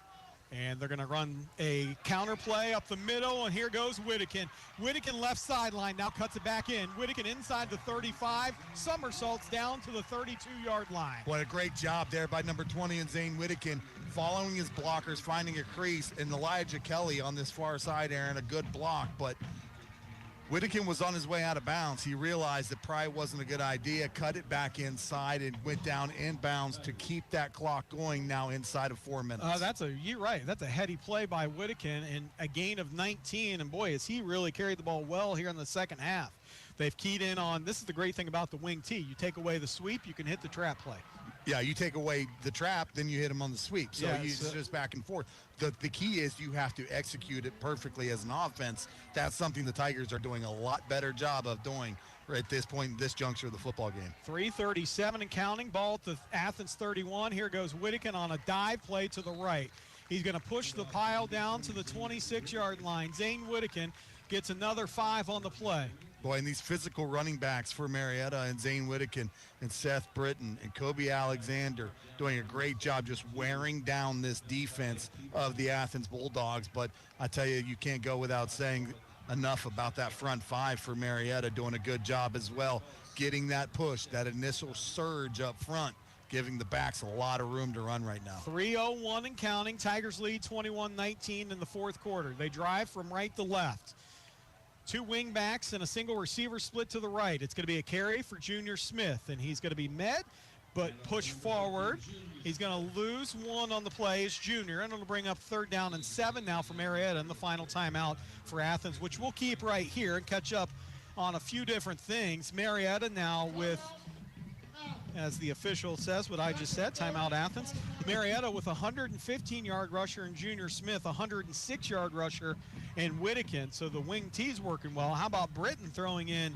And they're going to run a counter play up the middle, and here goes Whittakin. Whittakin left sideline, now cuts it back in. Whittakin inside the 35, somersaults down to the 32-yard line. What a great job there by number 20 and Zane Whittakin, following his blockers, finding a crease, and Elijah Kelly on this far side, Aaron, a good block, but Whittakin was on his way out of bounds. He realized that probably wasn't a good idea, cut it back inside, and went down inbounds to keep that clock going now inside of 4 minutes. You're right. That's a heady play by Whittakin and a gain of 19. And, boy, has he really carried the ball well here in the second half. They've keyed in on – this is the great thing about the wing tee. You take away the sweep, you can hit the trap play. Yeah, you take away the trap, then you hit him on the sweep. So it's just back and forth. The key is you have to execute it perfectly as an offense. That's something the Tigers are doing a lot better job of doing at this point, this juncture of the football game. 3:37 and counting. Ball at the Athens 31. Here goes Whittakin on a dive play to the right. He's going to push the pile down to the 26-yard line. Zane Whittakin gets another 5 on the play. Boy, and these physical running backs for Marietta and Zane Whittakin and Seth Britton and Kobe Alexander doing a great job just wearing down this defense of the Athens Bulldogs. But I tell you, you can't go without saying enough about that front five for Marietta doing a good job as well, getting that push, that initial surge up front, giving the backs a lot of room to run right now. 3:01 and counting. Tigers lead 21-19 in the fourth quarter. They drive from right to left. 2 wing backs and a single receiver split to the right. It's going to be a carry for Junior Smith, and he's going to be met but pushed forward. He's going to lose 1 on the play. It's Junior, and it'll bring up 3rd down and 7 now for Marietta and the final timeout for Athens, which we'll keep right here and catch up on a few different things. Marietta now with, as the official says what I just said, timeout Athens. Marietta with a 115-yard rusher and Junior Smith, a 106-yard rusher and Whittakin. So the wing T's working well. How about Britton throwing in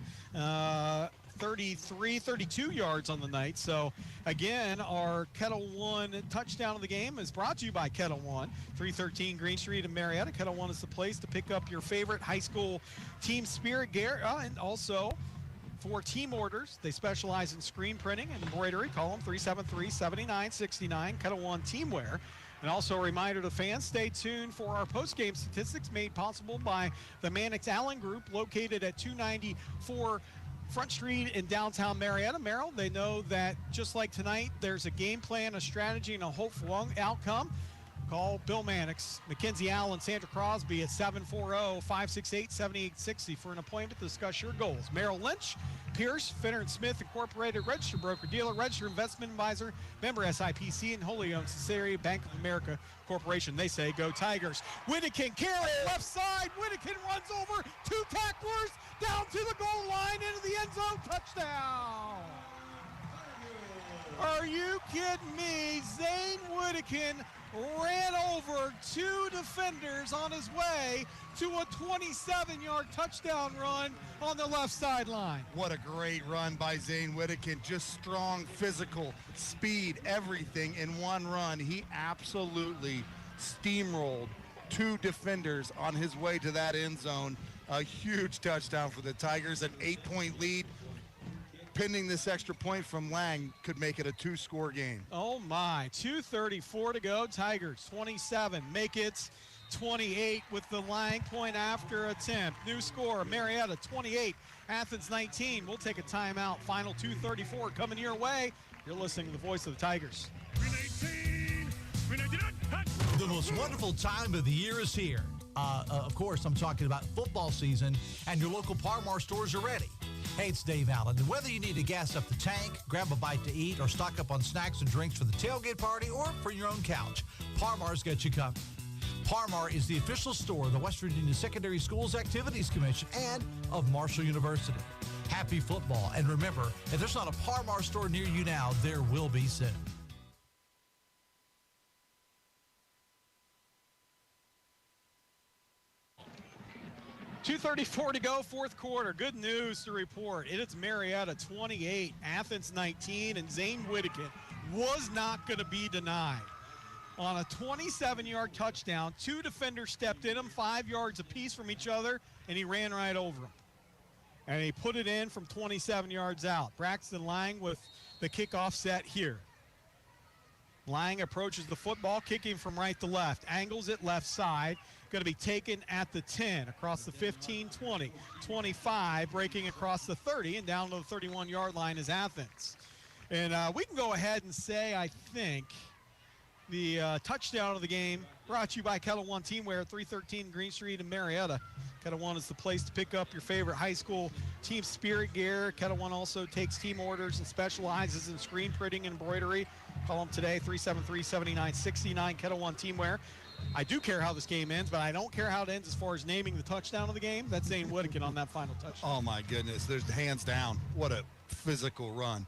32 yards on the night? So again, our Kettle One touchdown of the game is brought to you by Kettle One, 313 Green Street in Marietta. Kettle One is the place to pick up your favorite high school team spirit gear, and also for team orders. They specialize in screen printing and embroidery. Call them 373-7969, Kettle One Teamwear. And also a reminder to fans, stay tuned for our post-game statistics made possible by the Mannix Allen Group, located at 294 Front Street in downtown Marietta. Merrill, they know that just like tonight, there's a game plan, a strategy, and a hopeful outcome. Call Bill Mannix, Mackenzie Allen, Sandra Crosby at 740-568-7860 for an appointment to discuss your goals. Merrill Lynch, Pierce, Finner & Smith Incorporated, registered broker-dealer, registered investment advisor, member SIPC, and wholly owned subsidiary Bank of America Corporation. They say go Tigers. Whittakin carry left side. Whittakin runs over 2 tacklers down to the goal line into the end zone. Touchdown. Are you kidding me? Zane Whittakin ran over 2 defenders on his way to a 27-yard touchdown run on the left sideline. What a great run by Zane Whittakin. Just strong, physical, speed, everything in one run. He absolutely steamrolled 2 defenders on his way to that end zone. A huge touchdown for the Tigers, an 8-point lead. Pending this extra point from Lang, could make it a 2-score game. Oh my, 2:34 to go. Tigers 27, make it 28 with the Lang point after attempt. New score, Marietta 28, Athens 19. We'll take a timeout. Final 2:34 coming your way. You're listening to the voice of the Tigers. The most wonderful time of the year is here. Of course, I'm talking about football season, and your local Par-Mar stores are ready. Hey, it's Dave Allen, and whether you need to gas up the tank, grab a bite to eat, or stock up on snacks and drinks for the tailgate party or for your own couch, Par-Mar's got you covered. Par-Mar is the official store of the West Virginia Secondary Schools Activities Commission and of Marshall University. Happy football, and remember, if there's not a Par-Mar store near you now, there will be soon. 2:34 to go, fourth quarter. Good news to report. It is Marietta 28, Athens 19, and Zane Whittaker was not going to be denied. On a 27-yard touchdown, two defenders stepped in him, 5 yards apiece from each other, and he ran right over him. And he put it in from 27 yards out. Braxton Lang with the kickoff set here. Lang approaches the football, kicking from right to left, angles it left side. Going to be taken at the 10, across the 15, 20, 25, breaking across the 30, and down to the 31-yard line is Athens. And we can go ahead and say, I think, the touchdown of the game brought to you by Kettle One Teamwear at 313 Green Street in Marietta. Kettle One is the place to pick up your favorite high school team spirit gear. Kettle One also takes team orders and specializes in screen printing and embroidery. Call them today, 373-7969, Kettle One Teamwear. I do care how this game ends, but I don't care how it ends as far as naming the touchdown of the game. That's Zane Whittaker on that final touchdown. Oh, my goodness. There's hands down. What a physical run.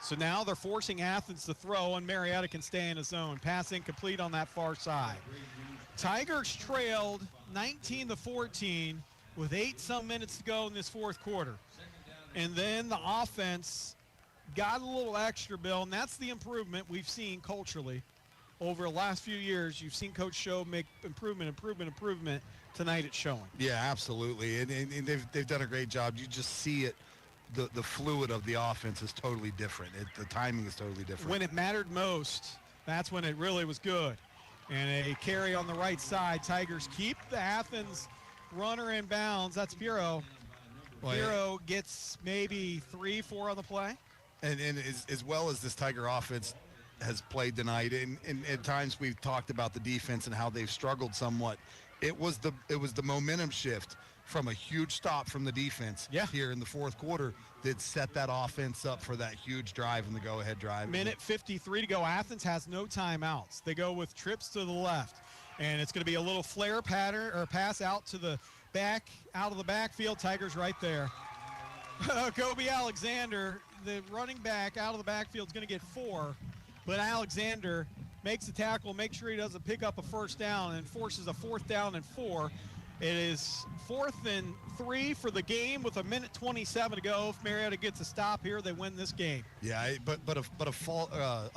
So now they're forcing Athens to throw, and Marietta can stay in his zone. Pass incomplete on that far side. Tigers trailed 19-14 with 8-some minutes to go in this fourth quarter. And then the offense got a little extra, Bill, and that's the improvement we've seen culturally. Over the last few years, you've seen Coach Show make improvement. Tonight it's showing. Yeah, absolutely. And they've done a great job. You just see it. The fluid of the offense is totally different. The timing is totally different. When it mattered most, that's when it really was good. And a carry on the right side. Tigers keep the Athens runner in bounds. That's Bureau. Bureau gets maybe 3-4 on the play. And as well as this Tiger offense has played tonight, and at times we've talked about the defense and how they've struggled somewhat. It was the momentum shift from a huge stop from the defense here in the fourth quarter that set that offense up for that huge drive and the go-ahead drive. Minute 53 to go. Athens has no timeouts. They go with trips to the left, and it's going to be a little flare pattern or pass out to the back, out of the backfield. Tigers right there. Kobe Alexander, the running back out of the backfield, is going to get 4. But Alexander makes the tackle, makes sure he doesn't pick up a first down, and forces a 4th down and 4. It is 4th and 3 for the game with 1:27 to go. If Marietta gets a stop here, they win this game. Yeah, but an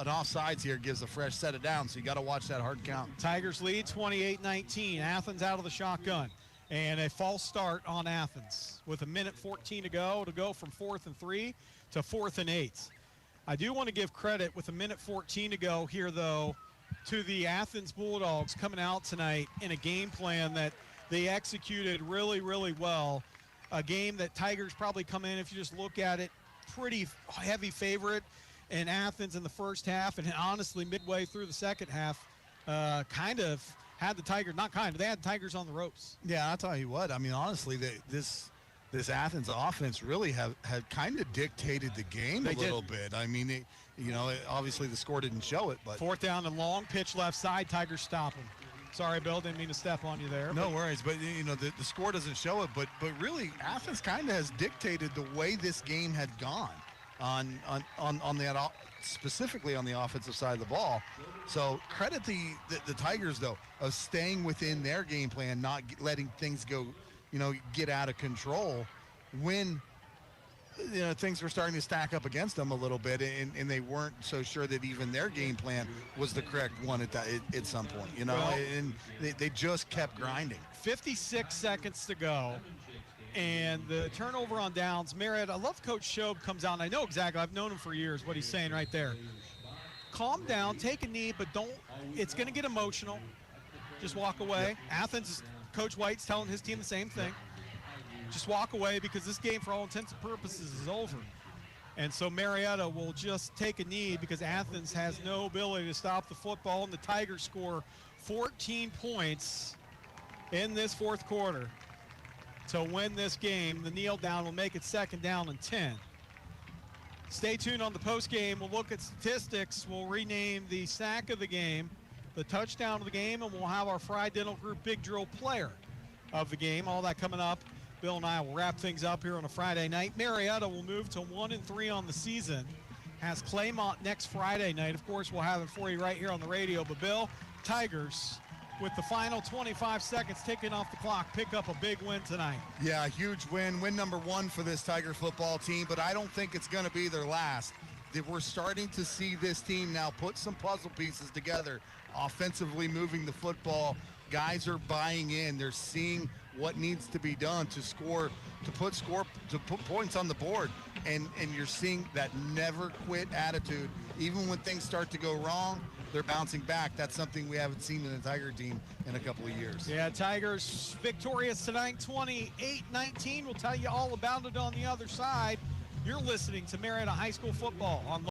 offsides here gives a fresh set of downs, so you got to watch that hard count. Tigers lead 28-19. Athens out of the shotgun. And a false start on Athens with 1:14 to go. To go from 4th and 3 to 4th and 8. I do want to give credit with 1:14 to go here, though, to the Athens Bulldogs coming out tonight in a game plan that they executed really, really well. A game that Tigers probably come in, if you just look at it, pretty heavy favorite in Athens in the first half, and honestly, midway through the second half, kind of had the Tigers, they had the Tigers on the ropes. Yeah, I'll tell you what, I mean, honestly, this Athens offense really had kind of dictated the game a little bit. I mean, obviously the score didn't show it, but 4th down and long, pitch left side, Tigers stop him. Sorry, Bill, didn't mean to step on you there. No worries, but the score doesn't show it, but really Athens kind of has dictated the way this game had gone on that, specifically on the offensive side of the ball. So credit the Tigers, though, of staying within their game plan, not letting things go, get out of control when things were starting to stack up against them a little bit, and they weren't so sure that even their game plan was the correct one at some point, and they just kept grinding. 56 seconds to go, and the turnover on downs. Marietta, I love Coach Shobe comes out, and I know exactly, I've known him for years, what he's saying right there. Calm down, take a knee, but it's going to get emotional. Just walk away. Yep. Athens, Coach White's telling his team the same thing. Just walk away because this game, for all intents and purposes, is over. And so Marietta will just take a knee because Athens has no ability to stop the football, and the Tigers score 14 points in this fourth quarter to win this game. The kneel down will make it 2nd down and 10. Stay tuned on the post game. We'll look at statistics. We'll rename the sack of the game, the touchdown of the game, and we'll have our Fry Dental Group Big Drill player of the game. All that coming up. Bill and I will wrap things up here on a Friday night. Marietta will move to 1-3 on the season. Has Claymont next Friday night. Of course, we'll have it for you right here on the radio. But Bill, Tigers, with the final 25 seconds ticking off the clock, pick up a big win tonight. Yeah, a huge win. Win number 1 for this Tiger football team, but I don't think it's going to be their last. We're starting to see this team now put some puzzle pieces together, offensively moving the football. Guys are buying in. They're seeing what needs to be done to put points on the board. And you're seeing that never quit attitude. Even when things start to go wrong, they're bouncing back. That's something we haven't seen in the Tiger team in a couple of years. Yeah, Tigers victorious tonight, 28-19. We'll tell you all about it on the other side. You're listening to Marietta High School football on